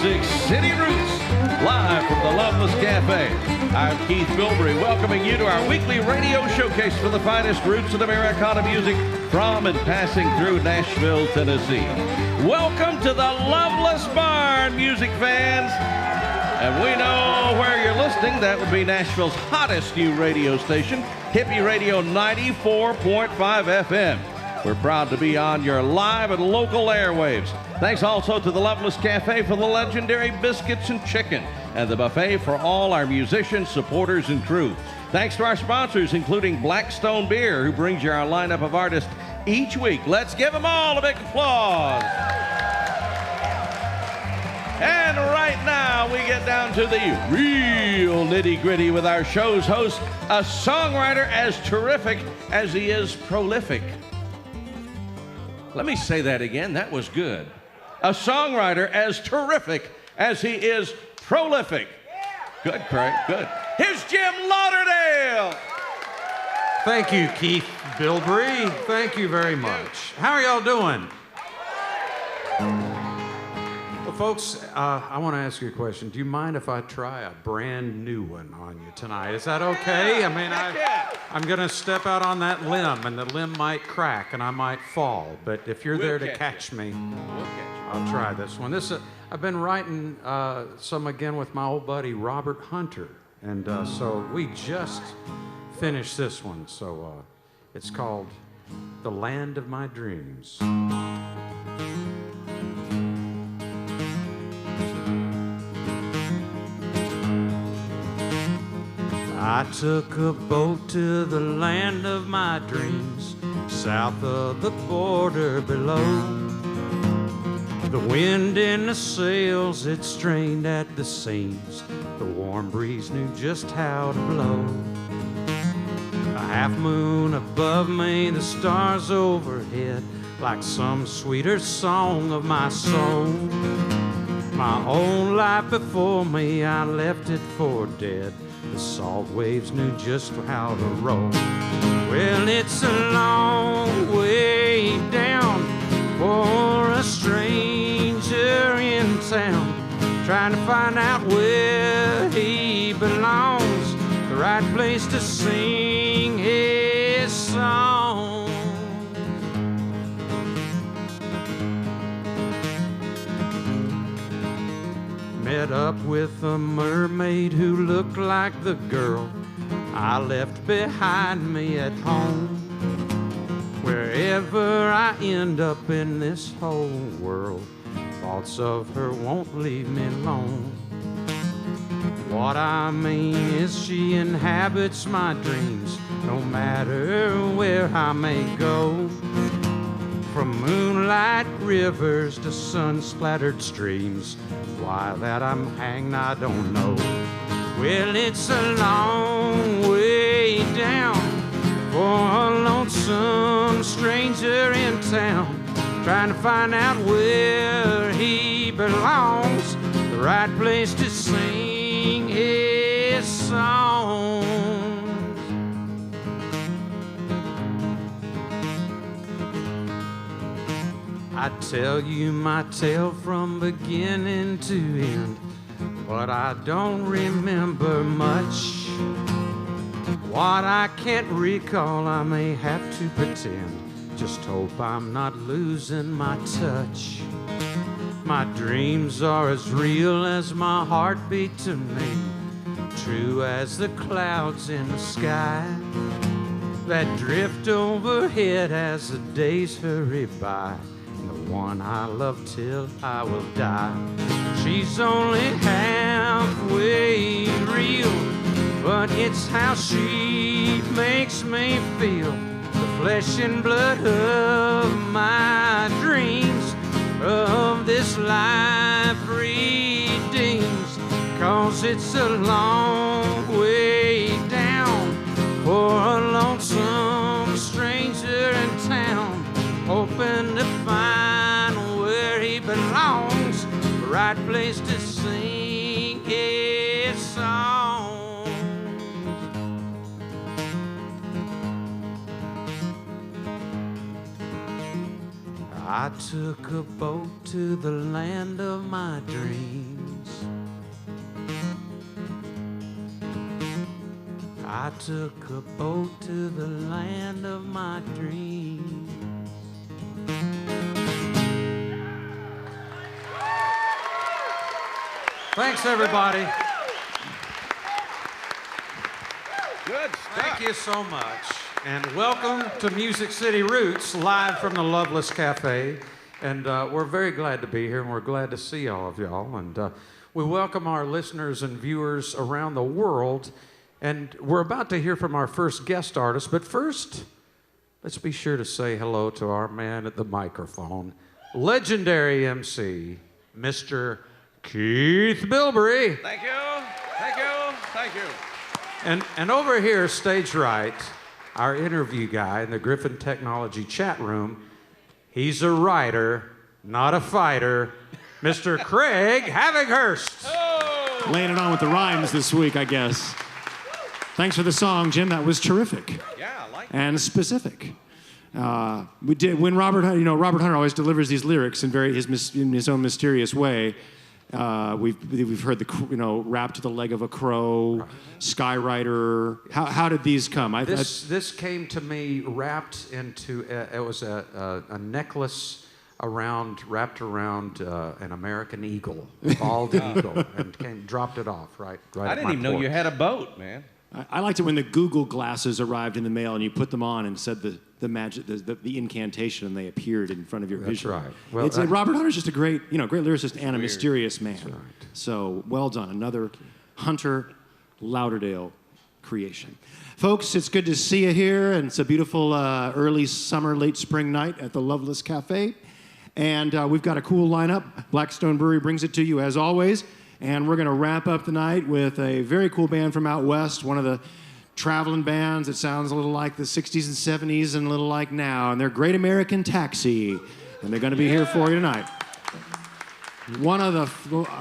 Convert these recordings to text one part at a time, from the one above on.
music, City Roots, live from the Loveless Cafe. I'm Keith Bilbrey, welcoming you to our weekly radio showcase for the finest roots of Americana music from and passing through Nashville, Tennessee. Welcome to the Loveless Barn, music fans. And we know where you're listening. That would be Nashville's hottest new radio station, Hippie Radio 94.5 FM. We're proud to be on your live and local airwaves. Thanks also to the Loveless Cafe for the legendary biscuits and chicken, and the buffet for all our musicians, supporters, and crew. Thanks to our sponsors, including Blackstone Beer, who brings you our lineup of artists each week. Let's give them all a big applause. And right now, we get down to the real nitty-gritty with our show's host, a songwriter as terrific as he is prolific. Let me say that again. That was good. A songwriter as terrific as he is prolific. Good, Craig. Good. Here's Jim Lauderdale. Thank you, Keith Bilbrey. Thank you very much. How are y'all doing? Well, folks, I want to ask you a question. Do you mind if I try a brand new one on you tonight? Is that okay? I mean, I'm going to step out on that limb, and the limb might crack, and I might fall. But if you're there to catch me, I'll try this one. I've been writing some again with my old buddy Robert Hunter, and so we just finished this one. So it's called "The Land of My Dreams." I took a boat to the land of my dreams, south of the border below. The wind in the sails, it strained at the seams. The warm breeze knew just how to blow. A half moon above me, the stars overhead, like some sweeter song of my soul. My own life before me, I left it for dead. The salt waves knew just how to roll. Well, it's a long way down for a stranger in town, trying to find out where he belongs, the right place to sing his song. Met up with a mermaid who looked like the girl I left behind me at home. Wherever I end up in this whole world, thoughts of her won't leave me alone. What I mean is she inhabits my dreams, no matter where I may go. From moonlight rivers to sun-splattered streams, why that I'm hanged, I don't know. Well, it's a long way down for a lonesome stranger in town, trying to find out where he belongs, the right place to sing his songs. I tell you my tale from beginning to end, but I don't remember much. What I can't recall, I may have to pretend. Just hope I'm not losing my touch. My dreams are as real as my heartbeat to me, true as the clouds in the sky that drift overhead as the days hurry by. The one I love till I will die. She's only halfway real, but it's how she makes me feel. The flesh and blood of my dreams, of this life redeems. 'Cause it's a long way down for a lonesome stranger in town, hoping to find where he belongs, the right place to sing his songs. I took a boat to the land of my dreams, I took a boat to the land of my dreams. Thanks, everybody. Good stuff. Thank you so much. And welcome to Music City Roots, live from the Loveless Cafe. And we're very glad to be here, and we're glad to see all of y'all. And we welcome our listeners and viewers around the world. And we're about to hear from our first guest artist. But first, let's be sure to say hello to our man at the microphone, legendary MC, Mr. Keith Bilbrey. Thank you. Thank you. Thank you. And over here, stage right, our interview guy in the Griffin Technology chat room. He's a writer, not a fighter, Mr. Craig Havinghurst. Oh. Laying it on with the rhymes this week, I guess. Thanks for the song, Jim. That was terrific. Yeah, I like it. And specific. We did when Robert Hunter always delivers these lyrics in his own mysterious way. We've heard the rap to the leg of a crow, Skywriter. How did these come? This came to me wrapped into it was a necklace wrapped around an American eagle, bald eagle, and dropped it off right. I didn't even know you had a boat, man. I liked it when the Google glasses arrived in the mail and you put them on and said the magic, the incantation, and they appeared in front of your vision. That's right. Well, Robert Hunter's just a great lyricist and a mysterious man. That's right. So well done. Another Hunter Lauderdale creation. Folks, it's good to see you here, and it's a beautiful early summer, late spring night at the Loveless Cafe. And we've got a cool lineup. Blackstone Brewery brings it to you as always. And we're going to wrap up the night with a very cool band from out west, one of the traveling bands that sounds a little like the 60s and 70s and a little like now. And they're Great American Taxi. And they're going to be here for you tonight.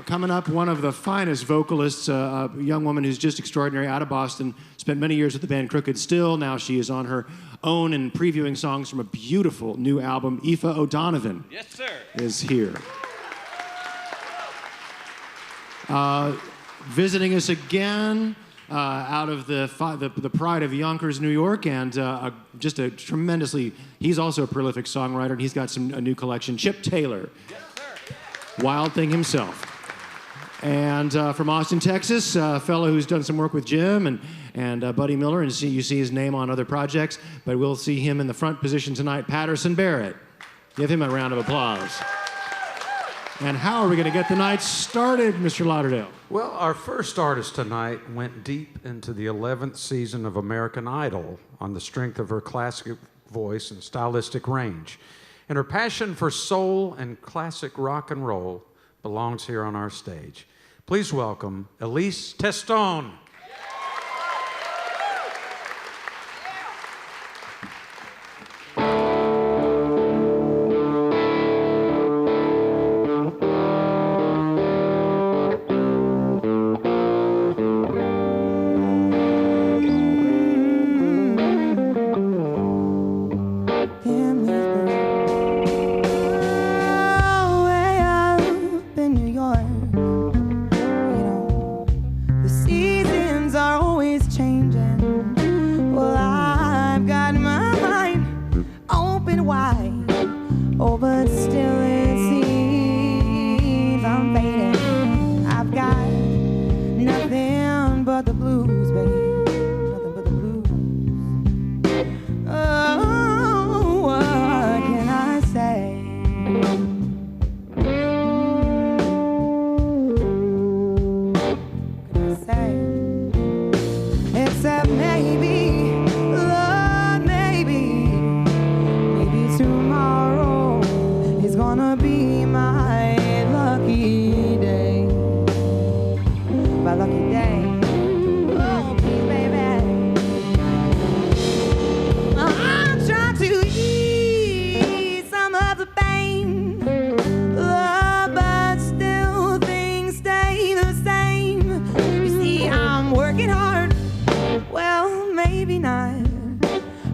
Coming up, one of the finest vocalists, a young woman who's just extraordinary, out of Boston, spent many years with the band Crooked Still. Now she is on her own and previewing songs from a beautiful new album. Aoife O'Donovan is here. Visiting us again out of the pride of Yonkers, New York, and just a tremendously, he's also a prolific songwriter, and he's got a new collection, Chip Taylor. Yes, sir. Wild thing himself. And from Austin, Texas, a fellow who's done some work with Jim and Buddy Miller, and you see his name on other projects, but we'll see him in the front position tonight, Patterson Barrett. Give him a round of applause. And how are we going to get the night started, Mr. Lauderdale? Well, our first artist tonight went deep into the 11th season of American Idol on the strength of her classic voice and stylistic range. And her passion for soul and classic rock and roll belongs here on our stage. Please welcome Elise Testone.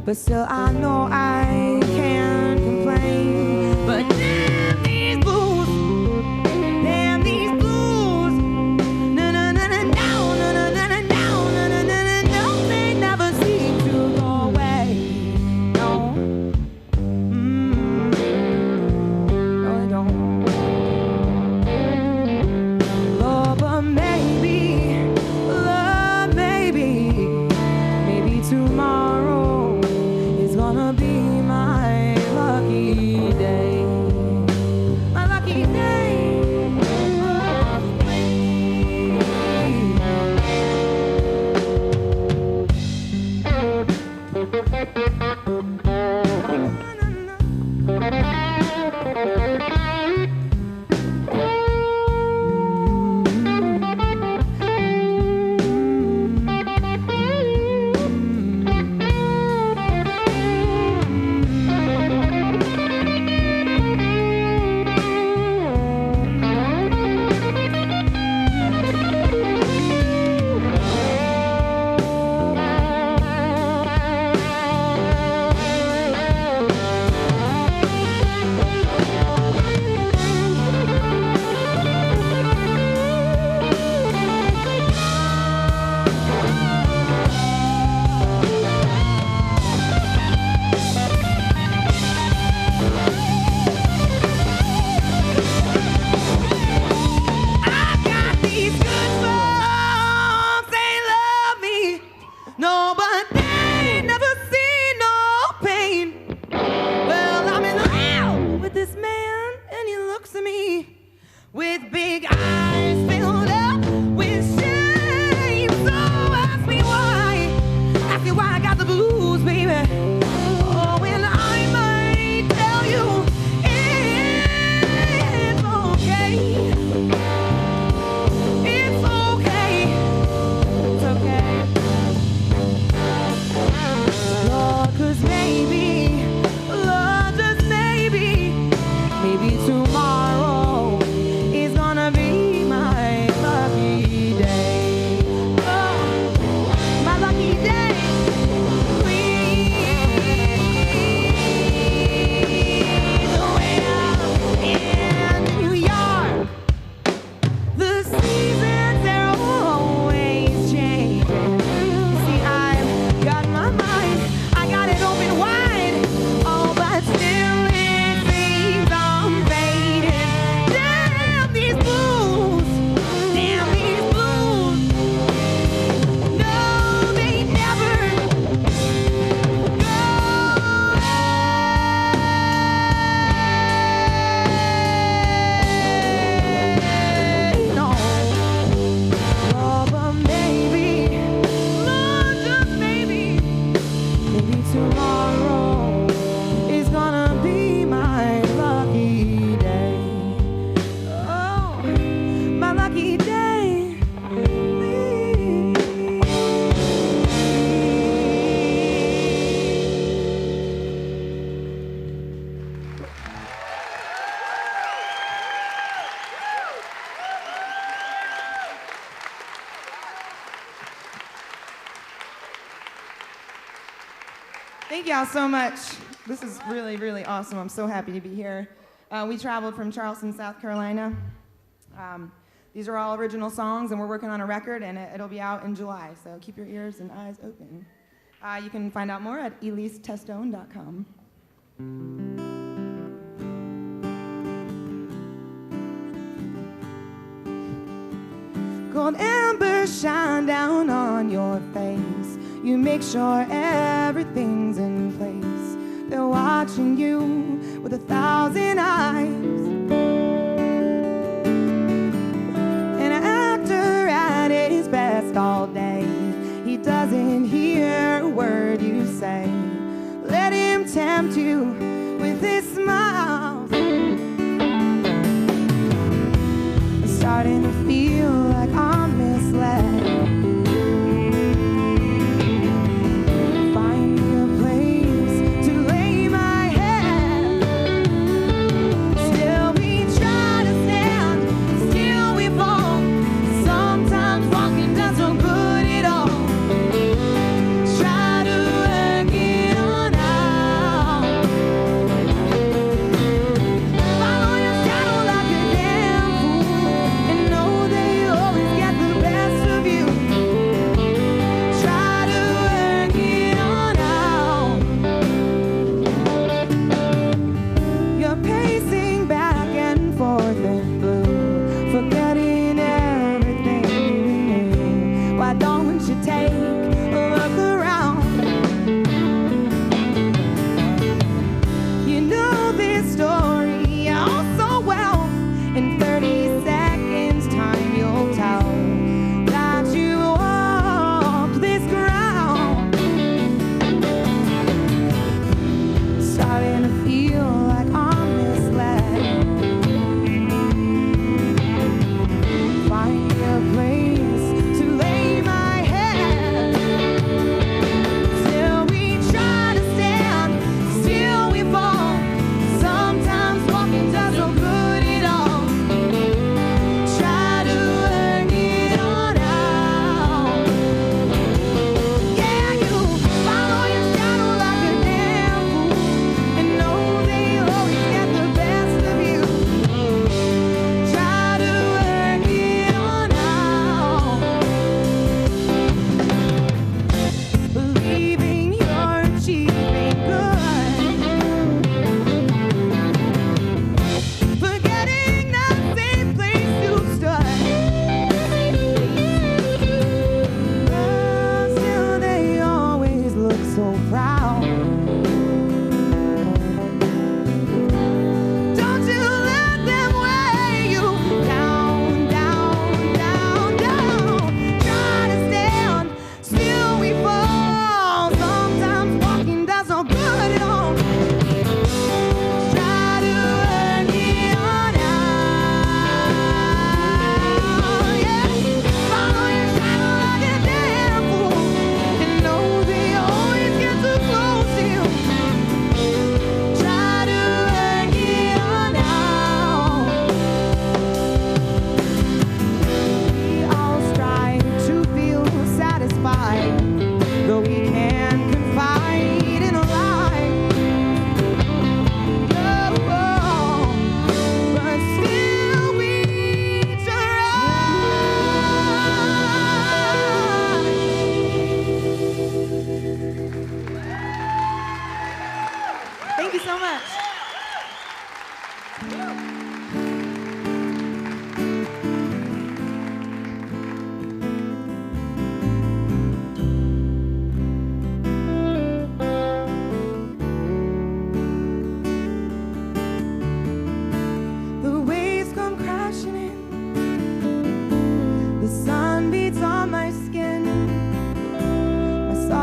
But still I know I can't complain. But damn these blues, damn these blues. No, no, no, no, no, no, no, no, no, no, no, no, no, no, why I got the blues, baby. Oh, and I might tell you it's okay. It's okay. It's okay. Lord, 'cause maybe, Lord, just maybe tomorrow is gonna be my lucky day. Oh, my lucky day. Please, way out in New York, the seasons, they're always changing. See, I've got my mind, I got it open wide. Oh, but still it seems I'm fading. Damn these blues, damn these blues. No, they never go away. No. Oh, but maybe, Lord, just maybe tomorrow is gonna be my lucky day. Oh, my lucky day. Thank y'all so much. This is really, really awesome. I'm so happy to be here. We traveled from Charleston, South Carolina. These are all original songs, and we're working on a record, and it'll be out in July, so keep your ears and eyes open. You can find out more at elisetestone.com. Gold amber shine down on your face. You make sure everything's in place. They're watching you with 1,000 eyes. An actor at his best all day. He doesn't hear a word you say. Let him tempt you with his smile. I'm starting to feel like I'm misled. Know that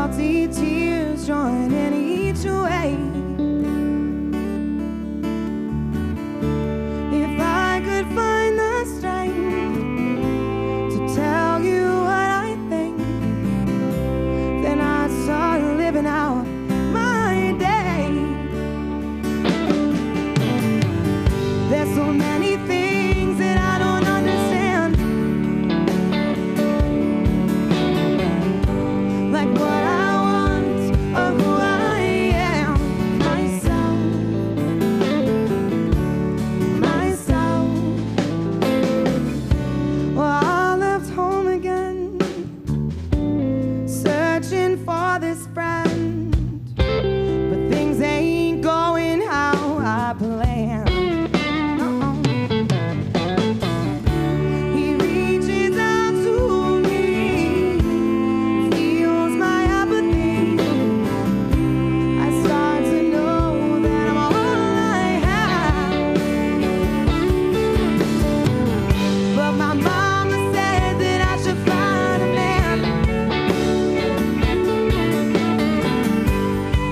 salty tears join in each way. If I could find the strength to tell you what I think, then I'd start living out my day. There's so many things that I don't understand, like what I want or who I am. Myself. Well, I left home again, searching for this friend, but things ain't going how I planned. He reaches out to me, feels my apathy. I start to know that I'm all I have. But my mama said that I should find a man,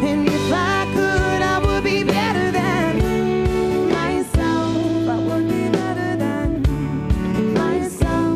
and if I could, I would be better than myself. I would be better than myself.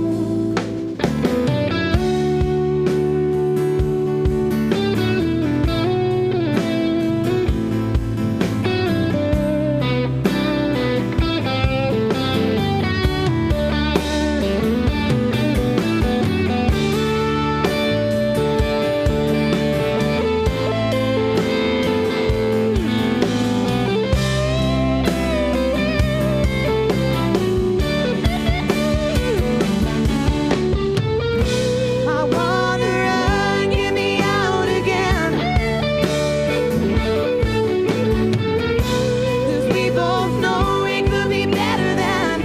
I wanna run, get me out again, 'cause we both know we could be better than.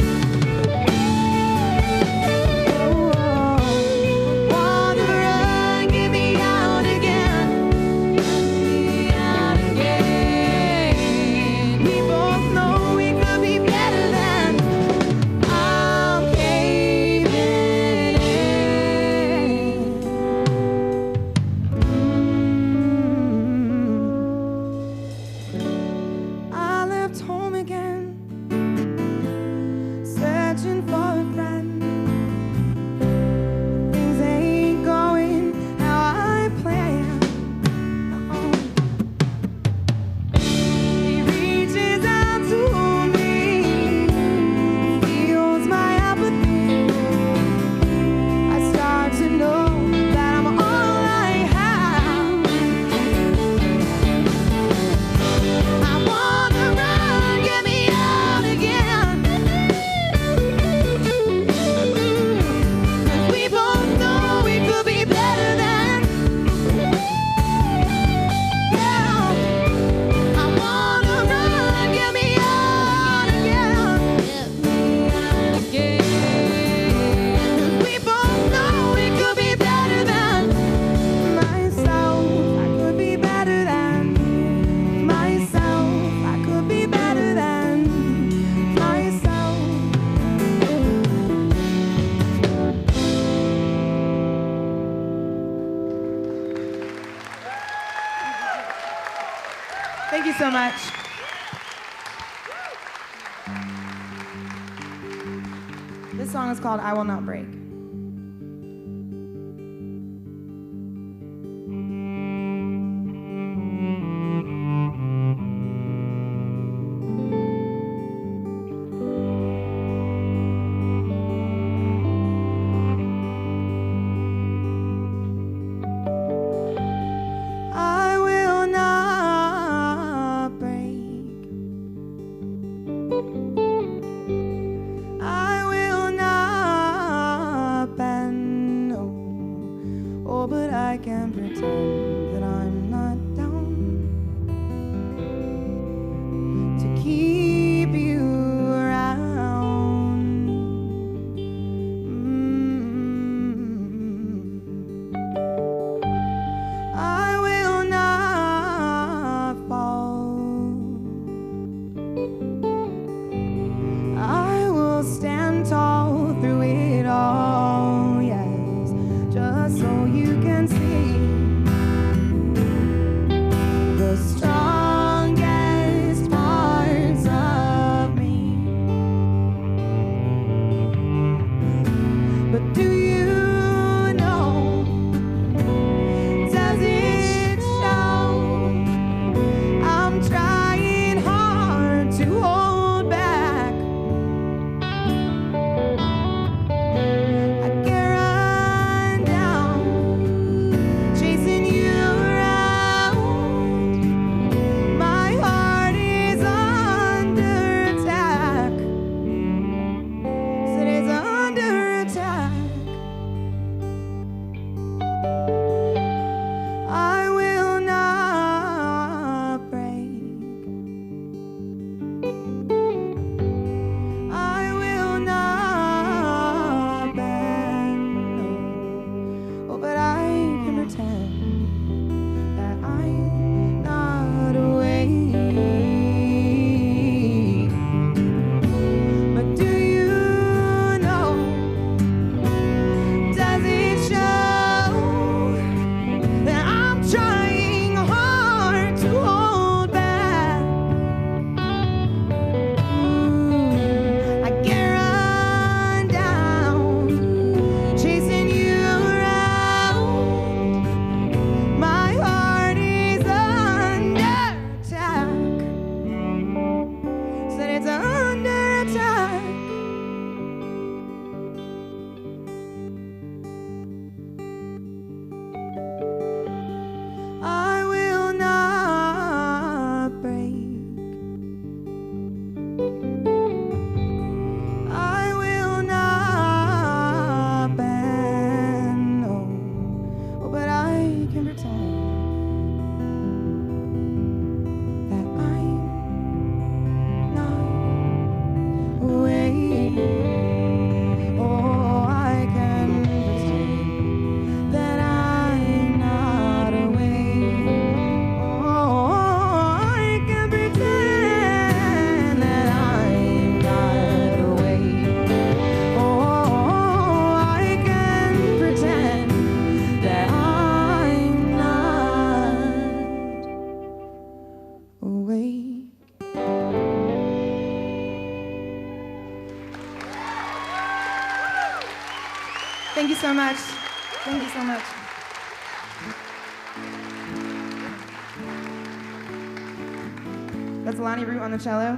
Wanna run, get me out again, get me out again. We both know we could be better than. I'm caving in. I left home again, searching for a friend. Things ain't going how I planned. He reaches out to me, feels my apathy. I start to know that I'm all I have. I wanna run, get me out again, 'cause we both know we could be better than. Yeah, I wanna run, get me out again, get me out again. 'Cause we both know we could be better than myself. I could be better than myself. I could be better than myself. Thank you so much. This song is called I Will Not Break. I will not break. I will not Thank you so much. Thank you so much. That's Lonnie Root on the cello.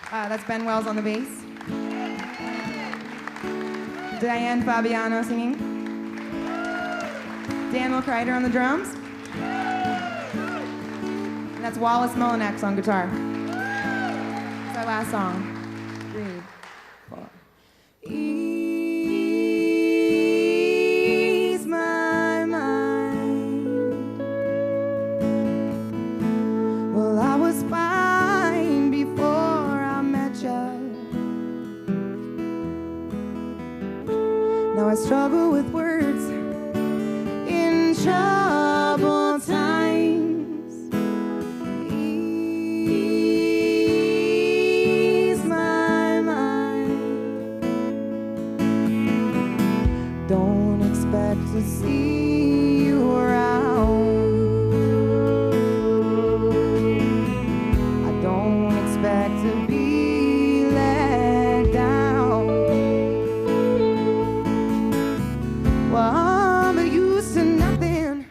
That's Ben Wells on the bass. Diane Fabiano singing. Daniel Kreider on the drums. And that's Wallace Mullinex on guitar. That's our last song. 3, 4. Ease my mind. Well, I was fine before I met you. Now I struggle with words in troubled times. Ease my mind. Don't expect to see you around. I don't expect to be let down. Well, I'm used to nothing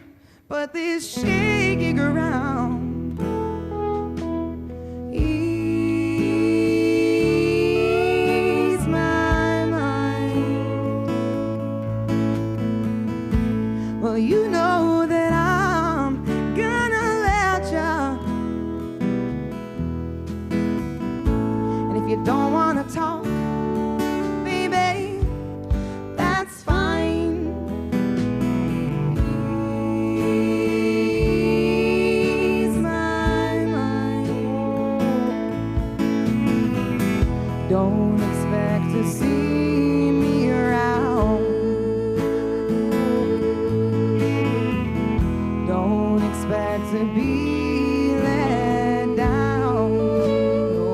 but this shaking around. Ease my mind. Well, you know that I'm gonna let ya. And if you don't wanna talk, baby, that's fine. Ease my mind. Don't expect to see me around. Don't expect to be let down. No.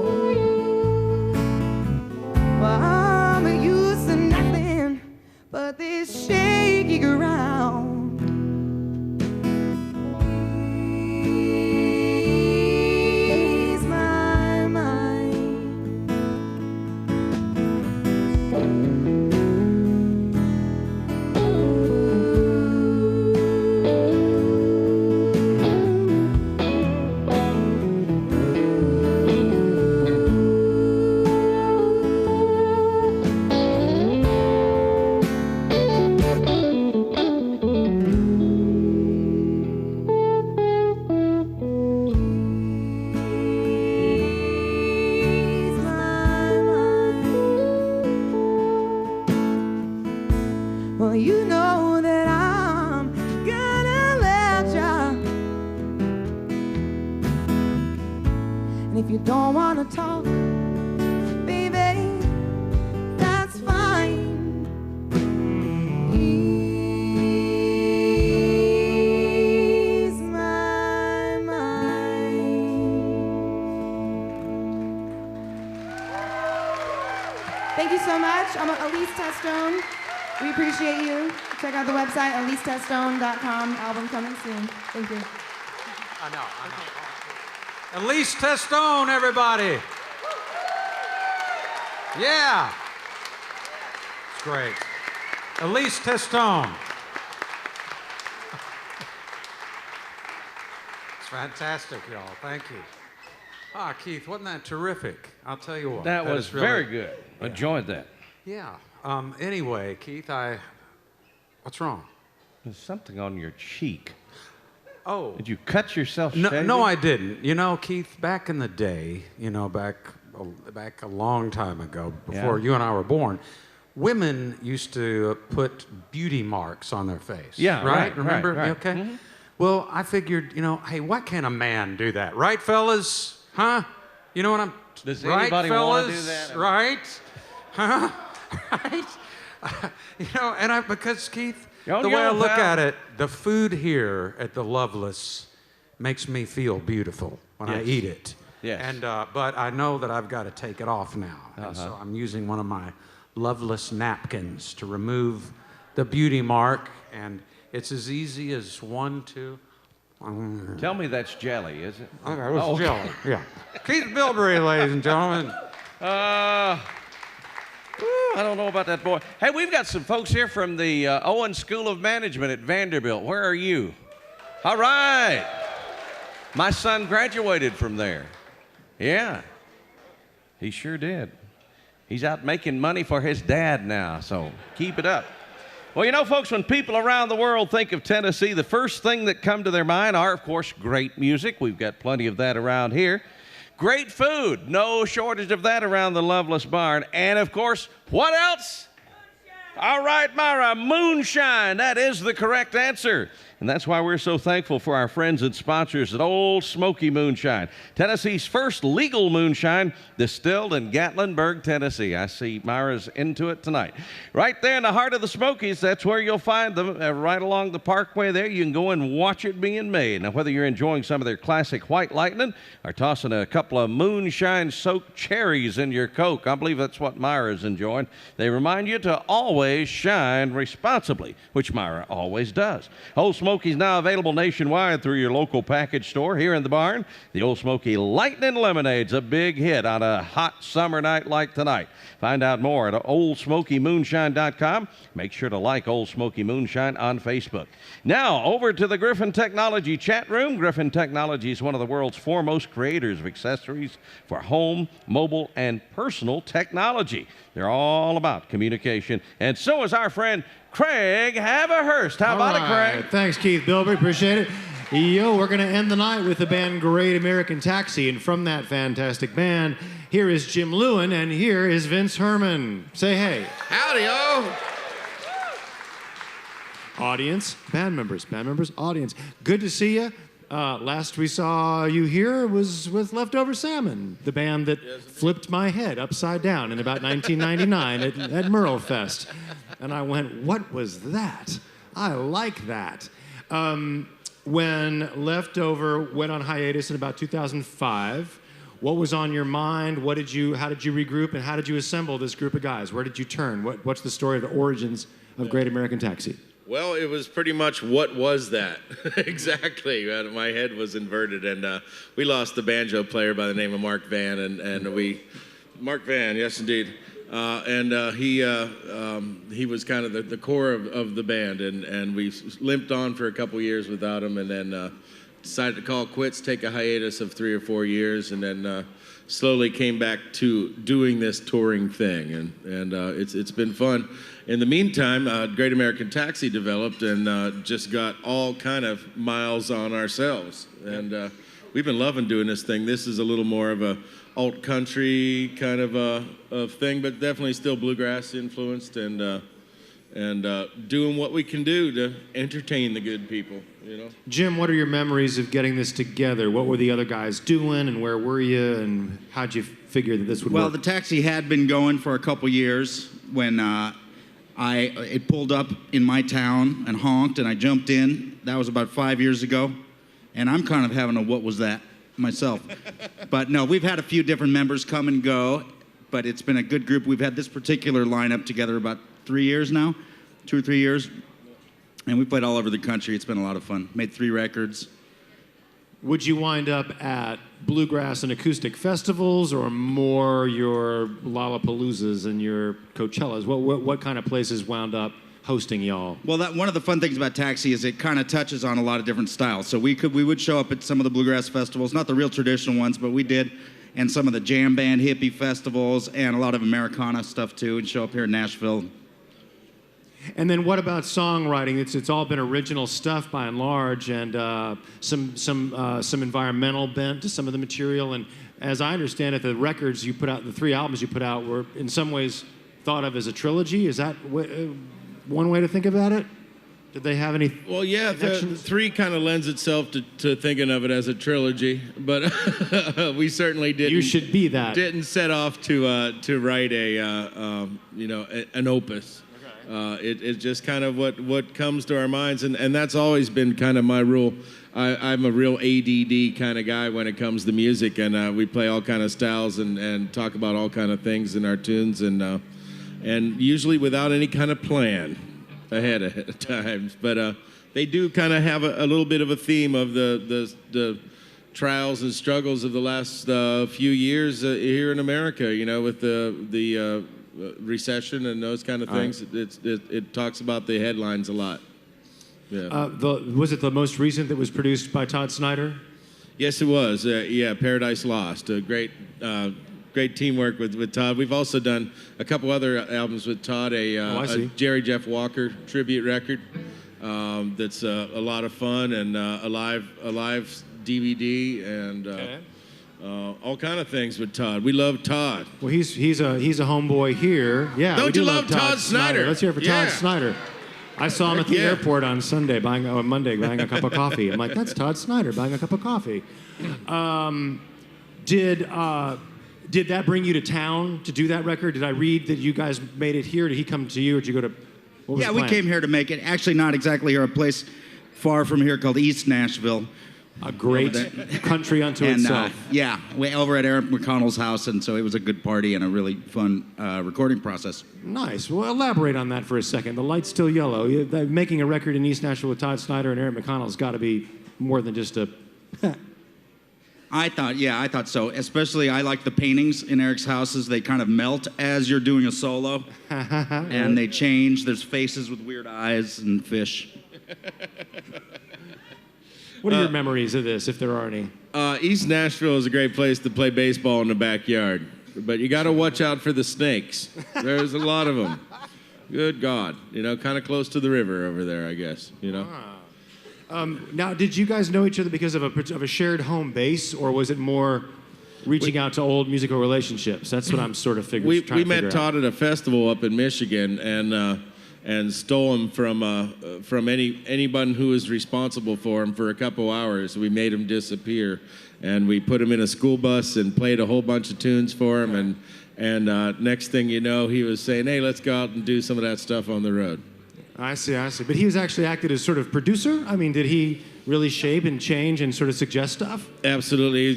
Well, I'm used to nothing but this shaking around. Ease my mind. Ease my mind. Well, you know that I'm gonna let ya. And if you don't wanna talk, baby, that's fine. Ease my mind. Thank you so much. I'm Elise Testone. We appreciate you. Check out the website, elisetestone.com. Album coming soon. Thank you. I know. Elise Testone, everybody. Yeah. It's great. Elise Testone. It's fantastic, y'all. Thank you. Ah, Keith, wasn't that terrific? I'll tell you what. That was is really- very good. Enjoyed that. Yeah. Anyway, Keith, what's wrong? There's something on your cheek. Oh. Did you cut yourself shaving? No, I didn't. You know, Keith, back in the day, back a long time ago, before you and I were born, women used to put beauty marks on their face. Yeah, right, Remember? right. Okay. Mhm. Well, I figured, hey, why can't a man do that? Right, fellas? Huh? You know what I'm... Does right, anybody fellas? want to do that? Right? Huh? Right? Because, Keith, Yo, the way I look pal. at it, the food here at the Loveless makes me feel beautiful when I Yes. eat it. Yes. And but I know that I've got to take it off now, and so I'm using one of my Loveless napkins to remove the beauty mark, and it's as easy as 1, 2. Tell me that's jelly, is it? Okay, it's jelly. Yeah. Keith Bilberry, ladies and gentlemen. I don't know about that boy. Hey, we've got some folks here from the Owen School of Management at Vanderbilt. Where are you? All right. My son graduated from there. Yeah, he sure did. He's out making money for his dad now, so keep it up. Well, you know, folks, when people around the world think of Tennessee, the first thing that come to their mind are, of course, great music. We've got plenty of that around here. Great food, no shortage of that around the Loveless Barn. And, of course, what else? Moonshine. All right, Myra, moonshine. That is the correct answer. And that's why we're so thankful for our friends and sponsors at Old Smoky Moonshine, Tennessee's first legal moonshine, distilled in Gatlinburg, Tennessee. I see Myra's into it tonight. Right there in the heart of the Smokies, that's where you'll find them, right along the parkway there. You can go and watch it being made. Now, whether you're enjoying some of their classic White Lightning or tossing a couple of moonshine-soaked cherries in your Coke, I believe that's what Myra's enjoying. They remind you to always shine responsibly, which Myra always does. Old Smoky's now available nationwide through your local package store. Here in the barn, the Old Smoky Lightning Lemonade's a big hit on a hot summer night like tonight. Find out more at oldsmokymoonshine.com. Make sure to like Old Smoky Moonshine on Facebook. Now, over to the Griffin Technology chat room. Griffin Technology is one of the world's foremost creators of accessories for home, mobile, and personal technology. They're all about communication, and so is our friend Craig Haverhurst. How about it, Craig? Thanks, Keith Bilbrey. Appreciate it. Yo, we're going to end the night with the band Great American Taxi. And from that fantastic band, here is Jim Lewin, and here is Vince Herman. Say hey. Howdy, yo. Audience, band members, audience. Good to see you. Last we saw you here was with Leftover Salmon, the band that flipped my head upside down in about 1999 at Merle Fest. And I went, what was that? I like that. When Leftover went on hiatus in about 2005, what was on your mind? How did you regroup, and how did you assemble this group of guys? Where did you turn? What's the story of the origins of Great American Taxi? Well, it was pretty much what was that? Exactly. My head was inverted, and we lost the banjo player by the name of Mark Van, Mark Van, yes indeed. He was kind of the core of the band, and we limped on for a couple years without him, and then decided to call quits, take a hiatus of 3 or 4 years, and then slowly came back to doing this touring thing, and it's been fun. In the meantime, Great American Taxi developed and just got all kind of miles on ourselves, and we've been loving doing this thing. This is a little more of a alt country kind of a thing, but definitely still bluegrass influenced, and doing what we can do to entertain the good people, you know. Jim, what are your memories of getting this together? What were the other guys doing, and where were you, and how'd you figure that this would work? Well, the Taxi had been going for a couple years when it pulled up in my town and honked, and I jumped in. That was about 5 years ago, and I'm kind of having a what was that myself. But no, we've had a few different members come and go, but it's been a good group. We've had this particular lineup together about 3 years now, 2 or 3 years, and we played all over the country. It's been a lot of fun. Made 3 records. Would you wind up at bluegrass and acoustic festivals, or more your Lollapaloozas and your Coachellas? What kind of places wound up hosting y'all? Well, one of the fun things about Taxi is it kind of touches on a lot of different styles. So we would show up at some of the bluegrass festivals, not the real traditional ones, but we did, and some of the jam band hippie festivals, and a lot of Americana stuff too, and show up here in Nashville. And then what about songwriting? It's all been original stuff by and large, and some environmental bent to some of the material. And as I understand it, the records you put out, the 3 albums you put out, were in some ways thought of as a trilogy. Is that one way to think about it? Did they have any? Well, yeah, the 3 kind of lends itself to thinking of it as a trilogy, but we certainly didn't. You should be that. Didn't set off to write an opus. It's just kind of what comes to our minds, and that's always been kind of my rule. I'm a real ADD kind of guy when it comes to music, and we play all kind of styles and talk about all kind of things in our tunes, and usually without any kind of plan ahead of time. But they do kind of have a little bit of a theme of the trials and struggles of the last few years here in America, you know, with the recession and those kind of things. Right. It talks about the headlines a lot. Yeah. Was it the most recent that was produced by Todd Snider? Yes, it was. Paradise Lost. Great teamwork with Todd. We've also done a couple other albums with Todd. A Jerry Jeff Walker tribute record that's a lot of fun, and a live DVD, and all kind of things with Todd. We love Todd. Well, he's a homeboy here. Yeah. Don't you love Todd Snider? Let's hear it for Todd Snider. I saw him at the airport on Monday buying a cup of coffee. I'm like, that's Todd Snider buying a cup of coffee. Did that bring you to town to do that record? Did I read that you guys made it here? Did he come to you, or did you go to? What was the plan? We came here to make it. Actually, not exactly here. A place far from here called East Nashville. A great country unto itself. We over at Eric McConnell's house, and so it was a good party and a really fun recording process. Nice. Well, elaborate on that for a second. The light's still yellow. Making a record in East Nashville with Todd Snider and Eric McConnell's got to be more than just a... I thought so. Especially, I like the paintings in Eric's houses. They kind of melt as you're doing a solo, and they change. There's faces with weird eyes and fish. What are your memories of this, if there are any? East Nashville is a great place to play baseball in the backyard, but you got to watch out for the snakes. There's a lot of them. Good God, kind of close to the river over there, I guess. Now, did you guys know each other because of a shared home base, or was it more reaching out to old musical relationships? That's what I'm sort of figuring. We met Todd at a festival up in Michigan, and stole him from anyone who was responsible for him for a couple hours. We made him disappear, and we put him in a school bus and played a whole bunch of tunes for him. And next thing you know, he was saying, "Hey, let's go out and do some of that stuff on the road." I see. But he was actually acted as sort of producer? I mean, did he really shape and change and sort of suggest stuff? Absolutely.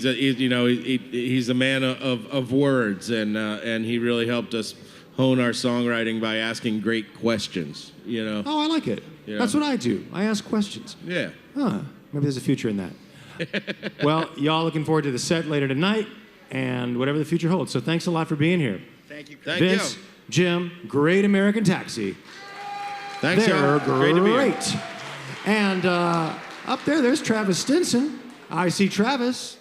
He's a man of words, and he really helped us hone our songwriting by asking great questions, Oh, I like it. That's what I do. I ask questions. Yeah. Maybe there's a future in that. Well, y'all looking forward to the set later tonight and whatever the future holds. So thanks a lot for being here. Thank you. Vince, Jim, Great American Taxi. Thanks, y'all. Great to be here. And up there's Travis Stinson. I see Travis.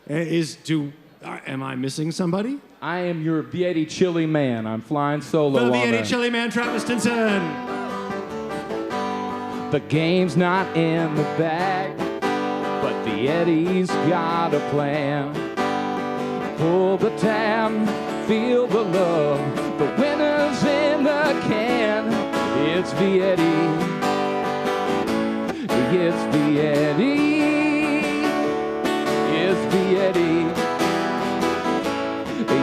Am I missing somebody? I am your Vietti Chili man. I'm flying solo. The Vietti Chili man, Travis Stinson. The game's not in the bag, but Vietti's got a plan. Pull the tab, feel the love. The winner's in the can. It's Vietti. It's Vietti. It's Vietti.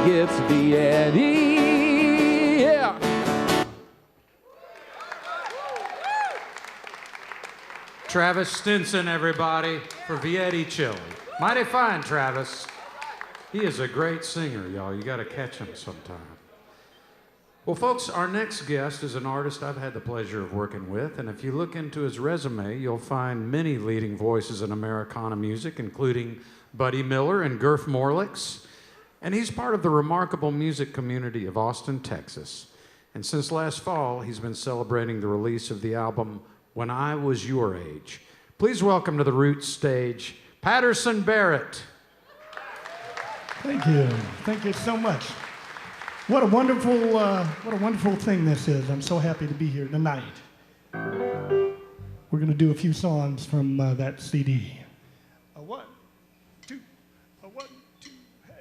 It's Vietti, yeah. Travis Stinson, everybody, for Vietti Chili. Mighty fine, Travis. He is a great singer, y'all. You got to catch him sometime. Well, folks, our next guest is an artist I've had the pleasure of working with, and if you look into his resume, you'll find many leading voices in Americana music, including Buddy Miller and Gurf Morlix. And he's part of the remarkable music community of Austin, Texas. And since last fall, he's been celebrating the release of the album When I Was Your Age. Please welcome to the Roots stage, Patterson Barrett. Thank you. Thank you so much. What a wonderful thing this is. I'm so happy to be here tonight. We're going to do a few songs from that CD. A one, two, hey.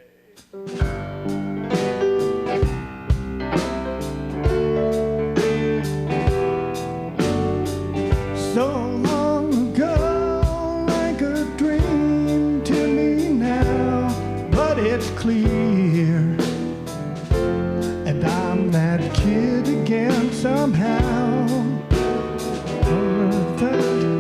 So long ago, like a dream to me now, but it's clear, and I'm that kid again somehow.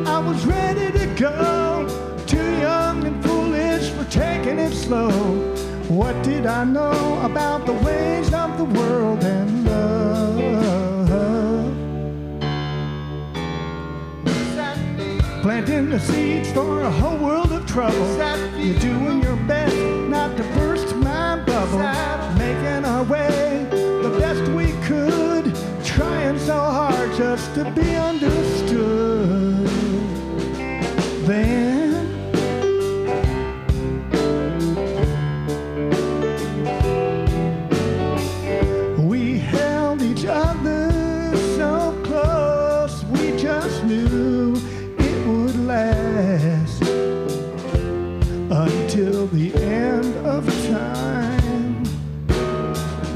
I was ready to go, too young and foolish for taking it slow. What did I know about the ways of the world and love? Planting the seeds for a whole world of trouble. You're doing your best not to burst my bubble. Making our way the best we could, trying so hard just to be understood. Then we held each other so close, we just knew it would last until the end of time.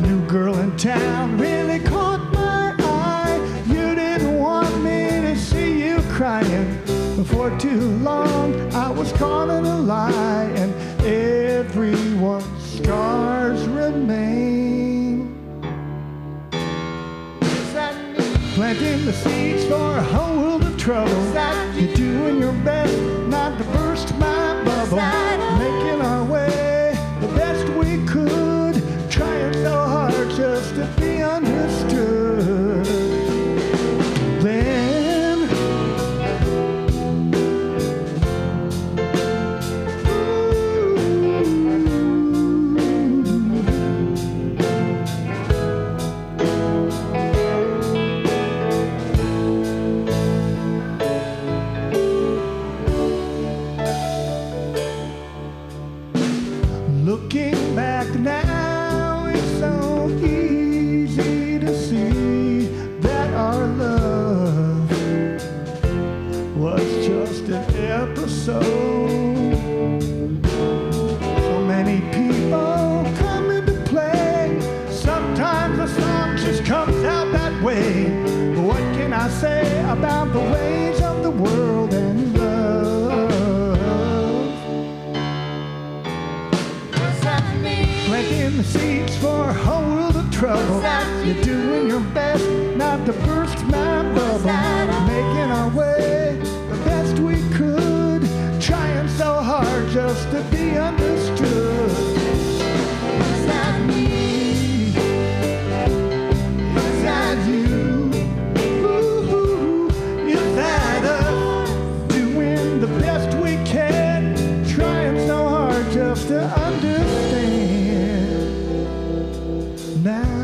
New girl in town really caught my eye. You didn't want me to see you crying. For too long I was caught in a lie, and everyone's scars remain. Planting the seeds for a whole world of trouble. You're doing your best not to burst my bubble. Making our way the best we could, trying so hard just to be understood. Then looking back now, it's so easy to see that our love was just an episode. So many people come into play. Sometimes a song just comes out that way. What can I say about the ways of the world and love? Planting the seeds for a whole world of trouble. You're doing your best not to burst my bubble. Making our way the best we could, trying so hard just to be understood. Is that me? Is that you? Ooh, is that us? Doing the best we can, trying so hard just to understand. Now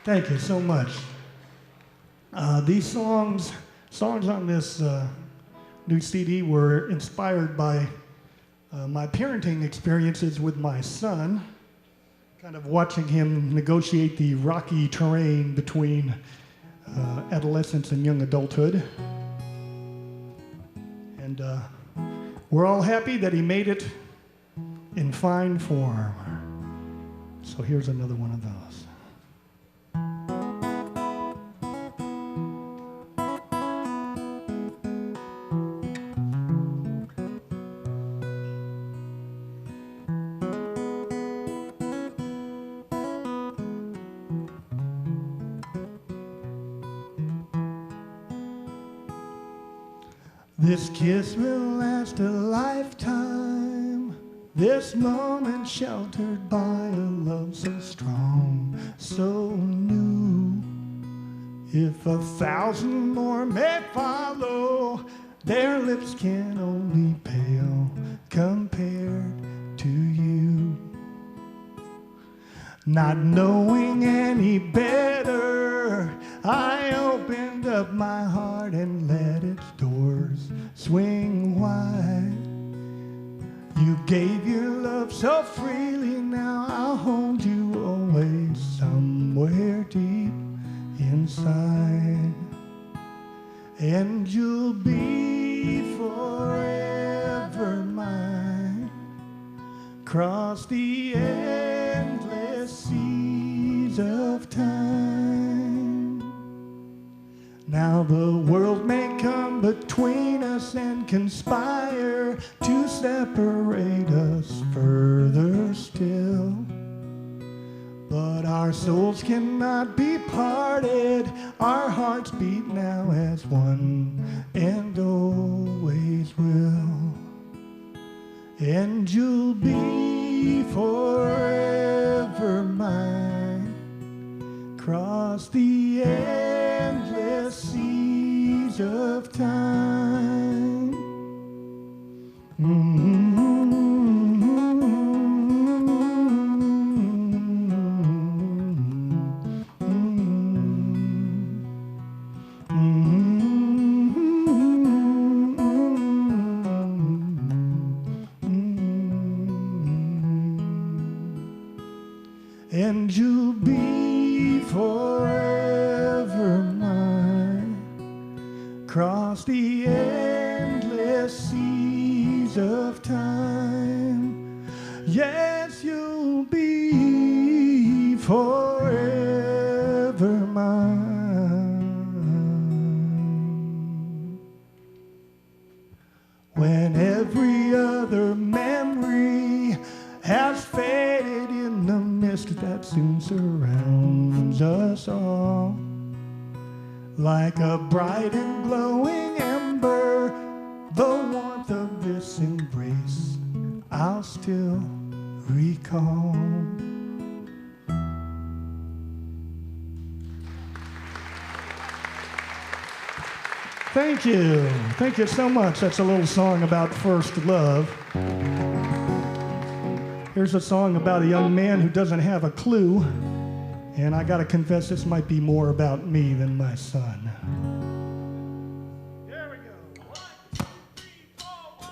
thank you so much. These songs on this new CD were inspired by my parenting experiences with my son, kind of watching him negotiate the rocky terrain between adolescence and young adulthood. And we're all happy that he made it in fine form. So here's another one of those. This kiss will last a lifetime. This moment sheltered by a love so strong, so new. If 1,000 more may follow, their lips can only pale compared to you. Not knowing any better, I opened up my heart and let its doors swing wide. You gave your love so freely, now I'll hold you always somewhere deep inside. And you'll be forever mine. Cross the endless seas of time. Now the world may come us and conspire to separate us further still. But our souls cannot be parted, our hearts beat now as one and always will. And you'll be forever mine, cross the endless seas of time. And you'll be forever mine, cross the endless seas of time. Yes, you'll be forever mine. When every other memory has faded in the mist that soon surrounds us all, like a bright and glowing ember, the warmth of this embrace I'll still recall. Thank you. Thank you so much. That's a little song about first love. Here's a song about a young man who doesn't have a clue, and I gotta confess, this might be more about me than my son. Here we go. 1, 2, 3, 4, 1.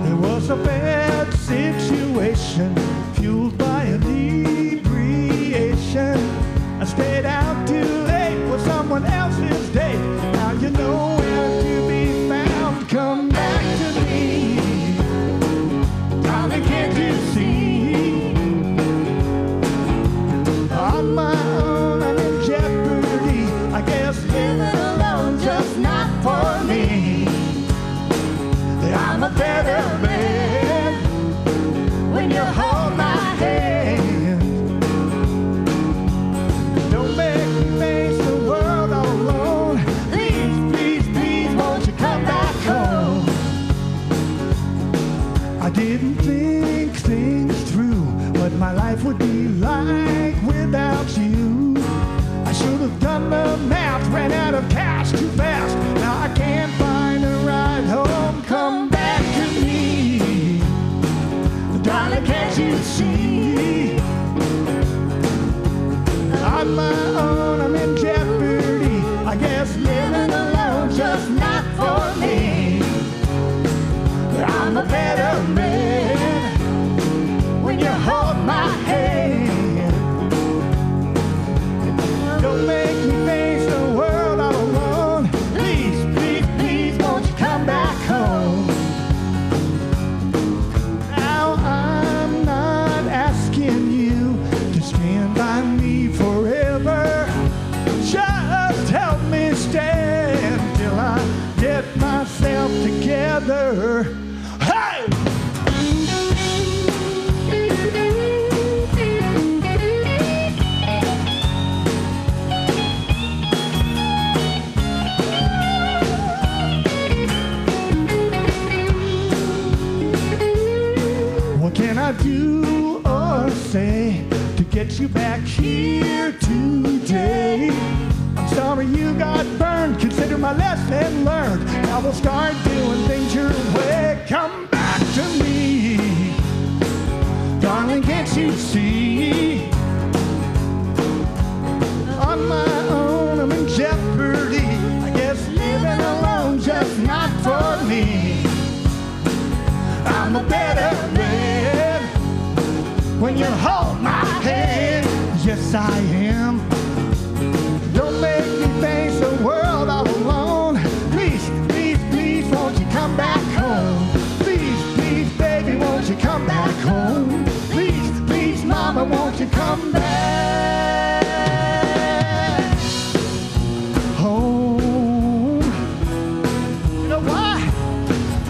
There was a bad situation, fueled by inebriation. I stayed out too late with someone else's date. Now you know where to be found. Come back to me, darling, can't you see? On my own, I'm in jeopardy. I guess living alone just not for me. I'm a better man when you hold my hand. Don't make me face the world all alone. Please, please, please, won't you come back home? I didn't think things through, what my life would be like without you. I should have done the math, ran out of cash too fast. Now I can't find a ride home. Come back to me, darling, can't you see? On my own, I'm in jeopardy. I guess living alone just not for me. I'm a better man when you hold my hand. Don't make me face the world all alone. Please, please, please, won't you come back home? Now I'm not asking you to stand by me forever. Just help me stand till I get myself together. Hey! What can I do or say to get you back here today? I'm sorry you got burned, consider my lesson learned. I will start doing things your way. Come back to me, darling, can't you see? On my own, I'm in jeopardy. I guess living alone just not for me. I'm a better man when you hold my hand. Yes, I am. Don't make me face the world all alone. Please, please, come back home. You know why?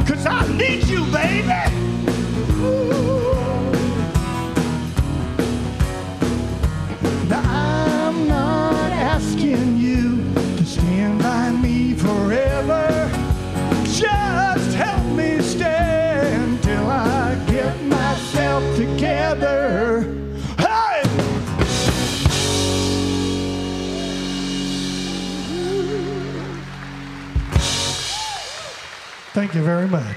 'Cause I need you, baby. Ooh. Now I'm not asking you to stand by me forever. Just help me stay until I get myself together. Hey! Thank you very much.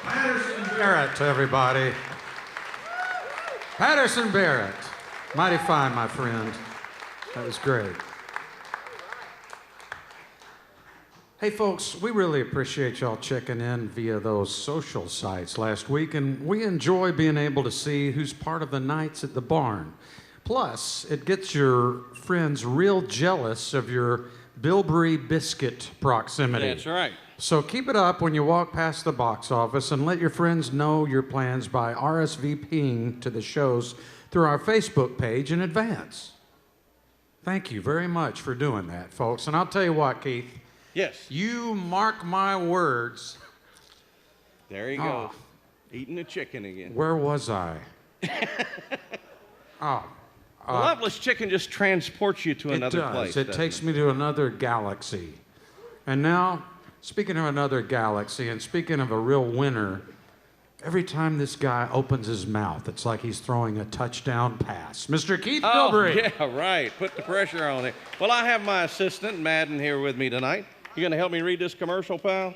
Patterson Barrett, everybody. Patterson Barrett. Mighty fine, my friend. That was great. Hey, folks, we really appreciate y'all checking in via those social sites last week, and we enjoy being able to see who's part of the nights at the barn. Plus, it gets your friends real jealous of your Bilberry biscuit proximity. That's right. So keep it up when you walk past the box office, and let your friends know your plans by RSVPing to the shows through our Facebook page in advance. Thank you very much for doing that, folks. And I'll tell you what, Keith. Yes. You mark my words. There he goes. Eating the chicken again. Where was I? Loveless chicken just transports you to another place. It takes me to another galaxy. And now, speaking of another galaxy, and speaking of a real winner, every time this guy opens his mouth, it's like he's throwing a touchdown pass. Mr. Keith Bilberry. Yeah, right. Put the pressure on it. Well, I have my assistant, Madden, here with me tonight. You going to help me read this commercial, pal?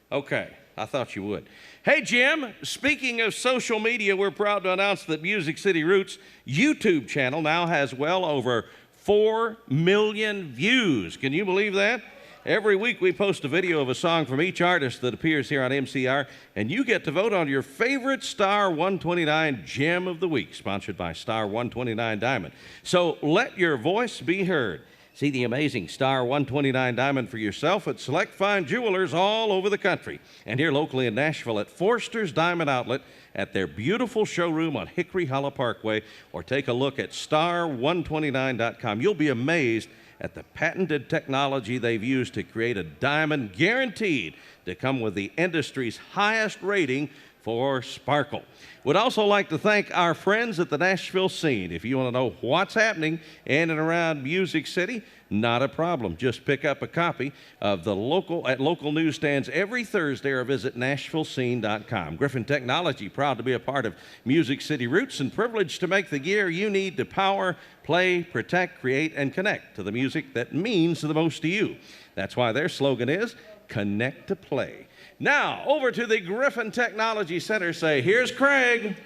Okay. I thought you would. Hey, Jim, speaking of social media, we're proud to announce that Music City Roots' YouTube channel now has well over 4 million views. Can you believe that? Every week we post a video of a song from each artist that appears here on MCR, and you get to vote on your favorite Star 129 Gem of the Week, sponsored by Star 129 Diamond. So let your voice be heard. See the amazing Star 129 Diamond for yourself at select fine jewelers all over the country, and here locally in Nashville at Forster's Diamond Outlet at their beautiful showroom on Hickory Hollow Parkway, or take a look at star129.com. You'll be amazed at the patented technology they've used to create a diamond guaranteed to come with the industry's highest rating for sparkle. Would also like to thank our friends at the Nashville Scene. If you want to know what's happening in and around Music City, not a problem. Just pick up a copy of the local newsstands every Thursday, or visit NashvilleScene.com. Griffin Technology, proud to be a part of Music City Roots and privileged to make the gear you need to power, play, protect, create, and connect to the music that means the most to you. That's why their slogan is Connect to Play. Now, over to the Griffin Technology Center. Say, here's Craig.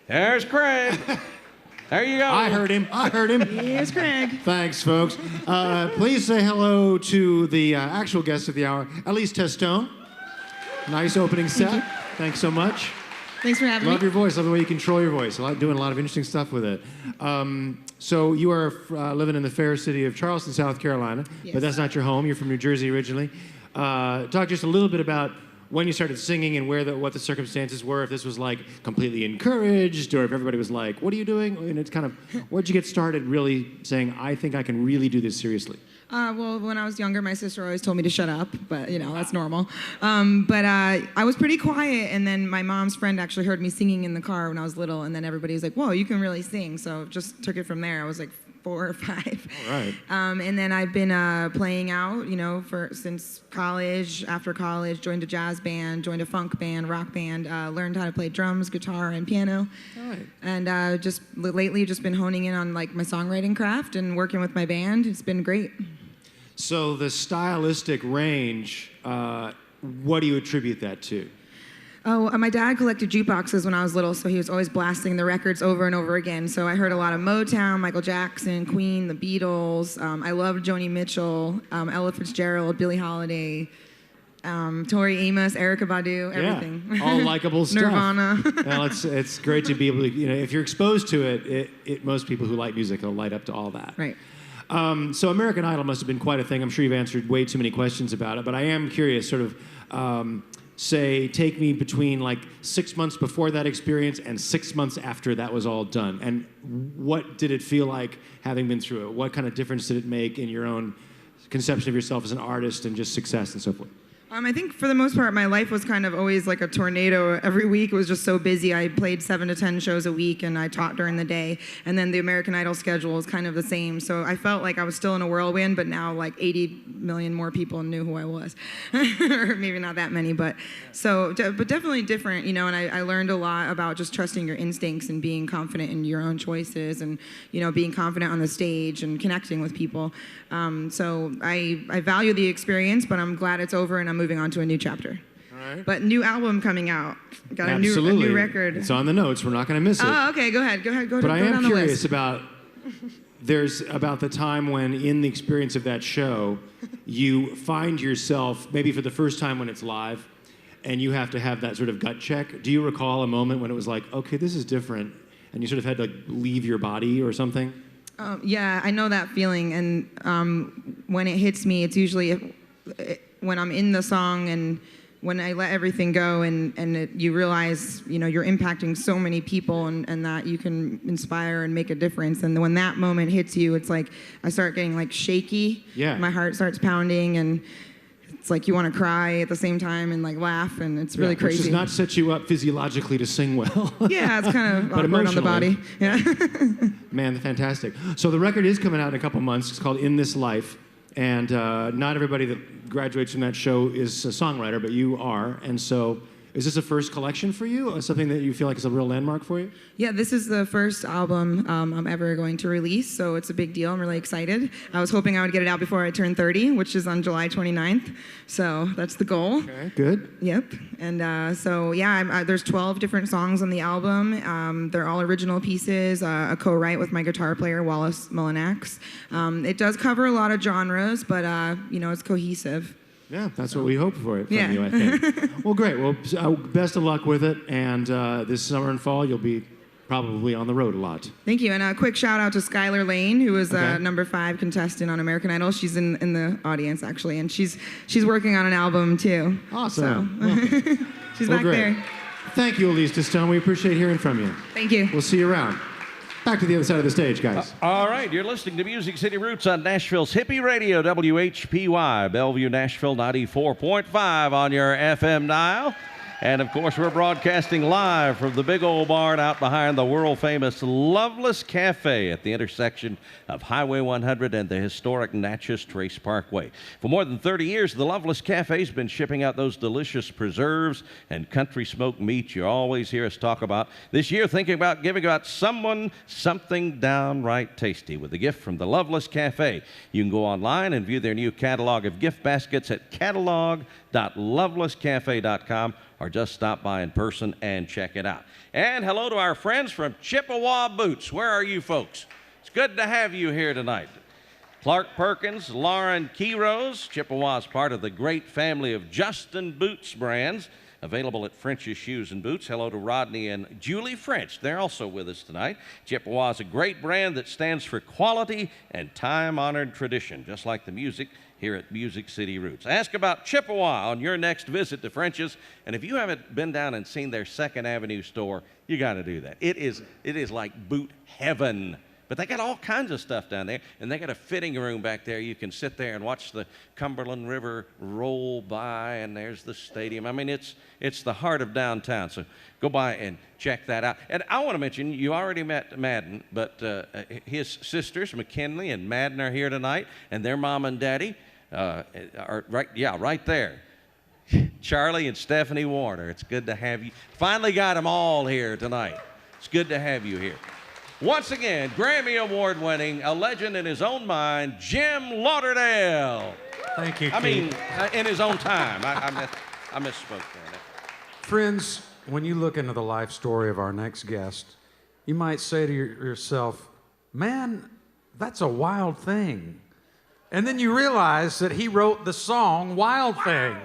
There's Craig. There you go. I heard him. Here's Craig. Thanks, folks. Please say hello to the actual guest of the hour, Elise Testone. Nice opening set. Thanks so much. Thanks for having me. Love your voice. Love the way you control your voice. Doing a lot of interesting stuff with it. So you are living in the fair city of Charleston, South Carolina, Yes. but that's not your home. You're from New Jersey originally. Talk just a little bit about when you started singing and what the circumstances were, if this was like completely encouraged, or if everybody was like, what are you doing? And it's kind of, where'd you get started really saying, I think I can really do this seriously? Well, when I was younger, my sister always told me to shut up, but that's normal. But I was pretty quiet, and then my mom's friend actually heard me singing in the car when I was little, and then everybody was like, whoa, you can really sing. So just took it from there. I was like 4 or 5. All right. And then I've been playing out, since college. After college, joined a jazz band, joined a funk band, rock band, learned how to play drums, guitar, and piano. All right. And just lately, just been honing in on like my songwriting craft and working with my band. It's been great. So the stylistic range, what do you attribute that to? Oh, my dad collected jukeboxes when I was little, so he was always blasting the records over and over again. So I heard a lot of Motown, Michael Jackson, Queen, the Beatles. I loved Joni Mitchell, Ella Fitzgerald, Billie Holiday, Tori Amos, Erykah Badu, everything. Yeah, all likable stuff. Nirvana. Well, it's great to be able to, if you're exposed to it, most people who like music will light up to all that. Right. So American Idol must have been quite a thing. I'm sure you've answered way too many questions about it, but I am curious, sort of, say, take me between like 6 months before that experience and 6 months after that was all done. And what did it feel like having been through it? What kind of difference did it make in your own conception of yourself as an artist and just success and so forth? I think for the most part, my life was kind of always like a tornado. Every week it was just so busy. I played 7 to 10 shows a week, and I taught during the day. And then the American Idol schedule is kind of the same. So I felt like I was still in a whirlwind, but now like 80 million more people knew who I was. Or maybe not that many, but definitely different, you know. And I learned a lot about just trusting your instincts and being confident in your own choices, and being confident on the stage and connecting with people. So I value the experience, but I'm glad it's over and I'm moving on to a new chapter. All right. But new album coming out. Got a Absolutely. new record. It's on the notes. We're not going to miss it. Oh, okay. Go ahead. But I am curious about the time when, in the experience of that show, you find yourself, maybe for the first time when it's live, and you have to have that sort of gut check. Do you recall a moment when it was like, okay, this is different, and you sort of had to leave your body or something? Yeah, I know that feeling. And when it hits me, it's usually when I'm in the song and when I let everything go and you realize, you're impacting so many people and that you can inspire and make a difference. And when that moment hits you, it's like I start getting like shaky. Yeah. My heart starts pounding and it's like you want to cry at the same time and like laugh, and it's really crazy. Which does not set you up physiologically to sing well. Yeah, it's kind of awkward on the body. Yeah. Man, fantastic. So the record is coming out in a couple months. It's called In This Life. And not everybody that graduates from that show is a songwriter, but you are. And so is this a first collection for you? Or something that you feel like is a real landmark for you? Yeah, this is the first album I'm ever going to release, so it's a big deal. I'm really excited. I was hoping I would get it out before I turn 30, which is on July 29th. So that's the goal. Okay, good. Yep. And there's 12 different songs on the album. They're all original pieces, a co-write with my guitar player, Wallace Mullinax. It does cover a lot of genres, but, it's cohesive. Yeah, that's what we hope for it from you, I think. Well, great. Well, best of luck with it. And this summer and fall, you'll be probably on the road a lot. Thank you. And a quick shout out to Skylar Lane, who was number 5 contestant on American Idol. She's in the audience, actually. And she's working on an album, too. Awesome. So. She's back there. Thank you, Elise Testone. We appreciate hearing from you. Thank you. We'll see you around. Back to the other side of the stage, guys. All right, you're listening to Music City Roots on Nashville's Hippie Radio, WHPY, Bellevue, Nashville, 94.5 on your FM dial. And, of course, we're broadcasting live from the big old barn out behind the world-famous Loveless Cafe at the intersection of Highway 100 and the historic Natchez Trace Parkway. For more than 30 years, the Loveless Cafe's been shipping out those delicious preserves and country smoked meats you always hear us talk about. This year, thinking about giving out someone something downright tasty with a gift from the Loveless Cafe. You can go online and view their new catalog of gift baskets at catalog.lovelesscafe.com. or just stop by in person and check it out. And hello to our friends from Chippewa Boots. Where are you folks? It's good to have you here tonight. Clark Perkins, Lauren Keyrose. Chippewa is part of the great family of Justin Boots brands, available at French's Shoes and Boots. Hello to Rodney and Julie French. They're also with us tonight. Chippewa is a great brand that stands for quality and time-honored tradition, just like the music here at Music City Roots. Ask about Chippewa on your next visit to French's, and if you haven't been down and seen their 2nd Avenue store, you got to do that. It is like boot heaven. But they got all kinds of stuff down there, and they got a fitting room back there. You can sit there and watch the Cumberland River roll by, and there's the stadium. I mean, it's the heart of downtown, so go by and check that out. And I want to mention, you already met Madden, but his sisters, McKinley and Madden, are here tonight, and their mom and daddy are right there. Charlie and Stephanie Warner. It's good to have you. Finally got them all here tonight. It's good to have you here. Once again, Grammy Award winning, a legend in his own mind, Jim Lauderdale. Thank you, Keith. I mean, in his own time. I misspoke there. Friends, when you look into the life story of our next guest, you might say to yourself, man, that's a wild thing. And then you realize that he wrote the song Wild Thing.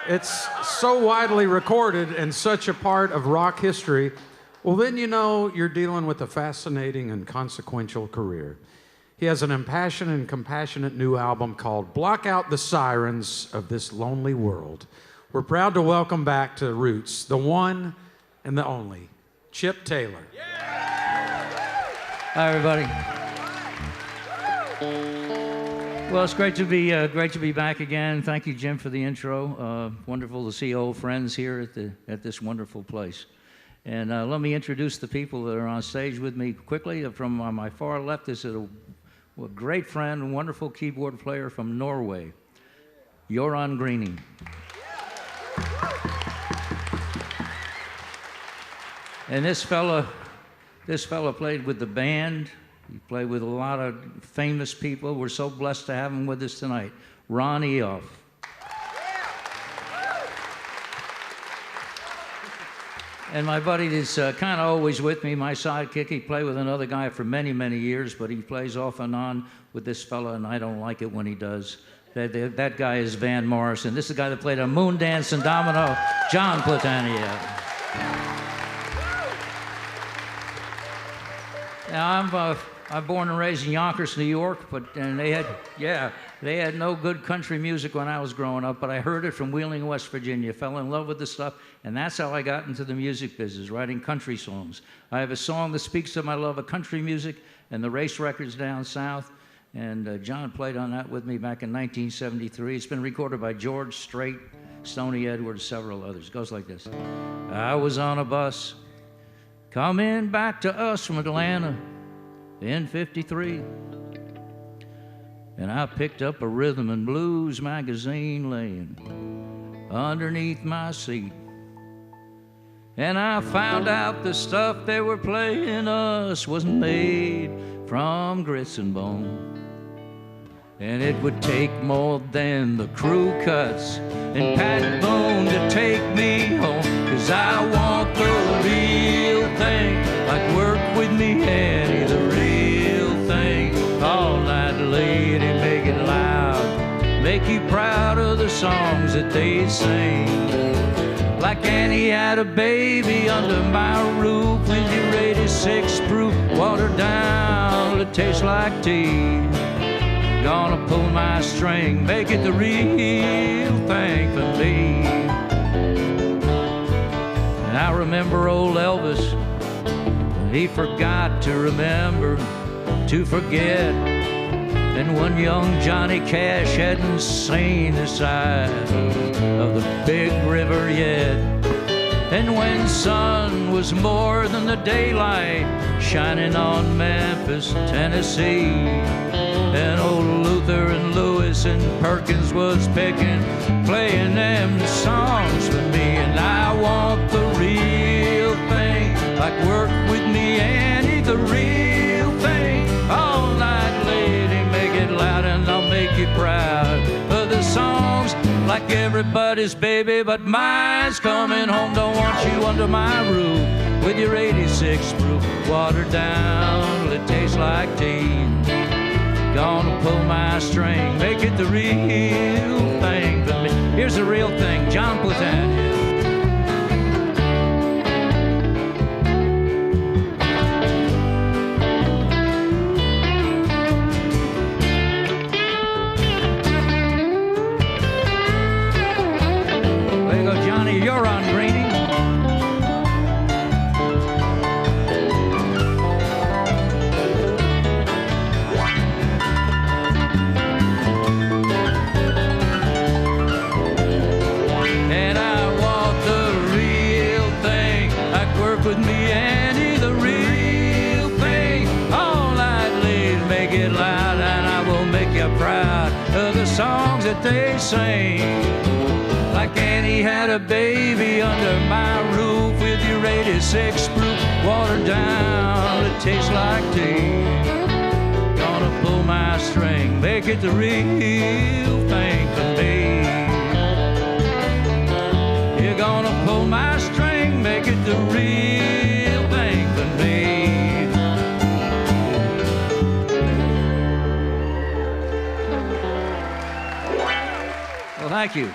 It's so widely recorded and such a part of rock history. Well, then you know you're dealing with a fascinating and consequential career. He has an impassioned and compassionate new album called Block Out the Sirens of This Lonely World. We're proud to welcome back to Roots, the one and the only, Chip Taylor. Hi, everybody. Well, it's great to be back again. Thank you, Jim, for the intro. Wonderful to see old friends here at this wonderful place. And let me introduce the people that are on stage with me quickly. From my far left is a great friend, a wonderful keyboard player from Norway, Göran Greening. And this fella played with the band. He played with a lot of famous people. We're so blessed to have him with us tonight. Ron Aoife. And my buddy is kind of always with me, my sidekick. He played with another guy for many, many years, but he plays off and on with this fella, and I don't like it when he does. That guy is Van Morrison. This is the guy that played on Moon Dance and Domino, John Platania. Now, I'm born and raised in Yonkers, New York, and they had no good country music when I was growing up, but I heard it from Wheeling, West Virginia, fell in love with the stuff, and that's how I got into the music business, writing country songs. I have a song that speaks to my love of country music and the race records down south, and John played on that with me back in 1973. It's been recorded by George Strait, Stoney Edwards, several others. It goes like this. I was on a bus coming back to us from Atlanta in '53, and I picked up a rhythm and blues magazine laying underneath my seat, and I found out the stuff they were playing us was made from grits and bone. And it would take more than the crew cuts and Pat Boone to take me home, 'cause I want the real thing, like work with me, Annie, the real thing. All night, lady, make it loud, make you proud of the songs that they sing. Like Annie had a baby under my roof, with your 86 proof, watered down, it tastes like tea. Gonna pull my string, make it the real thing for me. And I remember old Elvis, he forgot to remember to forget. And when young Johnny Cash hadn't seen the side of the big river yet. And when sun was more than the daylight shining on Memphis, Tennessee. And old Luther and Lewis and Perkins was picking, playing them songs for me. And I want the real thing, like work with me, Annie, the real thing. All night, lady, make it loud and I'll make you proud of the songs, like everybody's baby, but mine's coming home. Don't want you under my roof with your 86 proof, watered down, it tastes like tea. Gonna pull my string, make it the real thing for me. Here's the real thing, John Platania. There you go, Johnny, you're on Greenie. With me, Annie, the real thing. All night, lady, make it loud, and I will make you proud of the songs that they sing. Like Annie had a baby under my roof, with your 86 proof, watered down, it tastes like tea. Gonna pull my string, make it the real thing for me. You're gonna pull my string, make it the real thing for me. Well, thank you.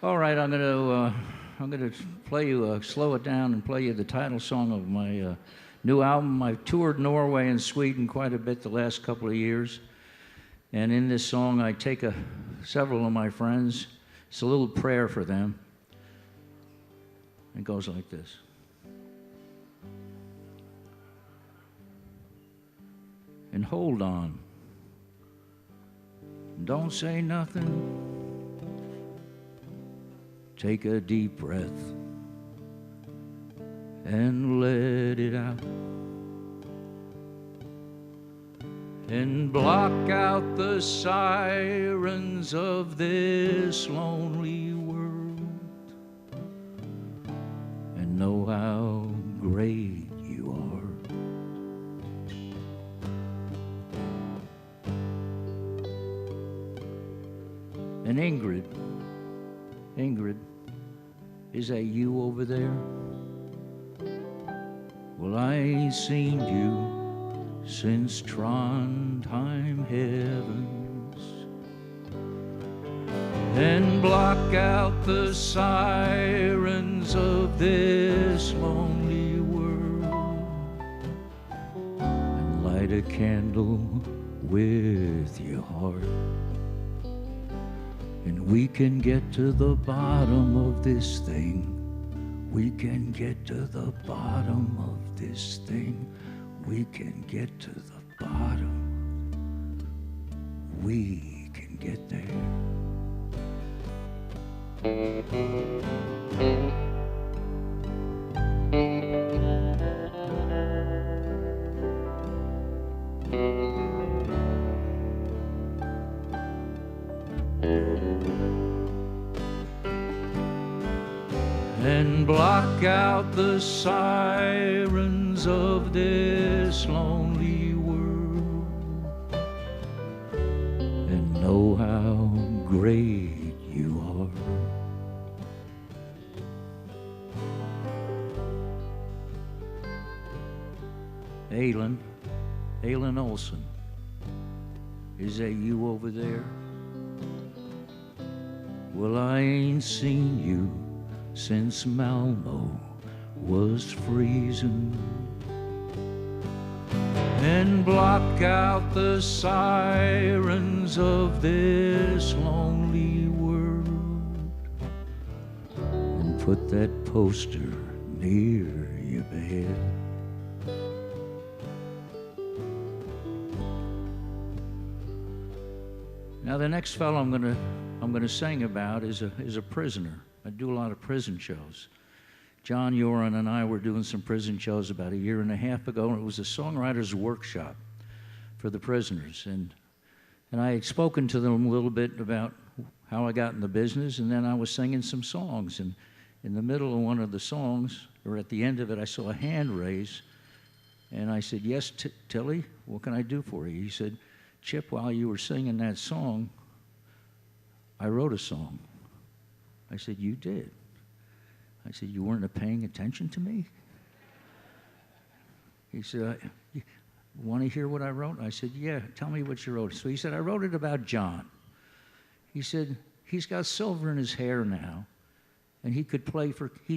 All right, I'm gonna play you, slow it down and play you the title song of my new album. I've toured Norway and Sweden quite a bit the last couple of years. And in this song, I take several of my friends. It's a little prayer for them. It goes like this. And hold on. Don't say nothing. Take a deep breath and let it out. And block out the sirens of this lonely world and know how great you are. And Ingrid, is that you over there? Well, I ain't seen you since Trondheim heavens, and block out the sirens of this lonely world, and light a candle with your heart, and we can get to the bottom of this thing. We can get to the bottom of this thing. We can get to the bottom. We can get there. And block out the sirens of this lonely world and know how great you are. Aylin Olson, is that you over there? Well, I ain't seen you since Malmo was freezing, and block out the sirens of this lonely world, and put that poster near your bed. Now the next fellow I'm gonna sing about is a prisoner. I do a lot of prison shows. John Yoren and I were doing some prison shows about 1.5 years ago, and it was a songwriter's workshop for the prisoners. And I had spoken to them a little bit about how I got in the business, and then I was singing some songs. And in the middle of one of the songs, or at the end of it, I saw a hand raise, and I said, "Yes, Tilly, what can I do for you?" He said, "Chip, while you were singing that song, I wrote a song." I said, "You did?" I said, "You weren't paying attention to me?" He said, "You want to hear what I wrote?" I said, "Yeah, tell me what you wrote." So he said, "I wrote it about John." He said, "He's got silver in his hair now, and he's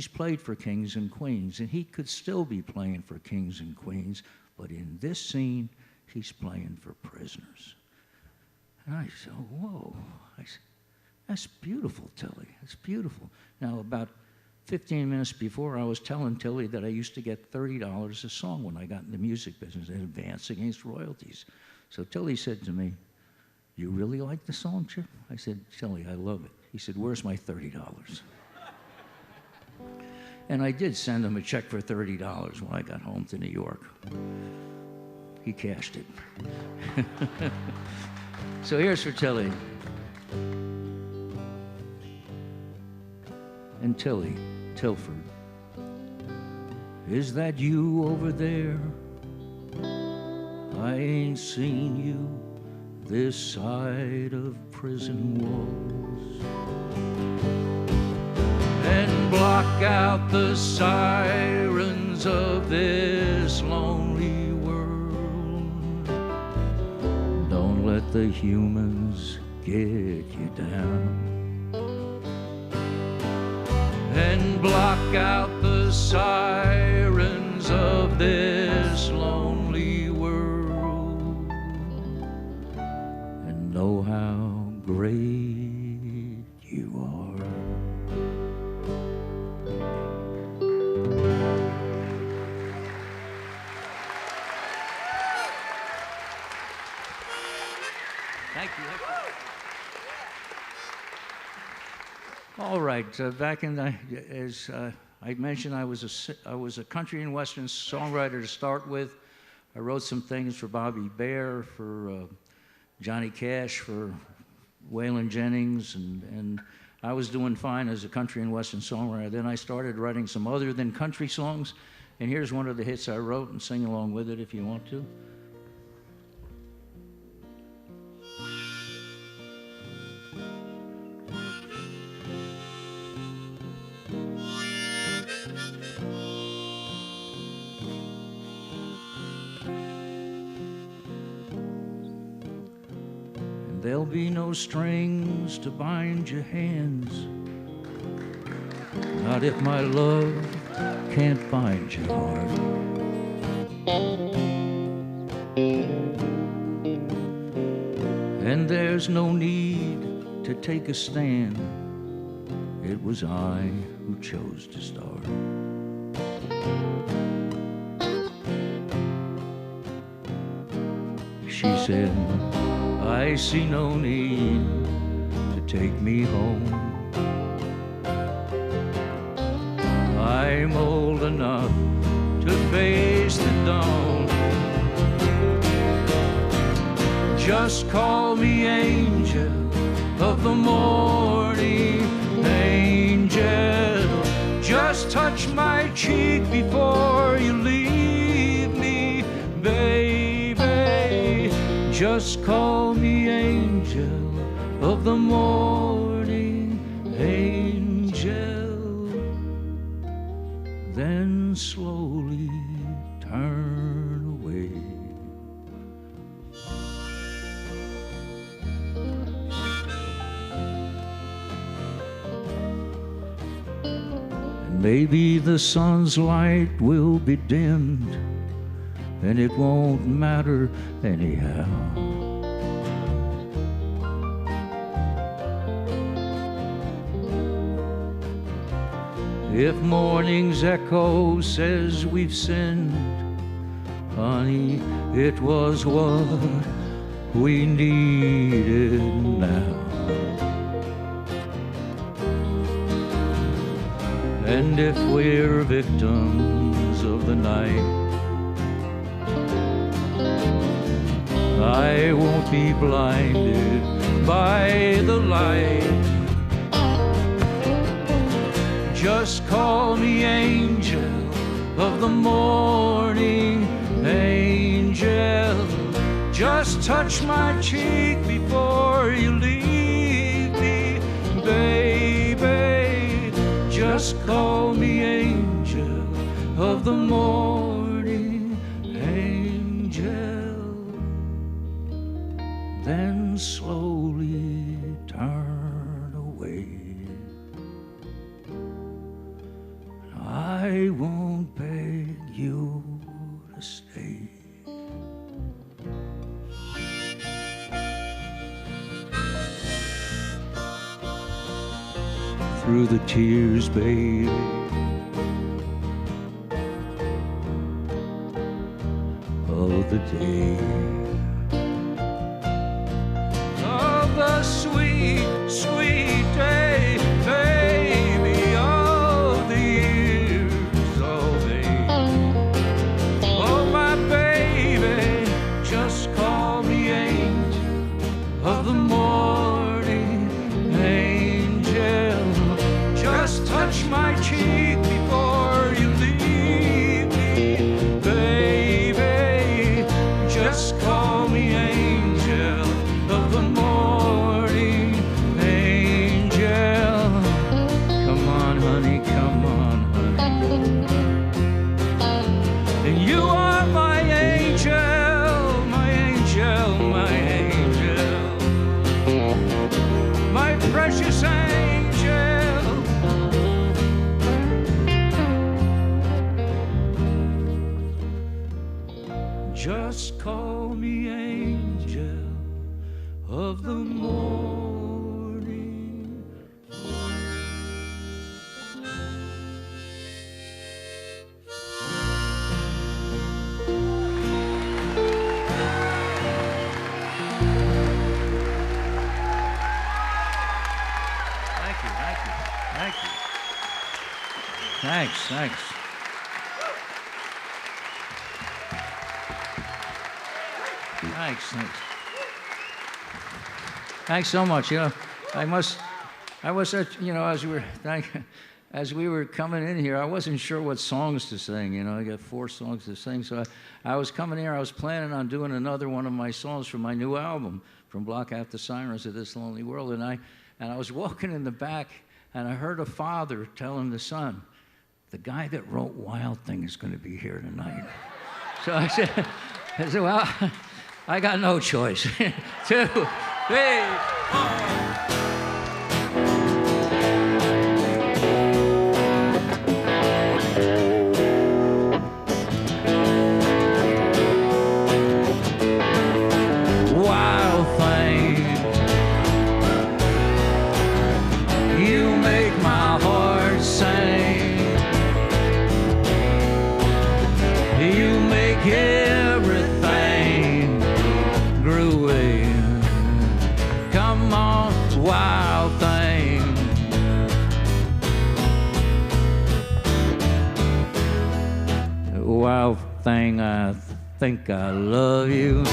played for kings and queens, and he could still be playing for kings and queens, but in this scene, he's playing for prisoners." And I said, "Whoa." I said, "That's beautiful, Tilly. That's beautiful." Now, about 15 minutes before, I was telling Tilly that I used to get $30 a song when I got in the music business in advance against royalties. So Tilly said to me, "You really like the song, Chip?" I said, "Tilly, I love it." He said, "Where's my $30? And I did send him a check for $30 when I got home to New York. He cashed it. So here's for Tilly. And Tilly, Tilford, is that you over there? I ain't seen you this side of prison walls. And block out the sirens of this lonely world. Don't let the humans get you down. And block out the sirens of this All right, back in the, as I mentioned, I was a country and western songwriter to start with. I wrote some things for Bobby Bear, for Johnny Cash, for Waylon Jennings, and I was doing fine as a country and western songwriter. Then I started writing some other than country songs, and here's one of the hits I wrote, and sing along with it if you want to. There'll be no strings to bind your hands, not if my love can't find your heart. And there's no need to take a stand, it was I who chose to start. She said, I see no need to take me home. I'm old enough to face the dawn. Just call me angel of the morning, angel. Just touch my cheek before you leave me, baby. Just call me angel of the morning, angel. Then slowly turn away. And maybe the sun's light will be dimmed, and it won't matter anyhow. If morning's echo says we've sinned, honey, it was what we needed now. And if we're victims of the night, I won't be blinded by the light. Just call me angel of the morning, angel. Just touch my cheek before you leave me, baby. Just call me angel of the morning, angel. Then slowly turn away. I won't beg you to stay. Through the tears, baby, of the day, of the sweet, sweet day, baby, of the years of age. Oh, my baby, just call me angel of the morning, angel. Just touch my cheek before you leave me, baby. Just call Thanks. Thanks so much. You know, I was such, you know, as we were coming in here, I wasn't sure what songs to sing. You know, I got 4 songs to sing, so I was coming here. I was planning on doing another one of my songs from my new album, From Block After Sirens to This Lonely World, and I was walking in the back, and I heard a father telling the son, "The guy that wrote Wild Thing is going to be here tonight." So I said, well, I got no choice. 2, 3, 4. Wild thing, you make my heart sing. You make everything groovy. Come on, wild thing. Wild thing, I think I love you,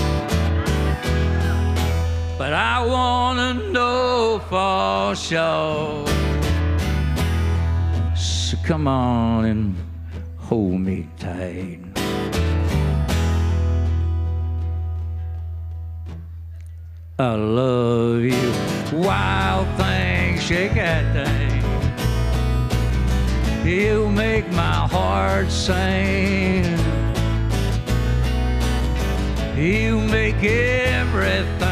but I wanna know for sure. So come on and hold me tight. I love you, wild thing, shake that thing. You make my heart sing. You make everything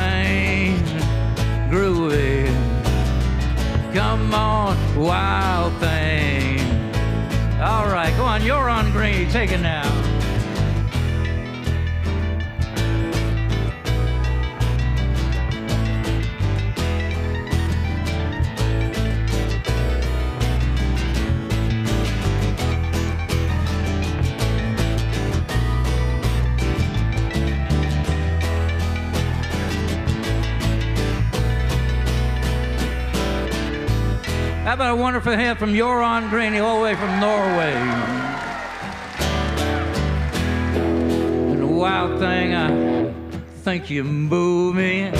groovy. Come on, wild thing. All right, go on, you're on green, take it now. How about a wonderful hand from You're on Green, all the way from Norway. And a wild thing, I think you move me,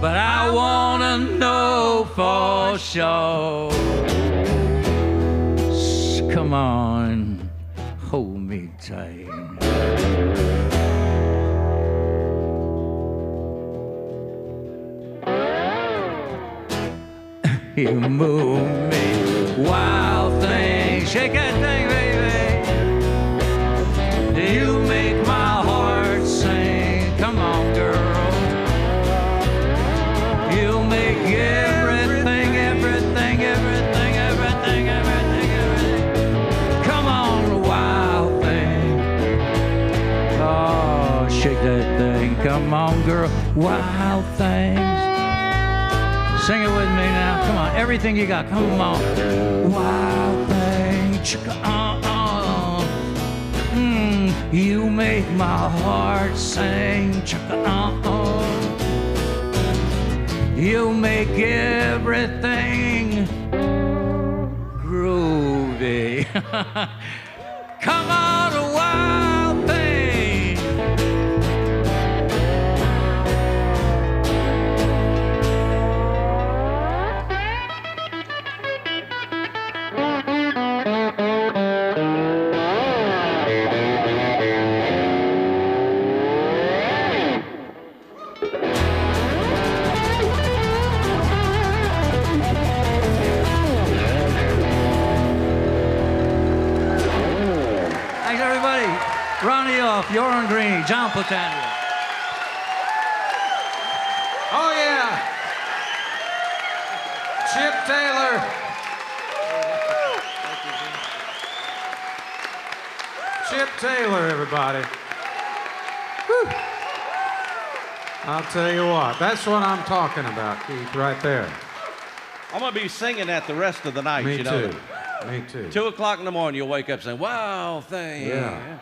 but I wanna know for sure. So come on, hold me tight. You move me, wild thing, shake that thing, baby. You make my heart sing. Come on, girl. You make everything, everything, everything, everything, everything, everything. Come on, wild thing. Oh, shake that thing. Come on, girl. Wild things. Sing it with me now. Come on, everything you got. Come on. Wild thing. You make my heart sing. You make everything groovy. Come on, a wild thing. Ronnie Off, You're on Green, John Platania. Oh, yeah. Chip Taylor. Chip Taylor, everybody. Whew. I'll tell you what, that's what I'm talking about, Keith, right there. I'm going to be singing that the rest of the night, Me you know. too. Me too. 2 o'clock in the morning, you'll wake up saying, wow, thing. Yeah.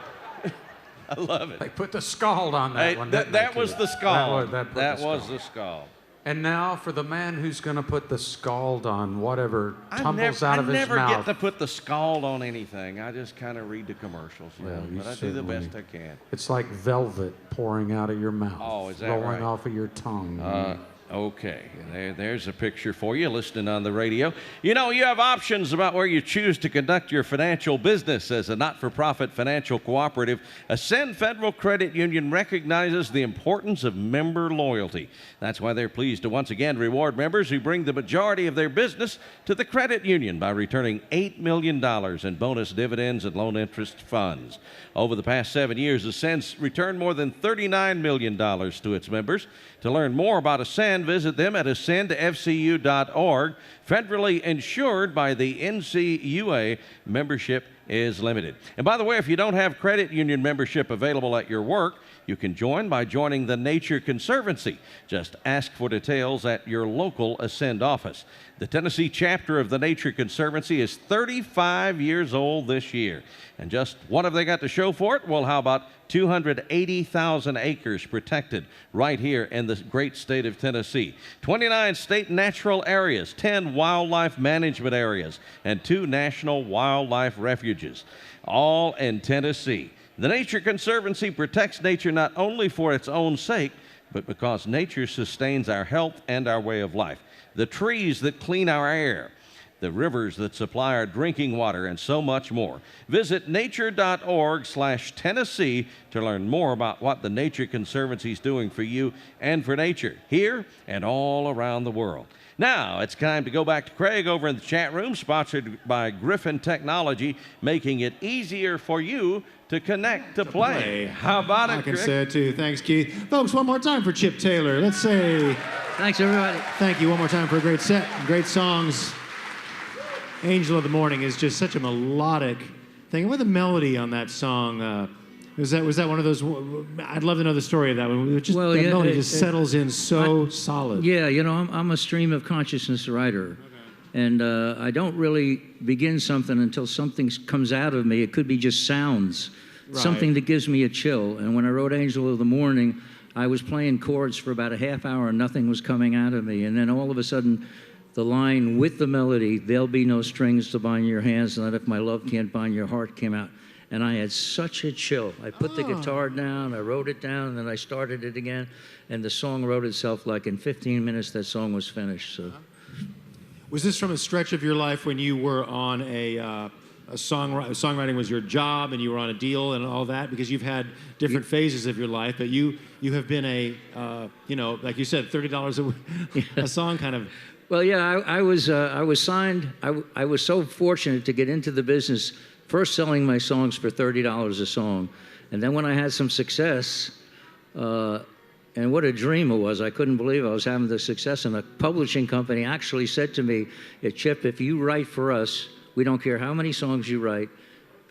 I love it. They put the scald on that one. That was the scald. That was the scald. And now for the man who's going to put the scald on whatever tumbles out of his mouth. I never get to put the scald on anything. I just kind of read the commercials. Well, but I do the best I can. It's like velvet pouring out of your mouth. Oh, is that rolling right? off of your tongue. Okay, there's a picture for you listening on the radio. You know, you have options about where you choose to conduct your financial business. As a not-for-profit financial cooperative, Ascend Federal Credit Union recognizes the importance of member loyalty. That's why they're pleased to once again reward members who bring the majority of their business to the credit union by returning $8 million in bonus dividends and loan interest funds. Over the past 7 years, Ascend's returned more than $39 million to its members. To learn more about Ascend, visit them at ascendfcu.org. Federally insured by the NCUA. Membership is limited. And by the way, if you don't have credit union membership available at your work, you can join by joining the Nature Conservancy. Just ask for details at your local Ascend office. The Tennessee chapter of the Nature Conservancy is 35 years old this year. And just what have they got to show for it? Well, how about 280,000 acres protected right here in the great state of Tennessee. 29 state natural areas, 10 wildlife management areas, and 2 national wildlife refuges, all in Tennessee. The Nature Conservancy protects nature not only for its own sake, but because nature sustains our health and our way of life. The trees that clean our air, the rivers that supply our drinking water, and so much more. Visit nature.org/Tennessee to learn more about what the Nature Conservancy is doing for you and for nature here and all around the world. Now, it's time to go back to Craig over in the chat room, sponsored by Griffin Technology, making it easier for you to connect to play. How about it, I can Craig? say it too. Thanks, Keith. Folks, one more time for Chip Taylor. Let's say thanks, everybody. Thank you one more time for a great set, great songs. Angel of the Morning is just such a melodic thing. What the melody on that song? Was that one of those? I'd love to know the story of that one. Just, Well, that yeah, melody just settles in so solid. Yeah, you know, I'm a stream of consciousness writer. And I don't really begin something until something comes out of me. It could be just sounds, something that gives me a chill. And when I wrote Angel of the Morning, I was playing chords for about a half hour and nothing was coming out of me. And then all of a sudden, the line with the melody, "There'll be no strings to bind your hands, and that if my love can't bind your heart," came out. And I had such a chill. I put the guitar down, I wrote it down, and then I started it again. And the song wrote itself. Like in 15 minutes, that song was finished. So. Was this from a stretch of your life when you were on songwriting was your job and you were on a deal and all that? Because you've had different phases of your life, but you have been like you said, $30 a song kind of. Well, yeah, I was signed. I was so fortunate to get into the business, first selling my songs for $30 a song. And then when I had some success, and what a dream it was. I couldn't believe I was having the success. And a publishing company actually said to me, "Chip, if you write for us, we don't care how many songs you write,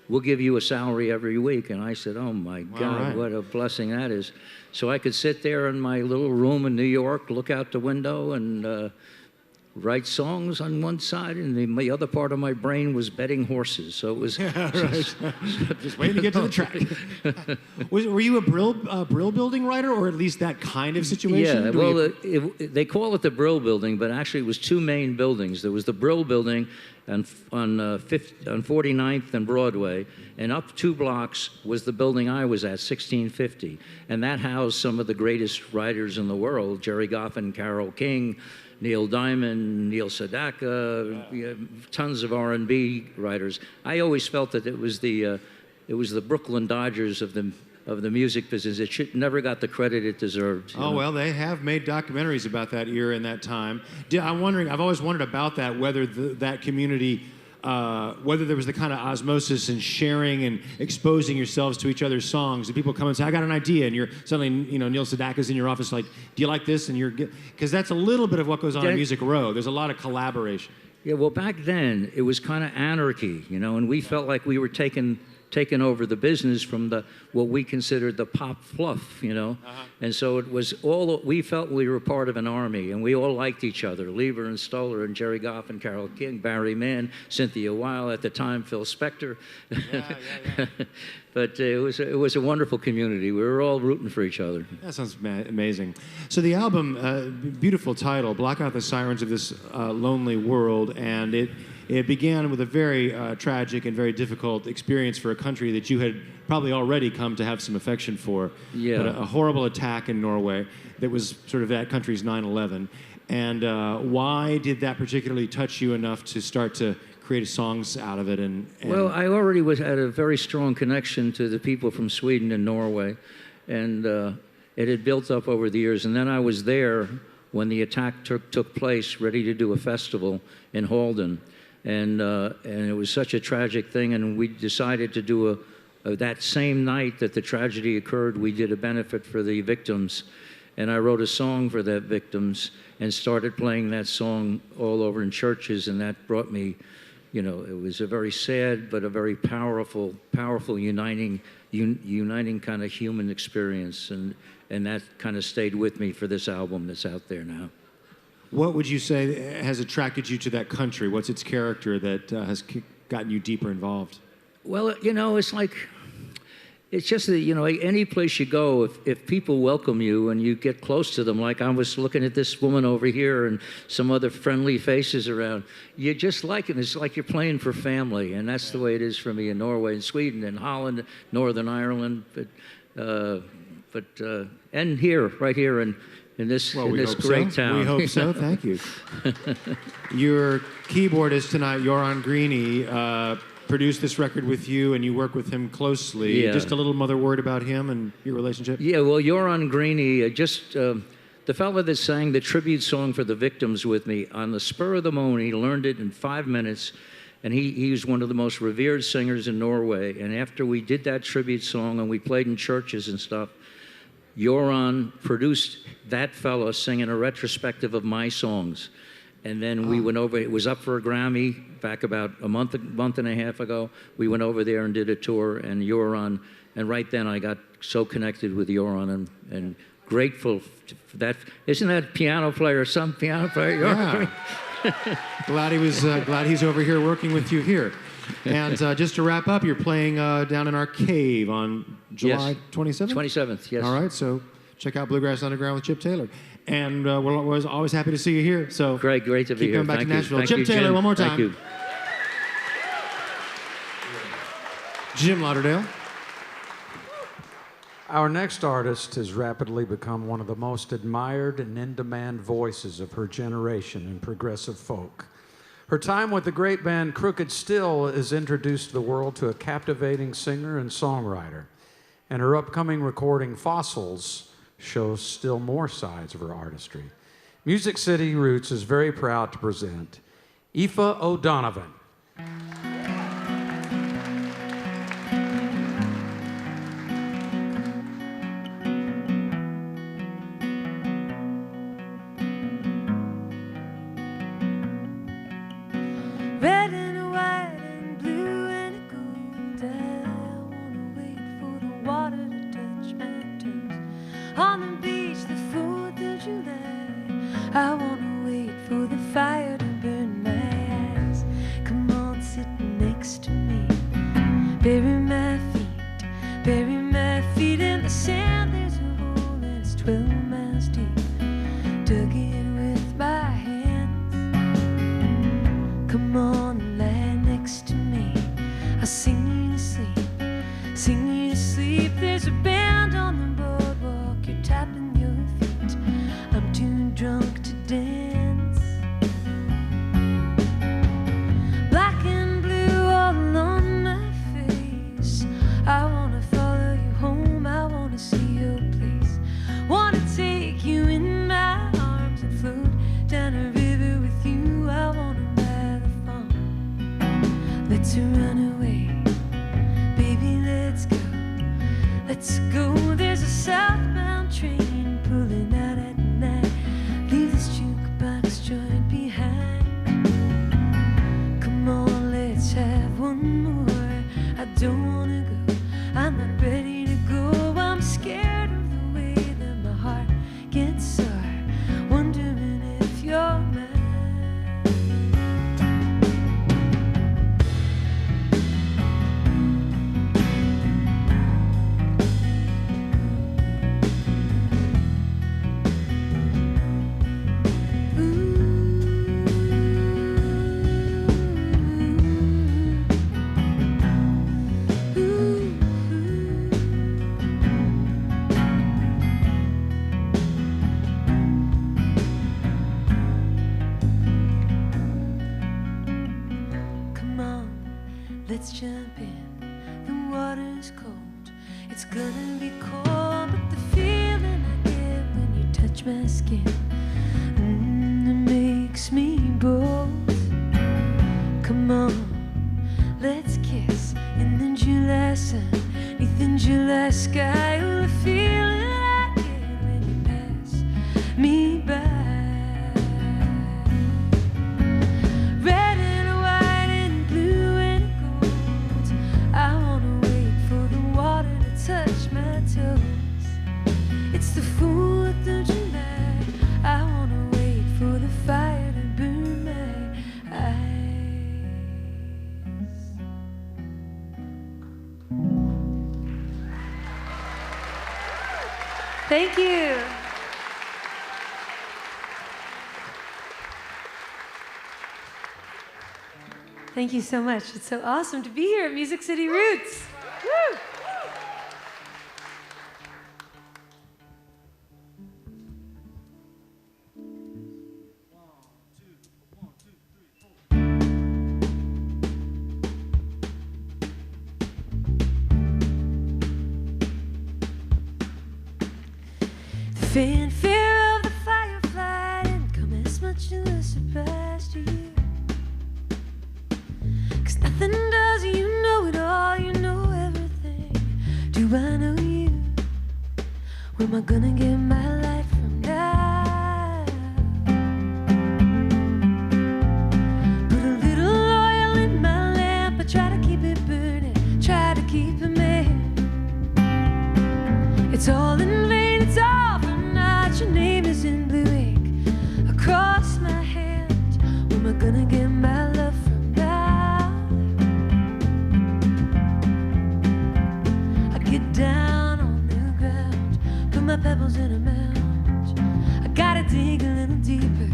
we'll give you a salary every week." And I said, "Oh my God, what a blessing that is." So I could sit there in my little room in New York, look out the window and write songs on one side, and the other part of my brain was betting horses. So it was just waiting to get to the track. Were you a Brill building writer, or at least that kind of situation? Yeah, well, they call it the Brill building, but actually it was 2 main buildings. There was the Brill building on 49th and Broadway, and up 2 blocks was the building I was at, 1650. And that housed some of the greatest writers in the world, Jerry Goffin, Carole King, Neil Diamond, Neil Sedaka, tons of R&B writers. I always felt that it was the Brooklyn Dodgers of the music business. It never got the credit it deserved. Well, they have made documentaries about that era and that time. I've always wondered about that, whether that community, whether there was the kind of osmosis and sharing and exposing yourselves to each other's songs. And people come and say, "I got an idea," and you're suddenly, Neil Sedaka's in your office, like, "Do you like this?" And because that's a little bit of what goes on in Music Row. There's a lot of collaboration. Yeah, well, back then it was kind of anarchy, and we felt like we were taking taken over the business from what we considered the pop fluff, you know. And so it was we felt we were part of an army, and we all liked each other. Lever and Stoller and Jerry Goff and Carole King, Barry Mann, Cynthia Weil, at the time Phil Spector. But it was a wonderful community. We were all rooting for each other. That sounds amazing. So the album, beautiful title, Block Out the Sirens of This Lonely World, and it began with a very tragic and very difficult experience for a country that you had probably already come to have some affection for. Yeah. But a horrible attack in Norway that was sort of that country's 9/11. And why did that particularly touch you enough to start to create songs out of it? Well, I already had a very strong connection to the people from Sweden and Norway, and it had built up over the years. And then I was there when the attack took place, ready to do a festival in Halden, and it was such a tragic thing. And we decided to do that same night that the tragedy occurred, we did a benefit for the victims, and I wrote a song for the victims and started playing that song all over in churches, and that brought me. You know, it was a very sad but a very powerful uniting kind of human experience, and that kind of stayed with me for this album that's out there now. What would you say has attracted you to that country? What's its character that has gotten you deeper involved? Well, you know, it's just that, you know, any place you go, if people welcome you and you get close to them, like I was looking at this woman over here and some other friendly faces around, you just like it. It's like you're playing for family, and that's the way it is for me in Norway and Sweden and Holland, Northern Ireland, and here, right here in this great town. We hope so. Thank you. Your keyboardist tonight, Göran Greeny, produced this record with you, and you work with him closely. Yeah. Just a little mother word about him and your relationship. Yeah, well, Göran Greeny, the fellow that sang the tribute song for the victims with me, on the spur of the moment, he learned it in 5 minutes, and he was one of the most revered singers in Norway. And after we did that tribute song and we played in churches and stuff, Göran produced that fellow singing a retrospective of my songs. And then we went over, it was up for a Grammy back about a month and a half ago. We went over there and did a tour, and Göran, and right then I got so connected with Göran and grateful for that. Isn't that piano player, some piano player? Yeah. Glad he's over here working with you here. And just to wrap up, you're playing down in our cave on July 27th? 27th, yes. All right, so check out Bluegrass Underground with Chip Taylor. And we're always happy to see you here. So great to be here. Keep coming back to Nashville. Thank Chip you, Taylor, Jim. one more time. Thank you. Jim Lauderdale. Our next artist has rapidly become one of the most admired and in-demand voices of her generation in progressive folk. Her time with the great band Crooked Still has introduced the world to a captivating singer and songwriter. And her upcoming recording, Fossils, shows still more sides of her artistry. Music City Roots is very proud to present Aoife O'Donovan. Red and white and blue and gold. I wanna wait for the water to touch my toes. On the beach, the 4th of July. I wanna wait for the fire to burn my eyes. Come on, sit next to me. Bury my feet in the sand. There's a hole and it's 12 miles deep. Dug in with my hands. Come on, lie next to me. I'll sing you to sleep. There's a band on the boardwalk. You're tapping your feet. I'm too drunk to dance. Black and blue all on my face. I wanna follow you home. I wanna see your place. Wanna take you in my arms and float down a river with you. I wanna ride the farm. Let's run away, baby. Let's go. Let's go. There's a southbound train pulling out at night. Leave this jukebox joint behind. Come on, let's have one more. I don't wanna go. let's jump in. The water's cold, it's gonna be cold, but the feeling I get when you touch my skin, it makes me bold. Come on, let's kiss in the July sun, neath the July sky. Oh, the feeling I get when you pass me by. Red and white and blue and gold, I wanna wait for the water to touch my toes. It's the 4th of July, I wanna wait for the fire to burn my eyes. Thank you. Thank you so much. It's so awesome to be here at Music City Roots. Woo! The fanfare of the firefly didn't come as much of a surprise to you. 'Cause nothing does, you know it all, you know everything. Do I know you? Where am I gonna get my light from now? Put a little oil in my lamp, I try to keep it burning, try to keep it made. It's all in vain, it's all for naught. Your name is in blue ink across my hand. Where am I gonna get my love from now? I get down on the ground, put my pebbles in a mound. I gotta dig a little deeper,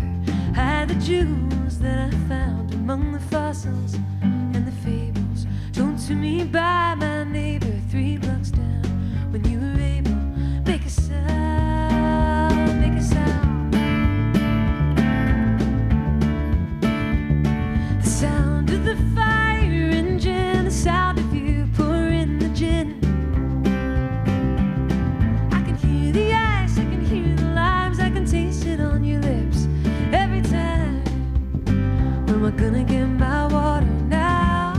hide the jewels that I found among the fossils and the fables told to me by my neighbor 3 blocks down. When you were able, make a sound, make a sound. The sound of the fire engine, the sound of you pouring the gin. I can hear the ice, I can hear the limes, I can taste it on your lips every time. When am I gonna get my water now?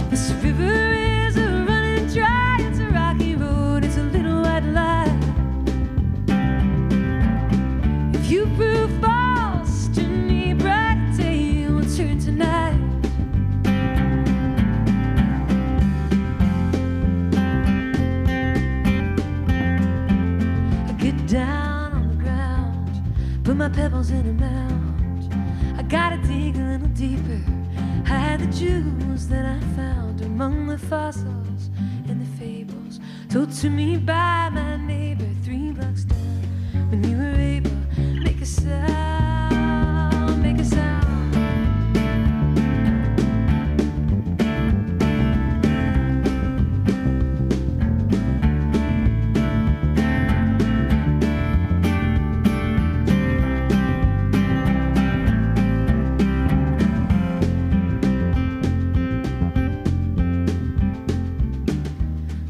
This river is a running dry, it's a rocky road, it's a little white lie. If you prove false to me, bright day will turn to night. I get down on the ground, put my pebbles in a mound. I gotta dig a little deeper, hide the jewels that I found among the fossils and the fables told to me by my neighbor 3 blocks down. When you were able, make a sound, make a sound.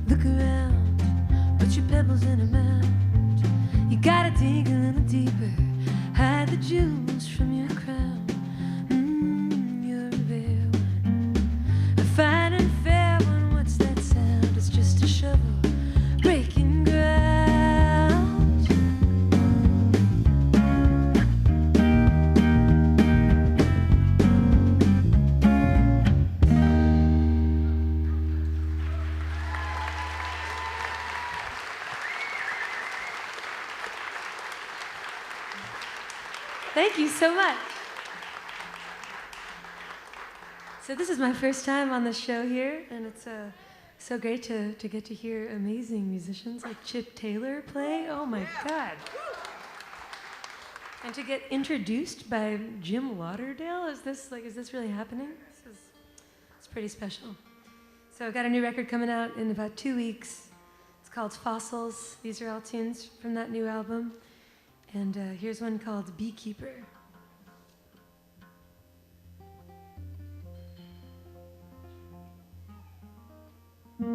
Look around, put your pebbles in a mound. You gotta dig a little deeper, hide the jewels from your crown. You're a rare one, a fine and fair one. What's that sound? It's just a shovel breaking ground. Thank you so much. So this is my first time on the show here, and it's so great to get to hear amazing musicians like Chip Taylor play. Oh my God. And to get introduced by Jim Lauderdale. Is this really happening? It's pretty special. So I've got a new record coming out in about 2 weeks. It's called Fossils. These are all tunes from that new album. And here's one called Beekeeper. In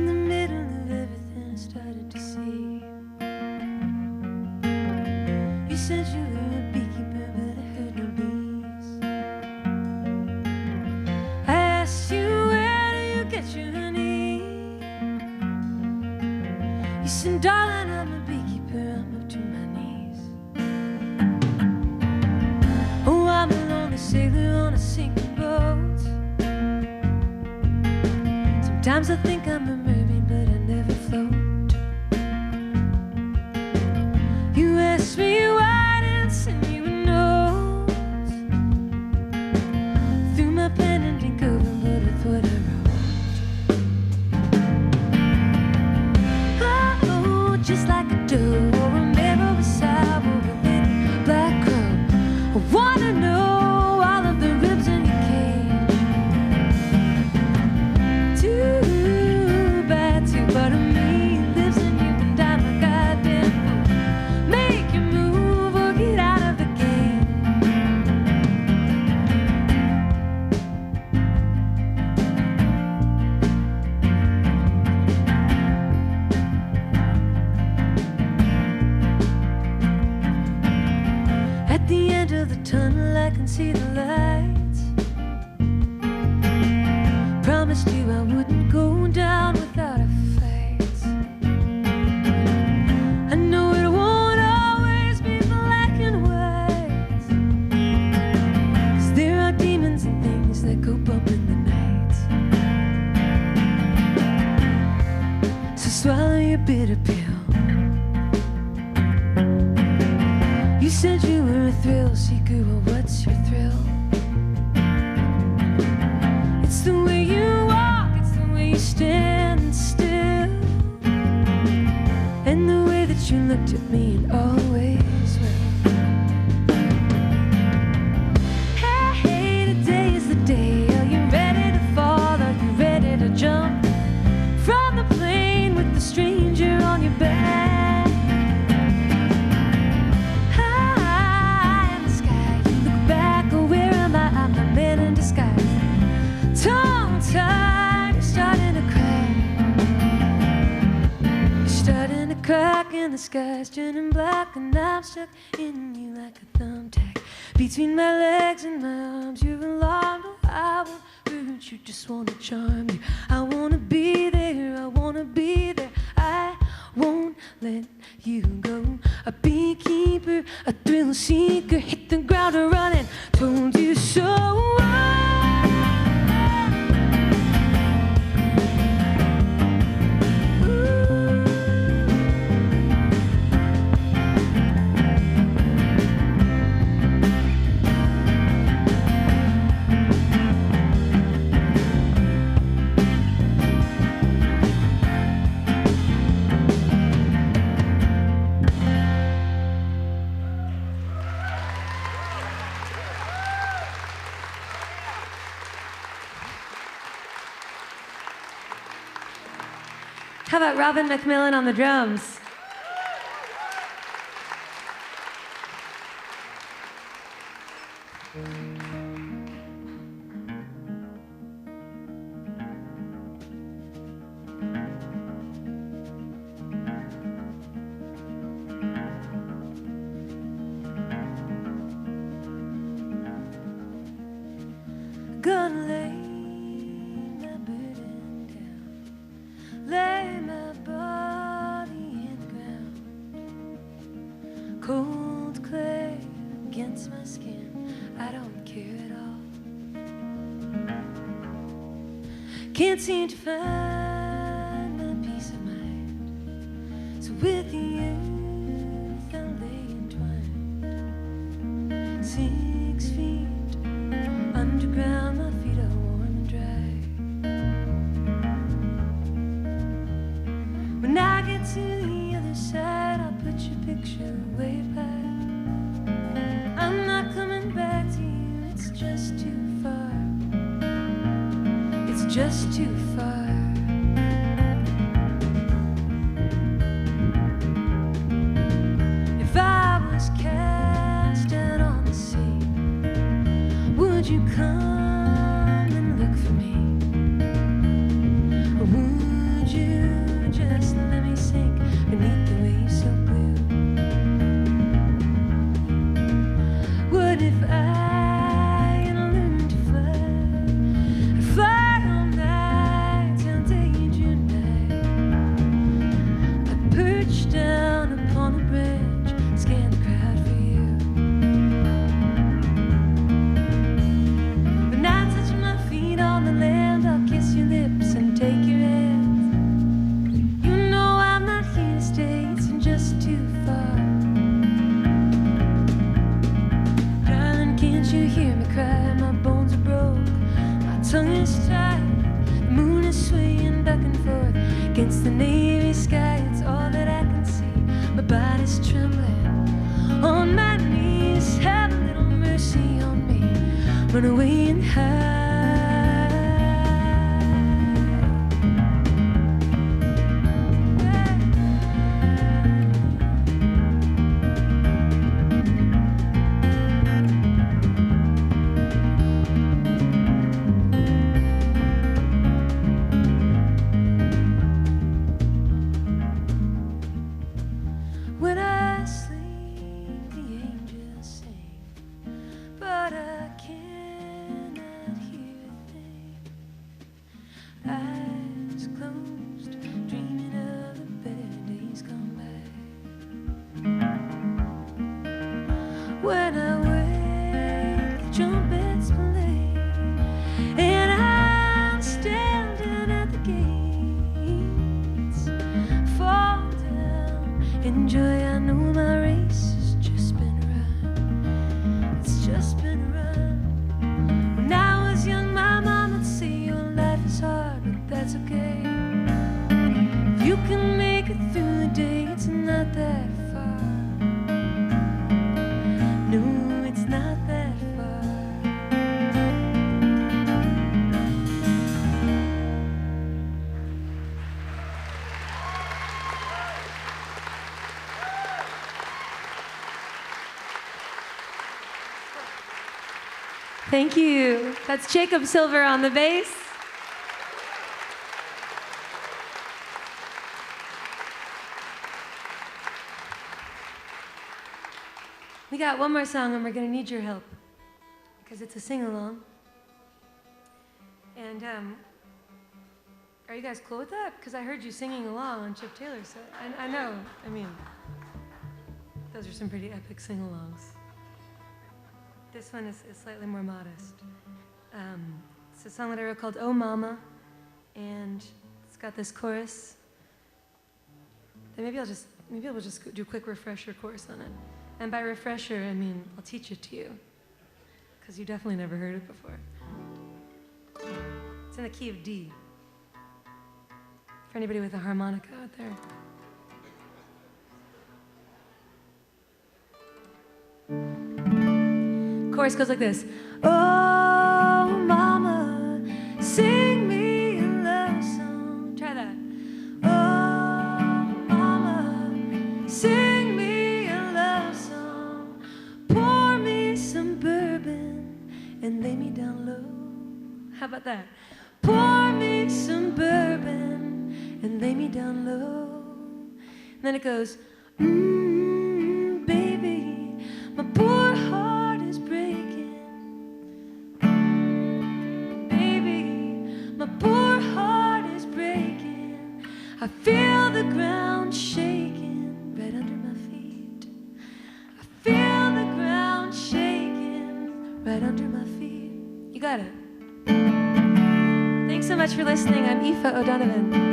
the middle of everything I started to see. You said you were a beekeeper, but I heard no bees. I asked you, where do you get your honey? You said, darling, I'm a beekeeper, I'm up to my knees. Oh, I'm a lonely sailor on a sinking boat. Sometimes I think I'm a mermaid, but I never float. You asked me why I didn't send you a note. Threw my pen and ink overboard with what I wrote. Oh, just like a doe or a mare or a sow or a little black crow. I wanna know all of the ribs in your cage. Too bad, too but of me lives in you and I'm a goddamn fool. Make your move or get out of the game. At the end of the tunnel I can see the lights. Promised you I wouldn't go down without a fight. I know it won't always be black and white, 'cause there are demons and things that go bump in the night. So swallow your bitter pill. You said you were a thrill seeker, well what's your thrill? It's the way you walk, it's the way you stand still, and the way that you looked at me and always will. Hey, hey, today is the day. Are you ready to fall? Are you ready to jump from the plane with the stranger on your back? High in the sky, you look back, oh where am I? I'm the man in disguise. Tongue-tied, you're starting to crack. You're starting to crack in the sky's turning black, and I'm stuck in you like a thumbtack. Between my legs and my arms, you're alarmed. Oh, I won't hurt you, just wanna charm you. I wanna be there, I wanna be there. I won't let you go. A beekeeper, a thrill seeker, hit the ground running. Told you so. How about Robin McMillan on the drums? Gonna lay my burden down, lay my body in the ground. Cold clay against my skin, I don't care at all. Can't seem to find my peace of mind, so with the earth I lay entwined. 6 feet underground, my feet are warm and dry. When I get to the other side, I'll put your picture way back. I'm not coming back to you, it's just too far. It's just too far. If I was cast out on the sea, would you come and look for me? Or would you just let me sink beneath the waves so blue? What if I learned to fly? I'd fly all night till daydream night. I'd perch down upon a branch, scan the crowd for you. When I touch my feet on the land, I'll kiss your lips and take your hands. You know I'm not here to stay, it's just too far. Darling, can't you hear me cry? My bones are broke, my tongue is tied. The moon is swaying back and forth against the navy sky. It's all that I can see. My body's trembling on my knees. Have a little mercy on me. Run away and hide. When I sleep, the angels sing, but I cannot hear a thing. Eyes closed, dreaming of the better days gone by. When I wake, the trumpets play, and I'm standing at the gates. Fall down, enjoy. I know my race has just been run. It's just been run. When I was young, my mom would say your life is hard, but that's okay. If you can make it through the day, it's not that far. No, it's not that far. Thank you. That's Jacob Silver on the bass. We got one more song and we're gonna need your help because it's a sing-along. And are you guys cool with that? Because I heard you singing along on Chip Taylor, so I know, I mean, those are some pretty epic sing-alongs. This one is slightly more modest. It's a song that I wrote called Oh Mama, and it's got this chorus. Then maybe we'll just do a quick refresher chorus on it. And by refresher, I mean I'll teach it to you, because you definitely never heard it before. It's in the key of D. For anybody with a harmonica out there. Chorus goes like this. Oh, mama, sing me a love song. Try that. Oh, mama, sing me a love song. Pour me some bourbon and lay me down low. How about that? Pour me some bourbon and lay me down low. And then it goes, baby, my poor heart is breaking. Baby, my poor heart is breaking. I feel the ground shaking right under my feet. I feel the ground shaking right under my feet. You got it. Thanks so much for listening. I'm Aoife O'Donovan.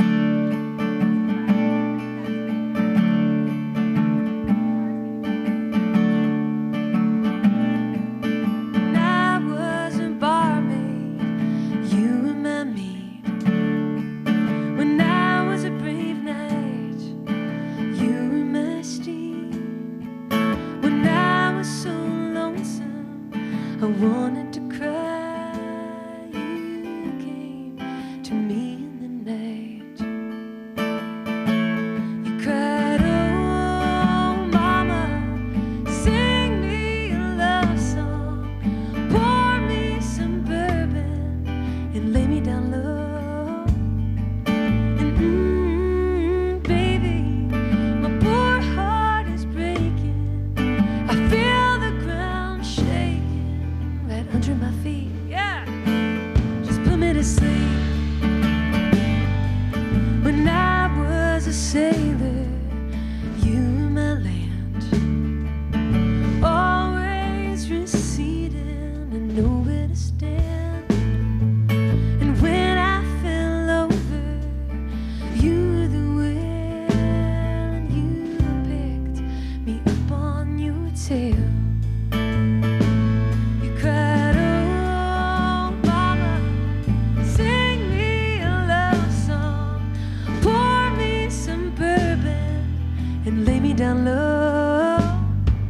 and lay me down low.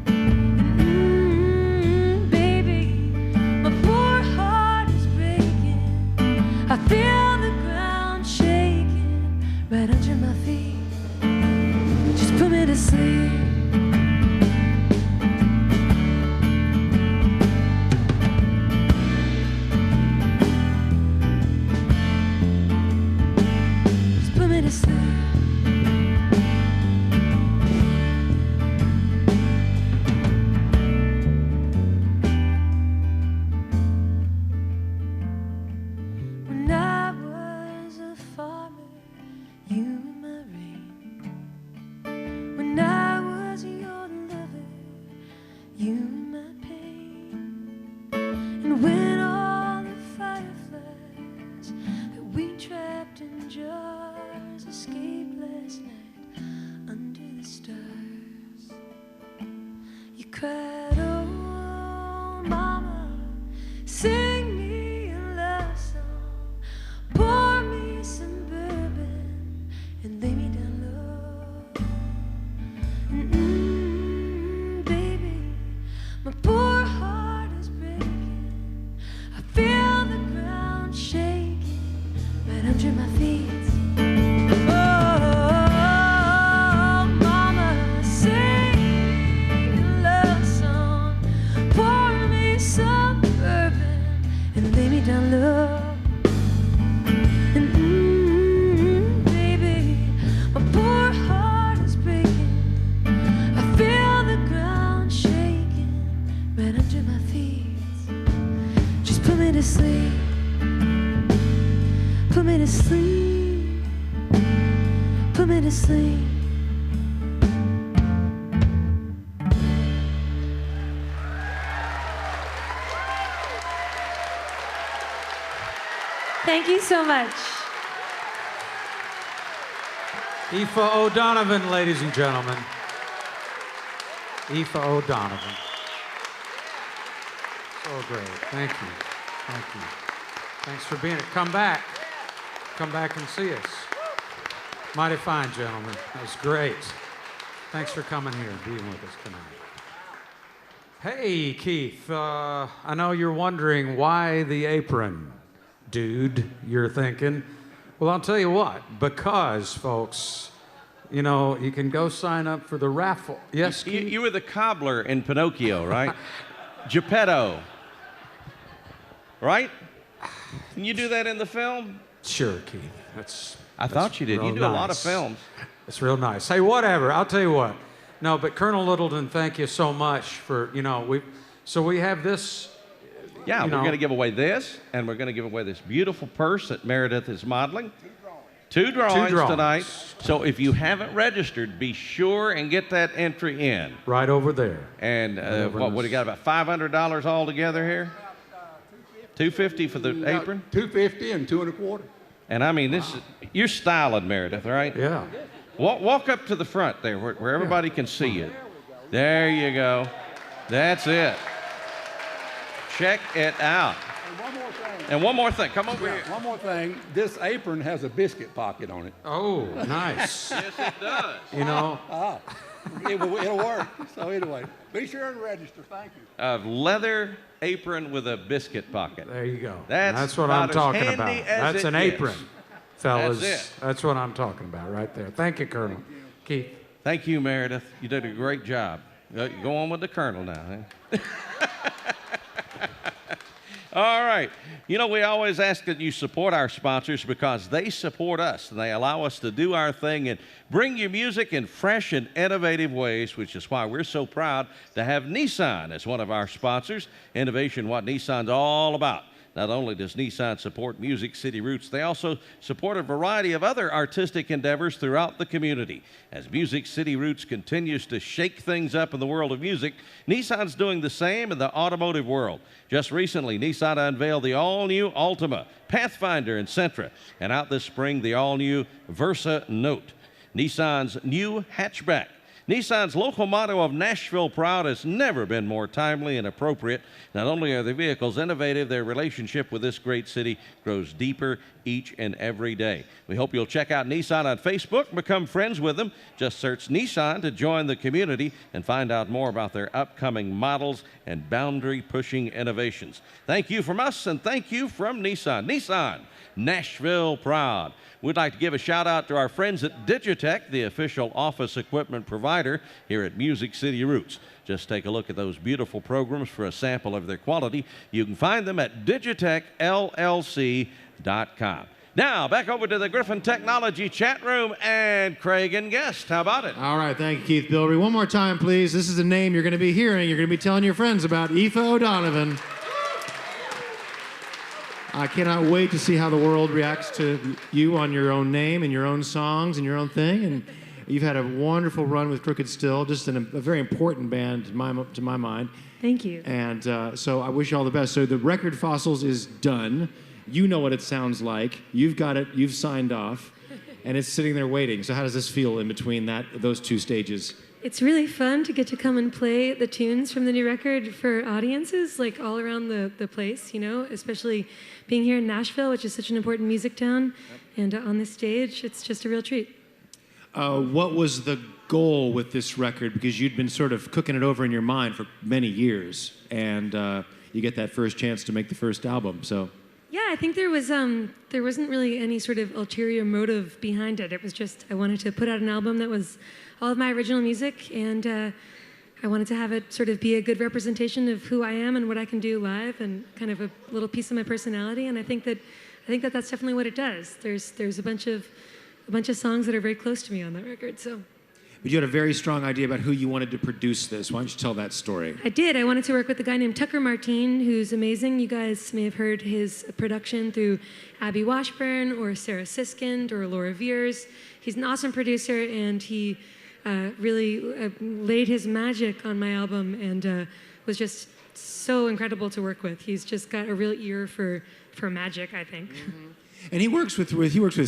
And baby, my poor heart is breaking. I feel the ground shaking right under my feet. Just put me to sleep. Thank you so much. Aoife O'Donovan, ladies and gentlemen. Aoife O'Donovan. So great. Thank you. Thank you. Thanks for being here. Come back. Come back and see us. Mighty fine, gentlemen. That was great. Thanks for coming here and being with us tonight. Hey, Keith. I know you're wondering why the apron, dude, you're thinking. Well, I'll tell you what. Because, folks, you know, you can go sign up for the raffle. Yes, Keith? You were the cobbler in Pinocchio, right? Geppetto. Right? Can you do that in the film? Sure, Keith. I thought you did. You do a lot of films. It's real nice. Hey, whatever. I'll tell you what. No, but Colonel Littleton, thank you so much for, you know, we have this. Yeah, we're going to give away this, and we're going to give away this beautiful purse that Meredith is modeling. Two drawings tonight. So if you haven't registered, be sure and get that entry in. Right over there. And what do you got, about $500 all together here? $250 for the apron? $250 and $2 1/4. And I mean, you're styling, Meredith, right? Yeah. Walk up to the front there where everybody can see you. There you go. That's it. Check it out. And one more thing. Come over here. One more thing. This apron has a biscuit pocket on it. Oh, nice. Yes, it does. You know. It'll work. So anyway, be sure and register. Thank you. A leather apron with a biscuit pocket. There you go. That's what I'm talking about. That's an apron, fellas. That's it. That's what I'm talking about right there. Thank you, Colonel. Keith. Thank you, Meredith. You did a great job. Go on with the Colonel now. Eh? All right. You know, we always ask that you support our sponsors because they support us and they allow us to do our thing and bring you music in fresh and innovative ways, which is why we're so proud to have Nissan as one of our sponsors. Innovation, what Nissan's all about. Not only does Nissan support Music City Roots, they also support a variety of other artistic endeavors throughout the community. As Music City Roots continues to shake things up in the world of music, Nissan's doing the same in the automotive world. Just recently, Nissan unveiled the all-new Altima, Pathfinder, and Sentra, and out this spring, the all-new Versa Note, Nissan's new hatchback. Nissan's local motto of Nashville Proud has never been more timely and appropriate. Not only are their vehicles innovative, their relationship with this great city grows deeper each and every day. We hope you'll check out Nissan on Facebook and become friends with them. Just search Nissan to join the community and find out more about their upcoming models and boundary-pushing innovations. Thank you from us, and thank you from Nissan. Nissan, Nashville Proud. We'd like to give a shout out to our friends at Digitech, the official office equipment provider here at Music City Roots. Just take a look at those beautiful programs for a sample of their quality. You can find them at digitechllc.com. Now, back over to the Griffin Technology chat room and Craig and Guest. How about it? All right, thank you, Keith Bilbrey. One more time, please. This is a name you're going to be hearing. You're going to be telling your friends about Aoife O'Donovan. I cannot wait to see how the world reacts to you on your own name and your own songs and your own thing. And you've had a wonderful run with Crooked Still, just a very important band to my mind. Thank you. And so I wish you all the best. So the record Fossils is done. You know what it sounds like. You've got it. You've signed off. And it's sitting there waiting. So how does this feel in between those two stages? It's really fun to get to come and play the tunes from the new record for audiences like all around the place, you know, especially being here in Nashville, which is such an important music town. And on this stage, it's just a real treat. What was the goal with this record? Because you'd been sort of cooking it over in your mind for many years, and you get that first chance to make the first album. So, yeah, I think there wasn't really any sort of ulterior motive behind it. It was just I wanted to put out an album that was all of my original music, and I wanted to have it sort of be a good representation of who I am and what I can do live, and kind of a little piece of my personality. And I think that that's definitely what it does. There's a bunch of songs that are very close to me on that record. So. But you had a very strong idea about who you wanted to produce this. Why don't you tell that story? I did. I wanted to work with a guy named Tucker Martine, who's amazing. You guys may have heard his production through Abby Washburn or Sarah Siskind or Laura Veers. He's an awesome producer, and he really laid his magic on my album and was just so incredible to work with. He's just got a real ear for magic, I think. Mm-hmm. And he works with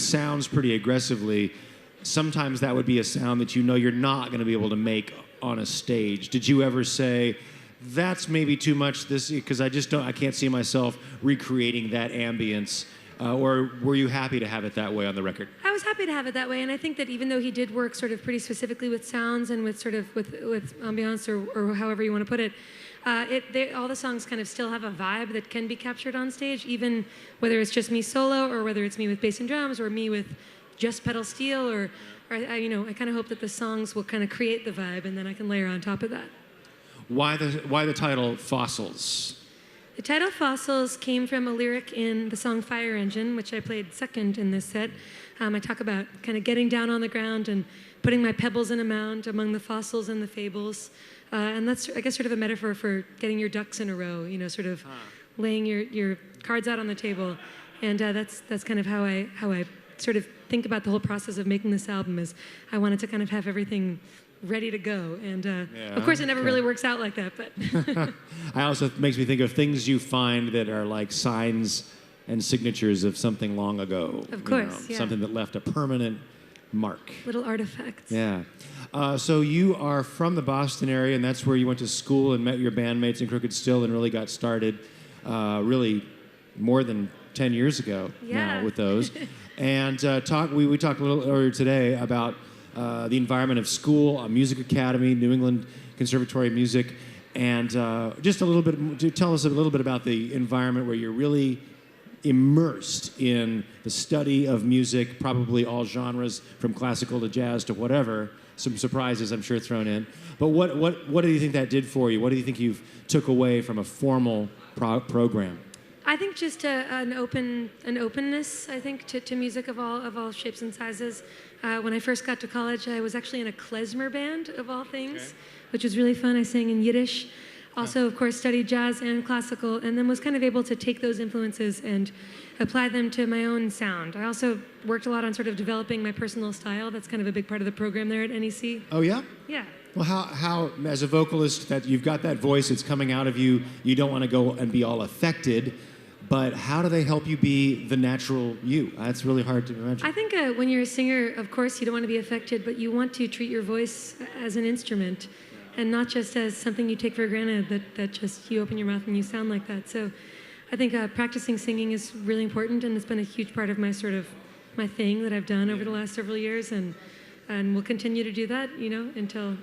sounds pretty aggressively. Sometimes that would be a sound that you know you're not going to be able to make on a stage. Did you ever say, that's maybe too much because I can't see myself recreating that ambience? Or were you happy to have it that way on the record? I was happy to have it that way, and I think that even though he did work sort of pretty specifically with sounds and with ambiance or however you want to put it, all the songs kind of still have a vibe that can be captured on stage, even whether it's just me solo or whether it's me with bass and drums or me with just pedal steel or I kind of hope that the songs will kind of create the vibe, and then I can layer on top of that. Why the title Fossils? The title Fossils came from a lyric in the song Fire Engine, which I played second in this set. I talk about kind of getting down on the ground and putting my pebbles in a mound among the fossils and the fables. And that's, I guess, sort of a metaphor for getting your ducks in a row, sort of laying your cards out on the table. And that's kind of how I sort of think about the whole process of making this album is I wanted to kind of have everything ready to go. And of course, it never really works out like that. But I also makes me think of things you find that are like signs and signatures of something long ago. Of course, yeah. Something that left a permanent mark. Little artifacts. Yeah. So you are from the Boston area, and that's where you went to school and met your bandmates in Crooked Still and really got started really more than 10 years ago now with those. And we talked a little earlier today about the environment of school, a music academy, New England Conservatory of Music, and just a little bit to tell us a little bit about the environment where you're really immersed in the study of music, probably all genres from classical to jazz to whatever. Some surprises, I'm sure, thrown in. But what do you think that did for you? What do you think you've took away from a formal program? I think just an openness. I think to music of all shapes and sizes. When I first got to college, I was actually in a klezmer band of all things, which was really fun. I sang in Yiddish. Also, of course, studied jazz and classical, and then was kind of able to take those influences and apply them to my own sound. I also worked a lot on sort of developing my personal style. That's kind of a big part of the program there at NEC. Oh, yeah? Yeah. Well, how as a vocalist, that you've got that voice, it's coming out of you, you don't want to go and be all affected, but how do they help you be the natural you? That's really hard to imagine. I think when you're a singer, of course, you don't want to be affected, but you want to treat your voice as an instrument and not just as something you take for granted, that just you open your mouth and you sound like that. So I think practicing singing is really important, and it's been a huge part of my my thing that I've done over the last several years, and we'll continue to do that, until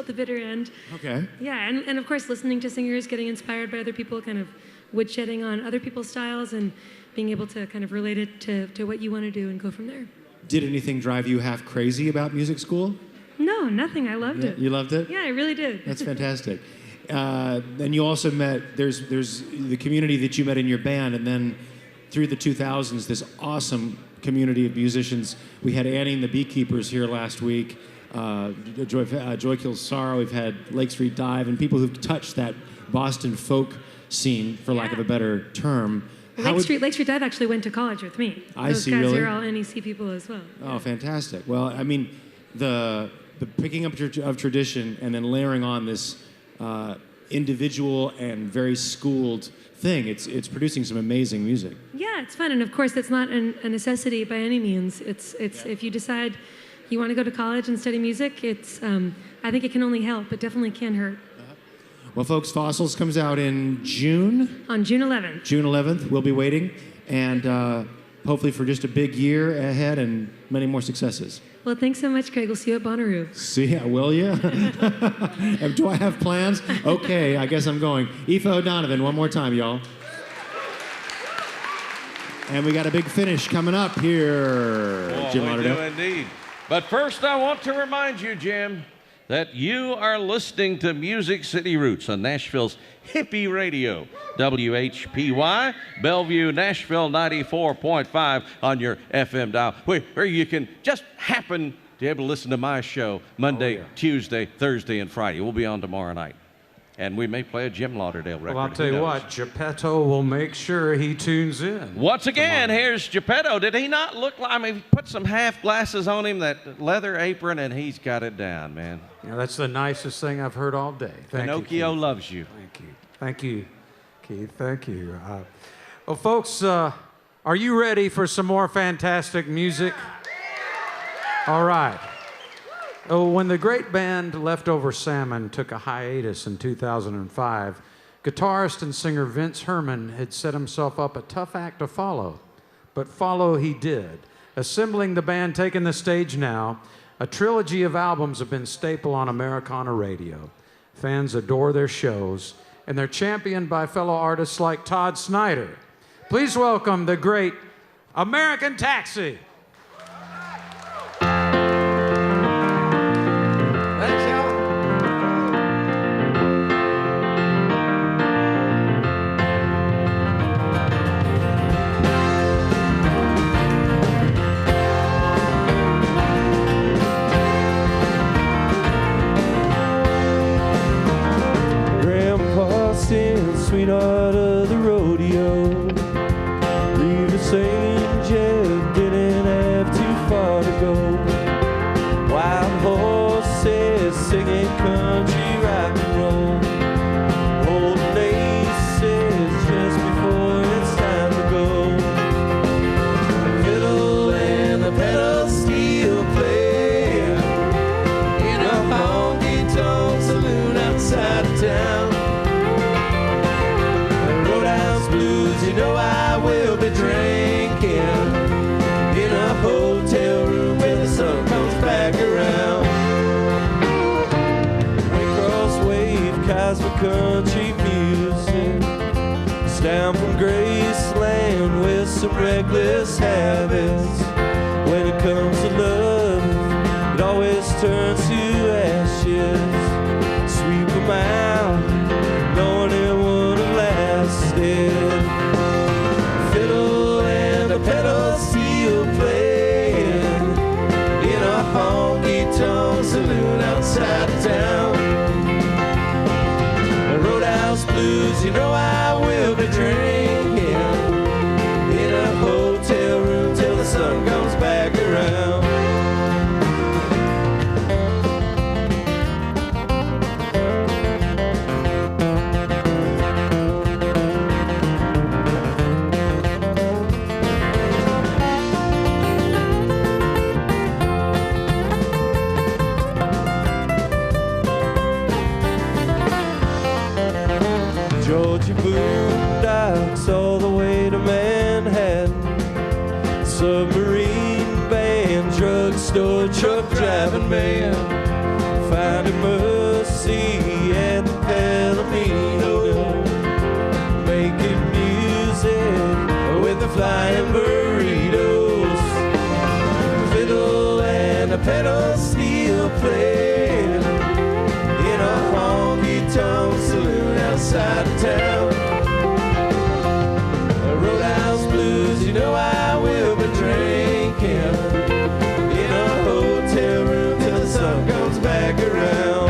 the bitter end. Okay. Yeah, and of course, listening to singers, getting inspired by other people, kind of woodshedding on other people's styles, and being able to kind of relate it to what you want to do and go from there. Did anything drive you half crazy about music school? No, nothing. I loved it. You loved it? Yeah, I really did. That's fantastic. And you also met, there's the community that you met in your band, and then through the 2000s, this awesome community of musicians. We had Annie and the Beekeepers here last week, Joy Kills Sorrow. We've had Lake Street Dive, and people who've touched that Boston folk scene, for lack of a better term. Lake Street Dive actually went to college with me. Those guys really? are all NEC people as well. Oh, fantastic. Well, I mean, the picking up of tradition and then layering on this individual and very schooled thing, it's producing some amazing music. Yeah, it's fun, and of course, that's not a necessity by any means. It's if you decide you want to go to college and study music, I think it can only help. It definitely can hurt. Well, folks, Fossils comes out in June. On June 11th. June 11th, we'll be waiting, and hopefully for just a big year ahead and many more successes. Well, thanks so much, Craig. We'll see you at Bonnaroo. See ya, will ya? Do I have plans? Okay, I guess I'm going. Aoife O'Donovan, one more time, y'all. And we got a big finish coming up here, Jim Lauderdale. We do indeed. But first, I want to remind you, Jim, that you are listening to Music City Roots on Nashville's hippie radio, WHPY, Bellevue, Nashville 94.5 on your FM dial, where you can just happen to be able to listen to my show Monday, Tuesday, Thursday, and Friday. We'll be on tomorrow night. And we may play a Jim Lauderdale record. Well, I'll tell you what, Geppetto will make sure he tunes in. Once again, here's Geppetto. Did he not look like, I mean, he put some half glasses on him, that leather apron, and he's got it down, man. Yeah, that's the nicest thing I've heard all day. Pinocchio loves you. Thank you. Thank you, Keith. Thank you. Well, folks, are you ready for some more fantastic music? All right. Oh, when the great band Leftover Salmon took a hiatus in 2005, guitarist and singer Vince Herman had set himself up a tough act to follow, but follow he did. Assembling the band taking the stage now, a trilogy of albums have been staple on Americana radio. Fans adore their shows, and they're championed by fellow artists like Todd Snider. Please welcome the great American Taxi. Sweetheart of the rodeo, Reeves Angel didn't have too far to go. Wild horses singing country rock and roll, old laces just before it's time to go. The fiddle and the pedal steel playing in a honky-tonk saloon outside of town. You know I will be drinking in a hotel room when the sun comes back around. Waycross wave, cosmic country music, down from Graceland with some reckless habits. When it comes to love, it always turns to ashes. Sweep them out, knowing it would have lasted. Pedal steel playing in a honky-tonk saloon outside of town. Roadhouse blues, you know I will be drinking in a hotel room till the sun comes back around. Apache boondocks all the way to Manhattan. Submarine band, drugstore, truck driving man, finding mercy at the Palomino, making music with the flying burritos, fiddle and a pedal steel playing in a honky-tonk saloon outside of town. Roadhouse blues, you know I will be drinking in a hotel room till the sun comes back around.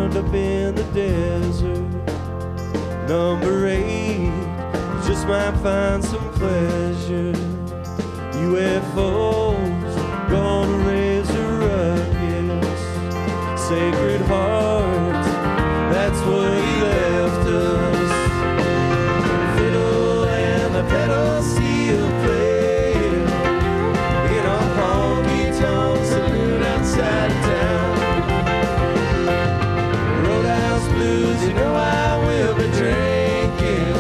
Up in the desert, number 8 just might find some pleasure. UFOs gonna raise a ruckus. Sacred Heart, that's what he left us. Fiddle and the pedal steel playing in a honky-tonk saloon outside town. Blues, you know I will be drinking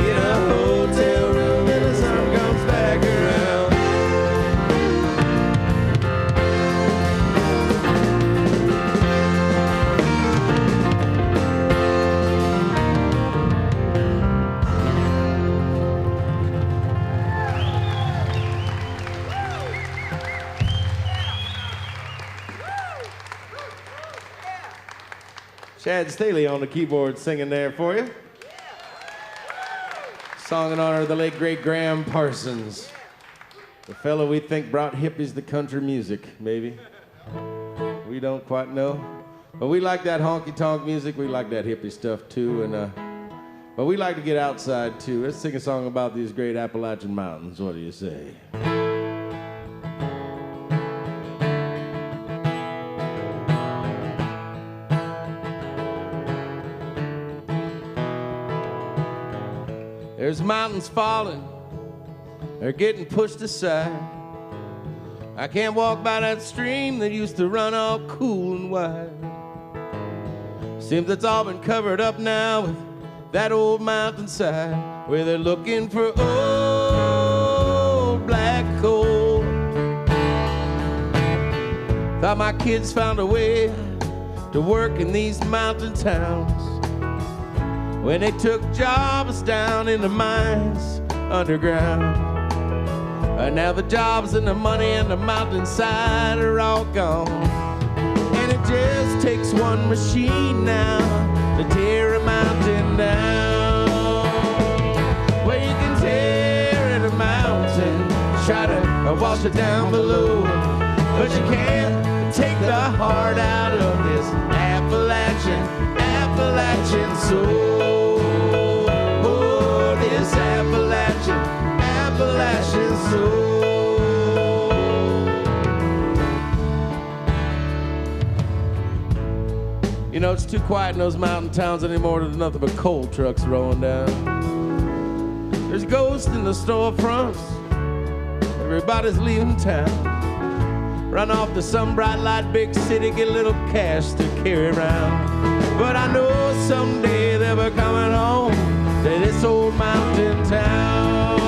in a hotel room when the sun comes back around. Chad Staley on the keyboard singing there for you. Song in honor of the late great Graham Parsons, the fellow we think brought hippies to country music, maybe. We don't quite know. But we like that honky-tonk music. We like that hippie stuff too. But we like to get outside too. Let's sing a song about these great Appalachian mountains. What do you say? There's mountains falling, they're getting pushed aside. I can't walk by that stream that used to run all cool and wide. Seems it's all been covered up now with that old mountainside where they're looking for old black coal. Thought my kids found a way to work in these mountain towns when they took jobs down in the mines underground. Now the jobs and the money and the mountainside are all gone. And it just takes one machine now to tear a mountain down. Well, you can tear at a mountain, try to wash it down below, but you can't take the heart out of this Appalachian soul. Oh, this Appalachian soul. You know, it's too quiet in those mountain towns anymore. There's nothing but coal trucks rolling down. There's ghosts in the storefronts. Everybody's leaving town. Run off to some bright light big city, get a little cash to carry around. But I know someday they'll be coming home to this old mountain town.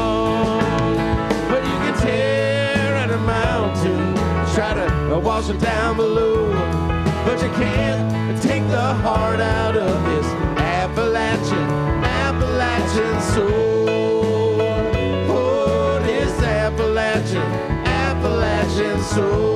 But you can tear at a mountain, try to wash it down below, but you can't take the heart out of this Appalachian soul. Oh, this Appalachian soul.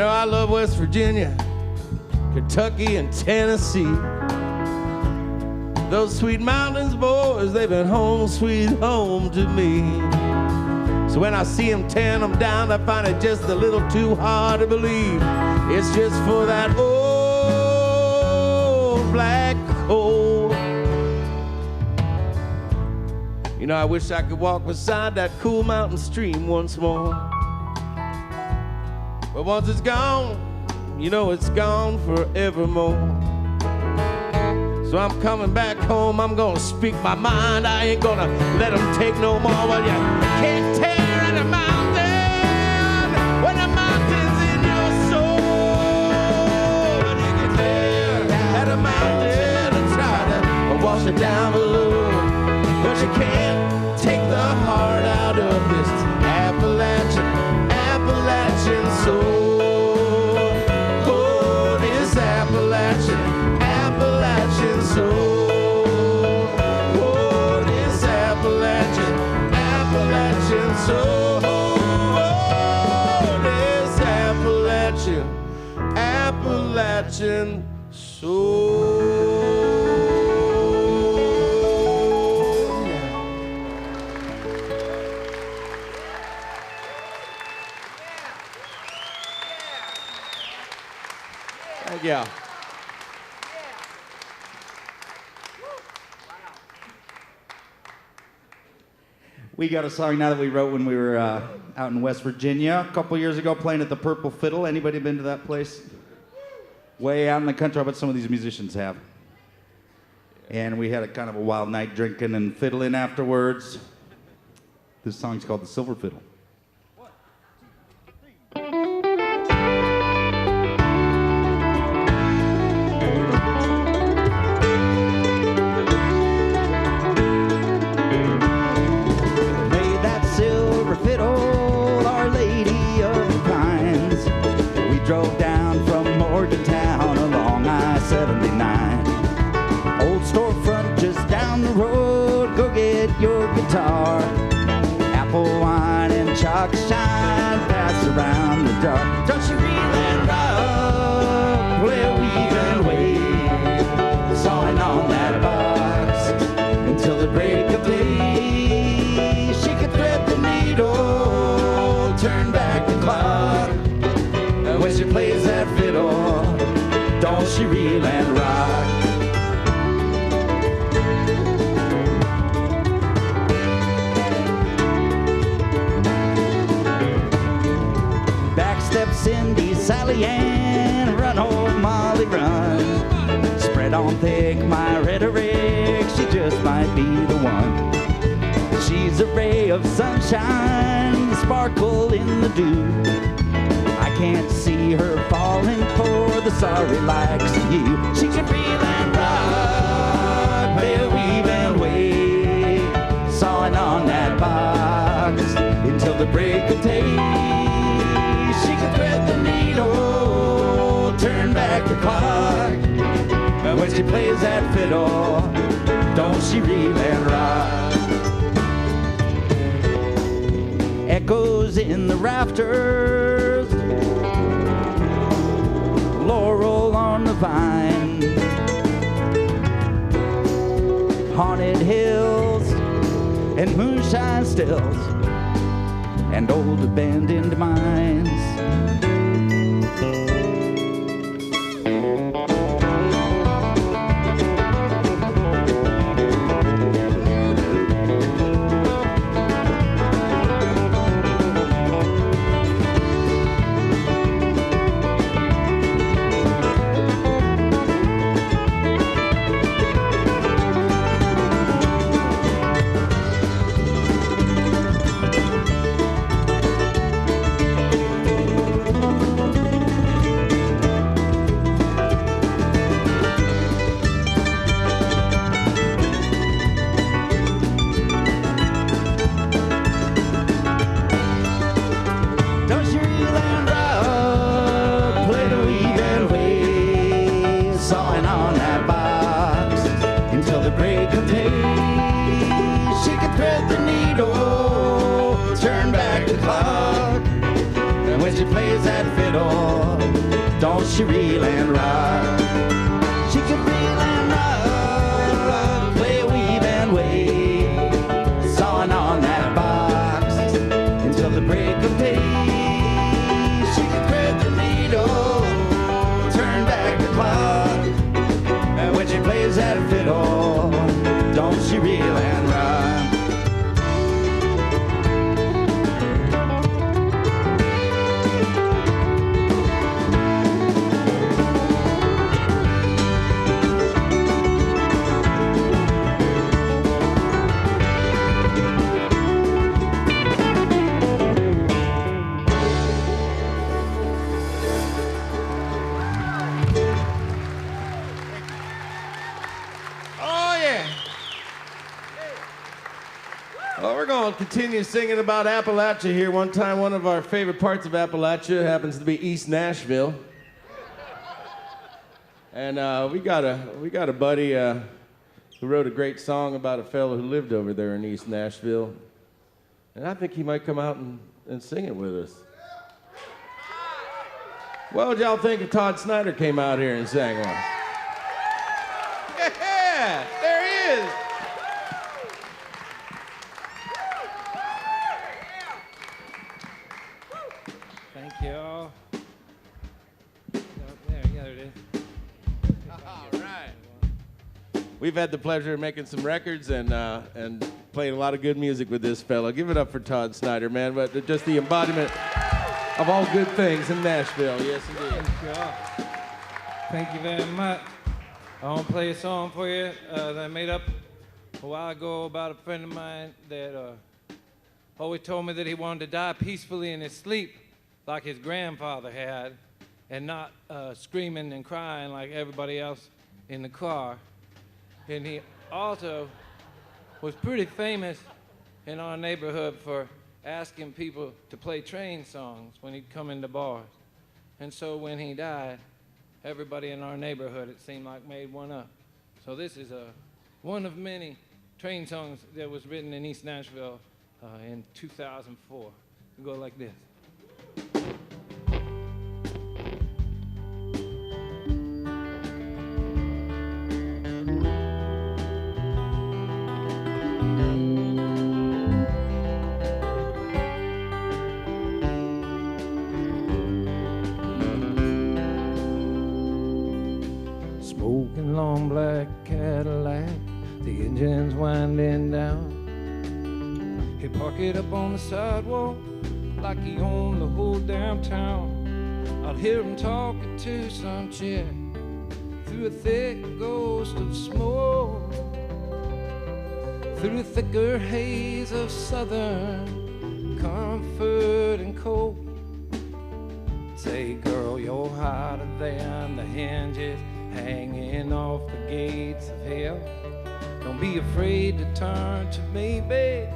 I love West Virginia, Kentucky, and Tennessee. Those sweet mountains, boys, they've been home, sweet home to me. So when I see them tearing them down, I find it just a little too hard to believe. It's just for that old black coal. You know, I wish I could walk beside that cool mountain stream once more. But once it's gone, you know it's gone forevermore. So I'm coming back home, I'm gonna speak my mind. I ain't gonna let them take no more. Well, you can't tear at a mountain when the mountain's in your soul. But you can tear at a mountain and try to wash it down below, but you can't take the heart out of this Appalachian soul. Oh, this Appalachian soul. Oh, this Appalachian soul. Oh, this Appalachian soul. Yeah. We got a song now that we wrote when we were out in West Virginia a couple years ago playing at the Purple Fiddle. Anybody been to that place? Way out in the country, I bet some of these musicians have. And we had a kind of a wild night drinking and fiddling afterwards. This song's called The Silver Fiddle. Drove down from Morgantown along I-79. Old storefront just down the road, go get your guitar. Apple wine and chalk shine, pass around the dark. Don't you reel and rock, play a weave and wave, sawing on that box until the break of day. She could thread the needle, turn back the clock. When she plays that fiddle, don't she she reel and rock? Backstep Cindy, Sally Ann, run home Molly run. Spread on thick my rhetoric, she just might be the one. She's a ray of sunshine, sparkle in the dew. I can't see her falling for the sorry likes of you. She can reel and rock, play a weave and wave, sawing on that box until the break of day. She can thread the needle, turn back the clock, but when she plays that fiddle, don't she reel and rock? Echoes in the rafters, laurel on the vine, haunted hills and moonshine stills and old abandoned mines. She reel and rock. She can reel and rock, play a weave and wave, sawing on that box until the break of day. She can thread the needle, turn back the clock, and when she plays that fiddle, don't she reel and rock? Continue singing about Appalachia here. One time, one of our favorite parts of Appalachia happens to be East Nashville, and we got a buddy who wrote a great song about a fellow who lived over there in East Nashville, and I think he might come out and sing it with us. What would y'all think if Todd Snider came out here and sang one? Yeah, there he is. Y'all. There it is. All right. We've had the pleasure of making some records and playing a lot of good music with this fella. Give it up for Todd Snider, man. But just the embodiment of all good things in Nashville. Yes, indeed. Thank you very much. I want to play a song for you that I made up a while ago about a friend of mine that always told me that he wanted to die peacefully in his sleep, like his grandfather had, and not screaming and crying like everybody else in the car. And he also was pretty famous in our neighborhood for asking people to play train songs when he'd come into bars. And so when he died, everybody in our neighborhood, it seemed like, made one up. So this is one of many train songs that was written in East Nashville in 2004. It go like this. Smoking long black Cadillac, the engine's winding down. He park it up on the sidewalk like he owned the whole damn town. I'd hear him talking to some chick through a thick ghost of smoke, through a thicker haze of southern comfort and cold. Say, girl, you're hotter than the hinges hanging off the gates of hell. Don't be afraid to turn to me, babe,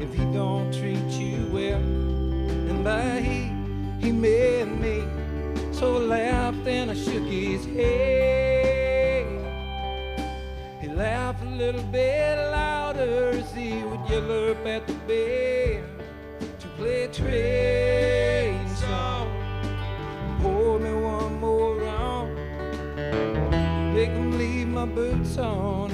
if he don't treat you well. And by he meant me. So I laughed and I shook his head. He laughed a little bit louder as he would yell up at the band to play a train song. Pour me one more round, make him leave my boots on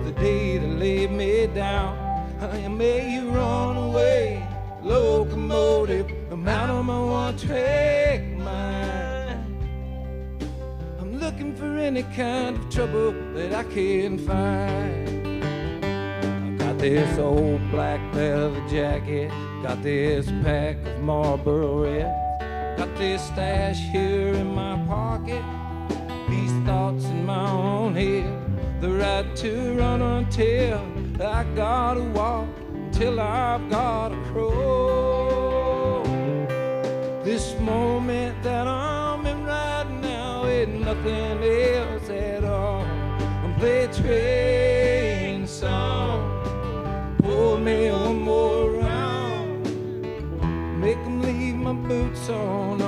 the day that laid me down. I may you run away, locomotive, I'm out on my one-track mind. I'm looking for any kind of trouble that I can find. I got this old black leather jacket, got this pack of Marlboro Reds, got this stash here in my pocket, these thoughts in my own head, the right to run until I gotta walk, until I've gotta crawl. This moment that I'm in right now ain't nothing else at all. I'm playing a train song, pull me one more round, make them leave my boots on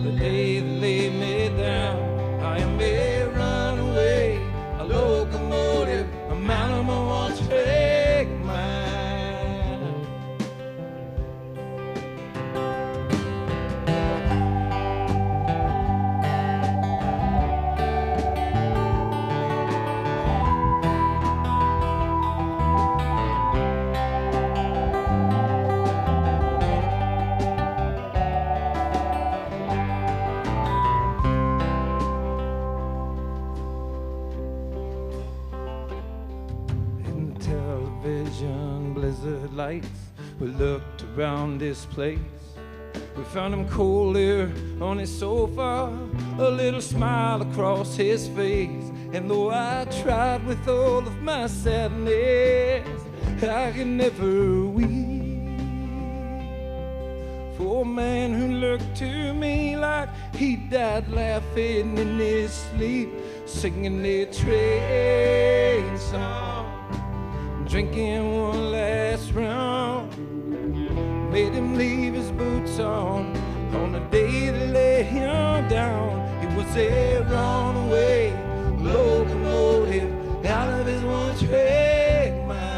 the day they lay me down. I may run away, a locomotive, I'm out of my one-track mind. Blizzard lights, we looked around this place. We found him cold there on his sofa, a little smile across his face. And though I tried with all of my sadness, I could never weep for a man who looked to me like he died laughing in his sleep, singing a train song, drinking one last round, made him leave his boots on the day that laid him down. He was a runaway locomotive out of his one-track mind.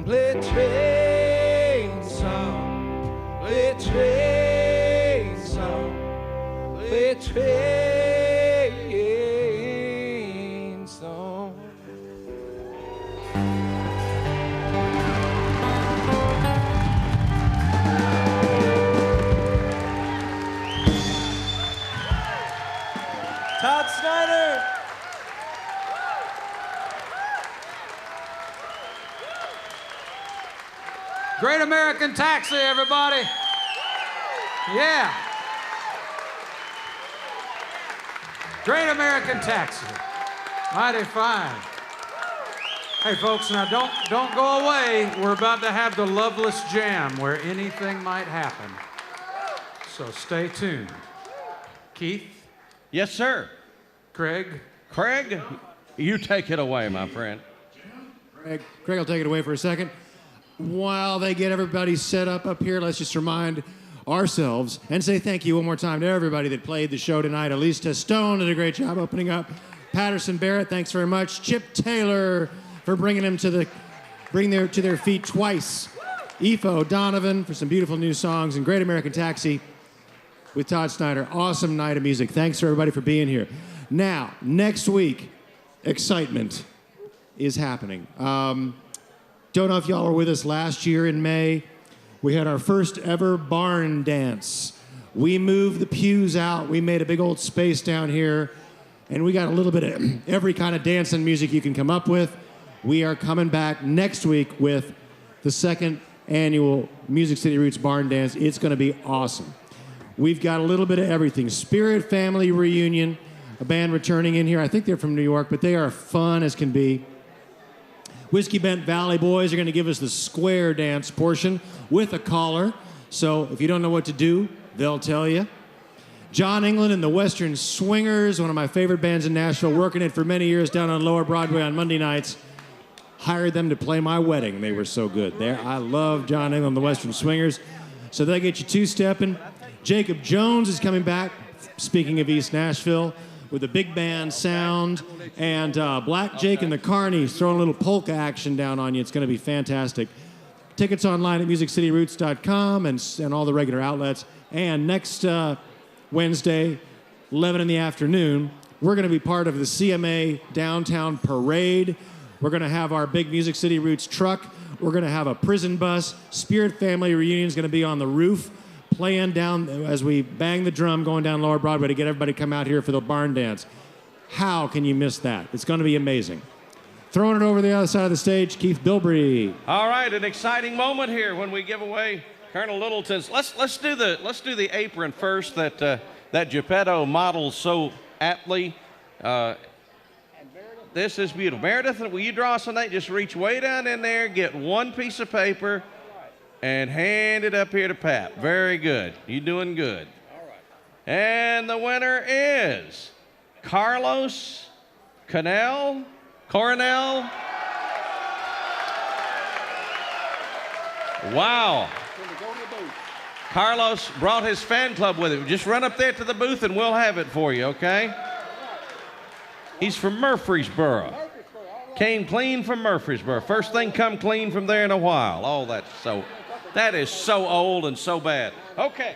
Play a train song, play a train song, play a train song. Todd Snider. Great American Taxi, everybody. Yeah. Great American Taxi. Mighty fine. Hey, folks, now don't go away. We're about to have the Loveless Jam where anything might happen. So stay tuned. Keith? Yes, sir. Craig? Craig, you take it away, my friend. Craig will take it away for a second. While they get everybody set up here, let's just remind ourselves and say thank you one more time to everybody that played the show tonight. Elise Testone did a great job opening up. Patterson Barrett, thanks very much. Chip Taylor for bringing them to their feet twice. Aoife O'Donovan for some beautiful new songs, and Great American Taxi with Todd Snider. Awesome night of music. Thanks for everybody for being here. Now, next week, excitement is happening. Don't know if y'all were with us last year in May. We had our first ever barn dance We moved the pews out. We made a big old space down here. And we got a little bit of every kind of dance and music you can come up with. We are coming back next week with the second annual Music City Roots Barn Dance. It's going to be awesome. We've got a little bit of everything. Spirit Family Reunion, a band returning in here. I think they're from New York, but they are fun as can be. Whiskey Bent Valley Boys are going to give us the square dance portion with a caller. So if you don't know what to do, they'll tell you. John England and the Western Swingers, one of my favorite bands in Nashville, working it for many years down on Lower Broadway on Monday nights. Hired them to play my wedding. They were so good. I love John England and the Western Swingers. So they'll get you two-stepping. Jacob Jones is coming back, speaking of East Nashville, with a big band sound. And Black Jake and the Carnies throwing a little polka action down on you. It's going to be fantastic. Tickets online at musiccityroots.com and all the regular outlets. And next Wednesday, 11 in the afternoon, we're going to be part of the CMA Downtown Parade. We're going to have our big Music City Roots truck. We're going to have a prison bus. Spirit Family Reunion is going to be on the roof, playing down as we bang the drum going down Lower Broadway to get everybody to come out here for the barn dance. How can you miss that? It's going to be amazing. Throwing it over the other side of the stage, Keith Bilbrey. All right, an exciting moment here when we give away Colonel Littleton's. Let's do the apron first that Geppetto models so aptly. This is beautiful. Meredith, will you draw us on that? Just reach way down in there, get one piece of paper, and hand it up here to Pat. Very good. You're doing good. All right. And the winner is Carlos Coronel. Wow. Carlos brought his fan club with him. Just run up there to the booth and we'll have it for you, okay? He's from Murfreesboro. Came clean from Murfreesboro. First thing come clean from there in a while. Oh, that is so old and so bad. Okay.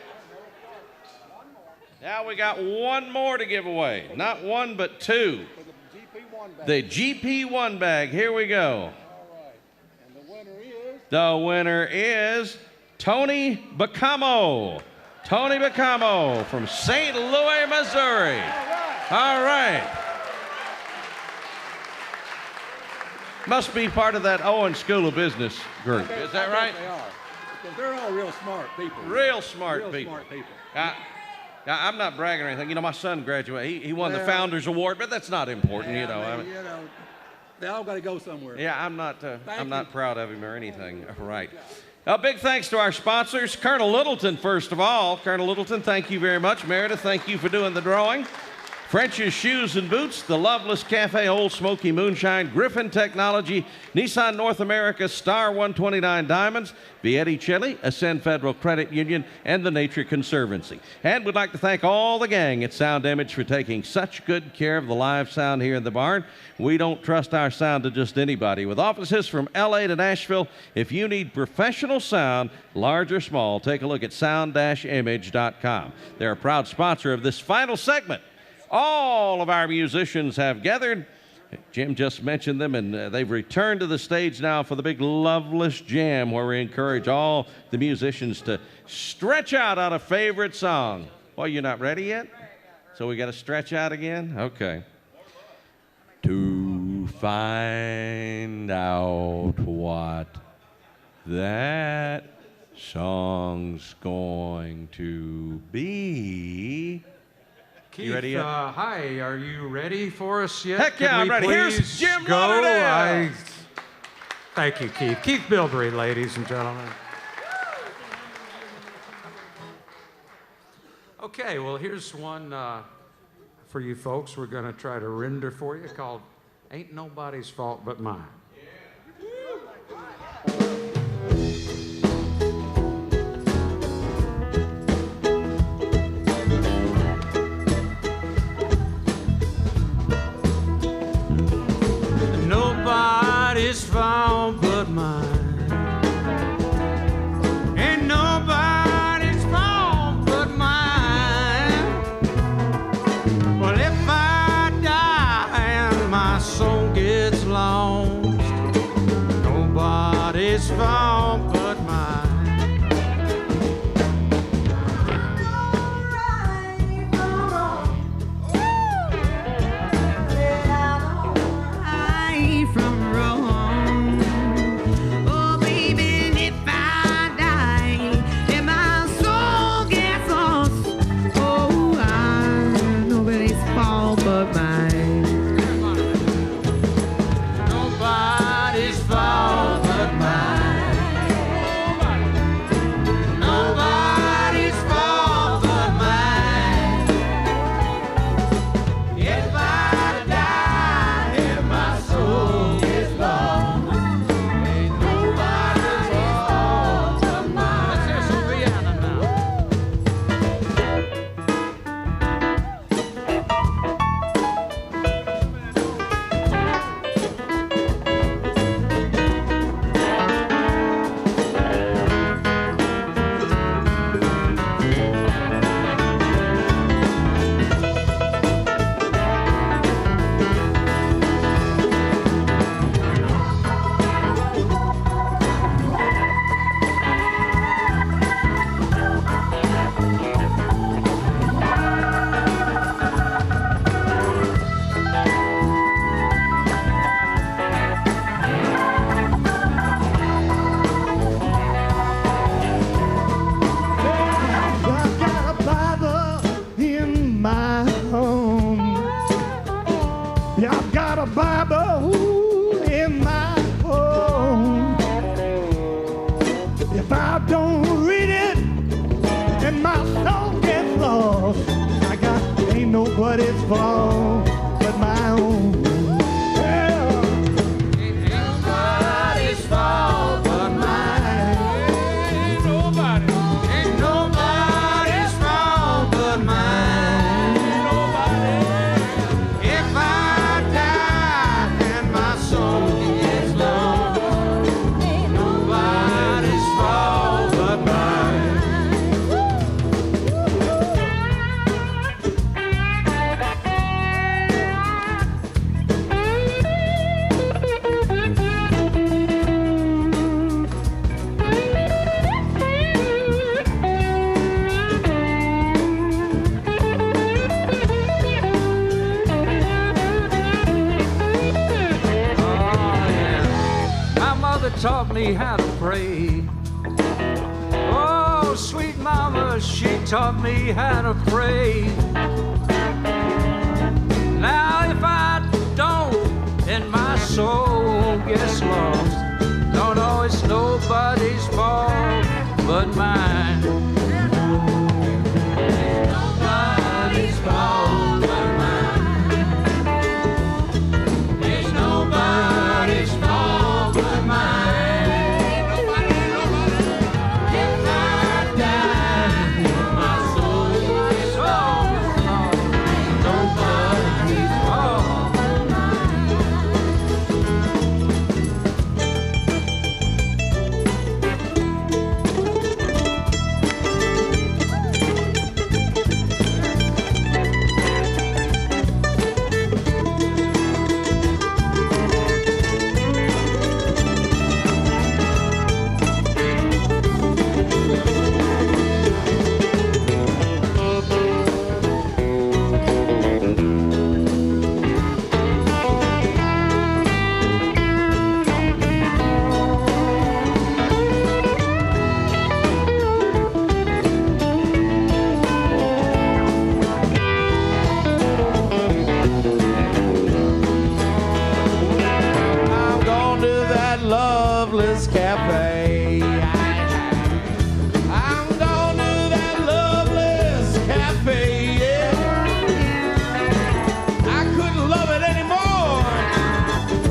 Now we got one more to give away. Not one, but two. The GP1 bag. Here we go. The winner is Tony Bacamo. Tony Bacamo from St. Louis, Missouri. All right. Must be part of that Owen School of Business group. Is that right? They are. They're all real smart people. Real smart people. I'm not bragging or anything. You know, my son graduated. He won the Founders Award, but that's not important, you know. I mean, they all got to go somewhere. Yeah, I'm not proud of him or anything. Right. A big thanks to our sponsors. Colonel Littleton, first of all. Colonel Littleton, thank you very much. Meredith, thank you for doing the drawing. French's Shoes and Boots, the Loveless Cafe, Old Smoky Moonshine, Griffin Technology, Nissan North America, Star 129 Diamonds, Vietti Chili, Ascend Federal Credit Union, and the Nature Conservancy. And we'd like to thank all the gang at Sound Image for taking such good care of the live sound here in the barn. We don't trust our sound to just anybody. With offices from LA to Nashville, if you need professional sound, large or small, take a look at sound-image.com. They're a proud sponsor of this final segment. All of our musicians have gathered. Jim just mentioned them, and they've returned to the stage now for the big Loveless Jam, where we encourage all the musicians to stretch out on a favorite song. Well, you're not ready yet? So we got to stretch out again? Okay. To find out what that song's going to be. Keith, you ready yet? Hi, are you ready for us yet? Heck yeah, I'm ready. Here's Jim go? Lauderdale. Thank you, Keith. Keith Bilbrey, ladies and gentlemen. Okay, well, here's one for you folks. We're going to try to render for you called Ain't Nobody's Fault But Mine. Nobody's fault but mine. Ain't nobody's fault but mine. Well, if I die and my soul gets long, a Bible in my home. If I don't read it, then my soul gets lost. I got ain't nobody's fault but my own. Nobody's fault but mine. Ain't nobody's fault but mine. Ain't nobody. If I die and my soul gets lost, ain't nobody's fault but mine. My mother taught me how to pray. Oh, sweet mama, she taught me how to pray. Now if I don't and my soul gets lost, don't know it's nobody's fault but mine. Nobody's fault but mine. There's nobody's fault but mine. If I die, my soul is lost. Nobody's fault but I'm going to that loveless cafe. I'm going to that loveless cafe, yeah. I couldn't love it anymore.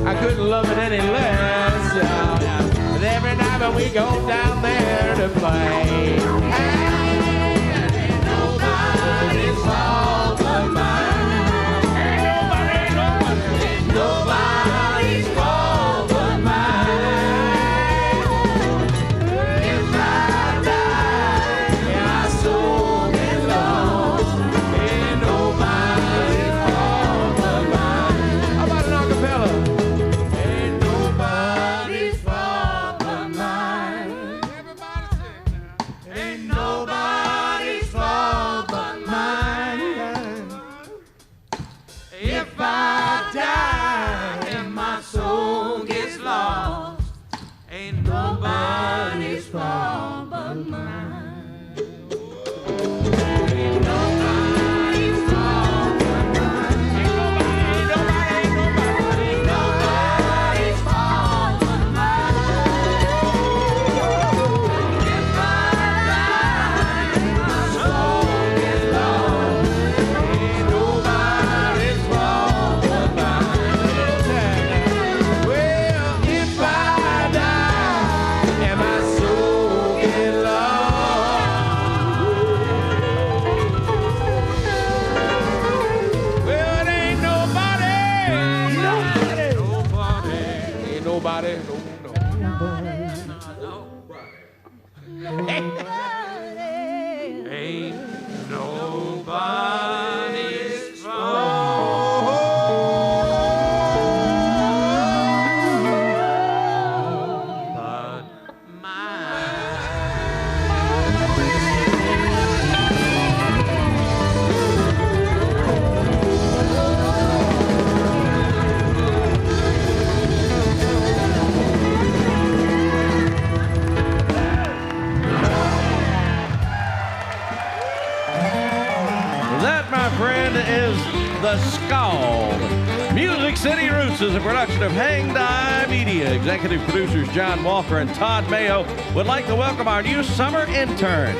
I couldn't love it any less. Yeah, yeah. But every night when we go down there to play, ain't nobody's fault but mine. Ain't nobody's fault but mine. If I die, my soul gets lost. Ain't nobody's fault but mine. How about an acapella? Ain't nobody's fault but mine. Everybody sing now. my friend, is The Scald. Music City Roots is a production of Hang Die Media. Executive producers John Walker and Todd Mayo would like to welcome our new summer intern,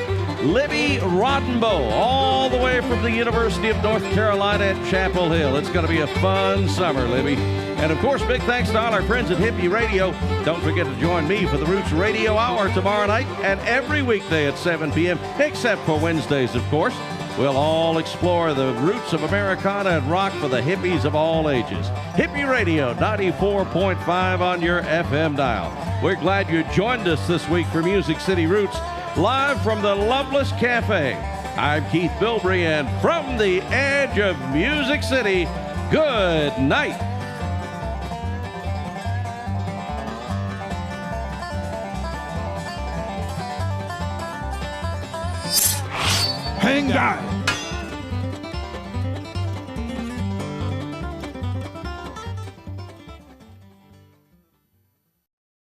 Libby Roddenbow, all the way from the University of North Carolina at Chapel Hill. It's going to be a fun summer, Libby. And of course, big thanks to all our friends at Hippie Radio. Don't forget to join me for the Roots Radio Hour tomorrow night and every weekday at 7 p.m., except for Wednesdays, of course. We'll all explore the roots of Americana and rock for the hippies of all ages. Hippie Radio, 94.5 on your FM dial. We're glad you joined us this week for Music City Roots, live from the Loveless Cafe. I'm Keith Bilbrey, and from the edge of Music City, good night. Hang Die.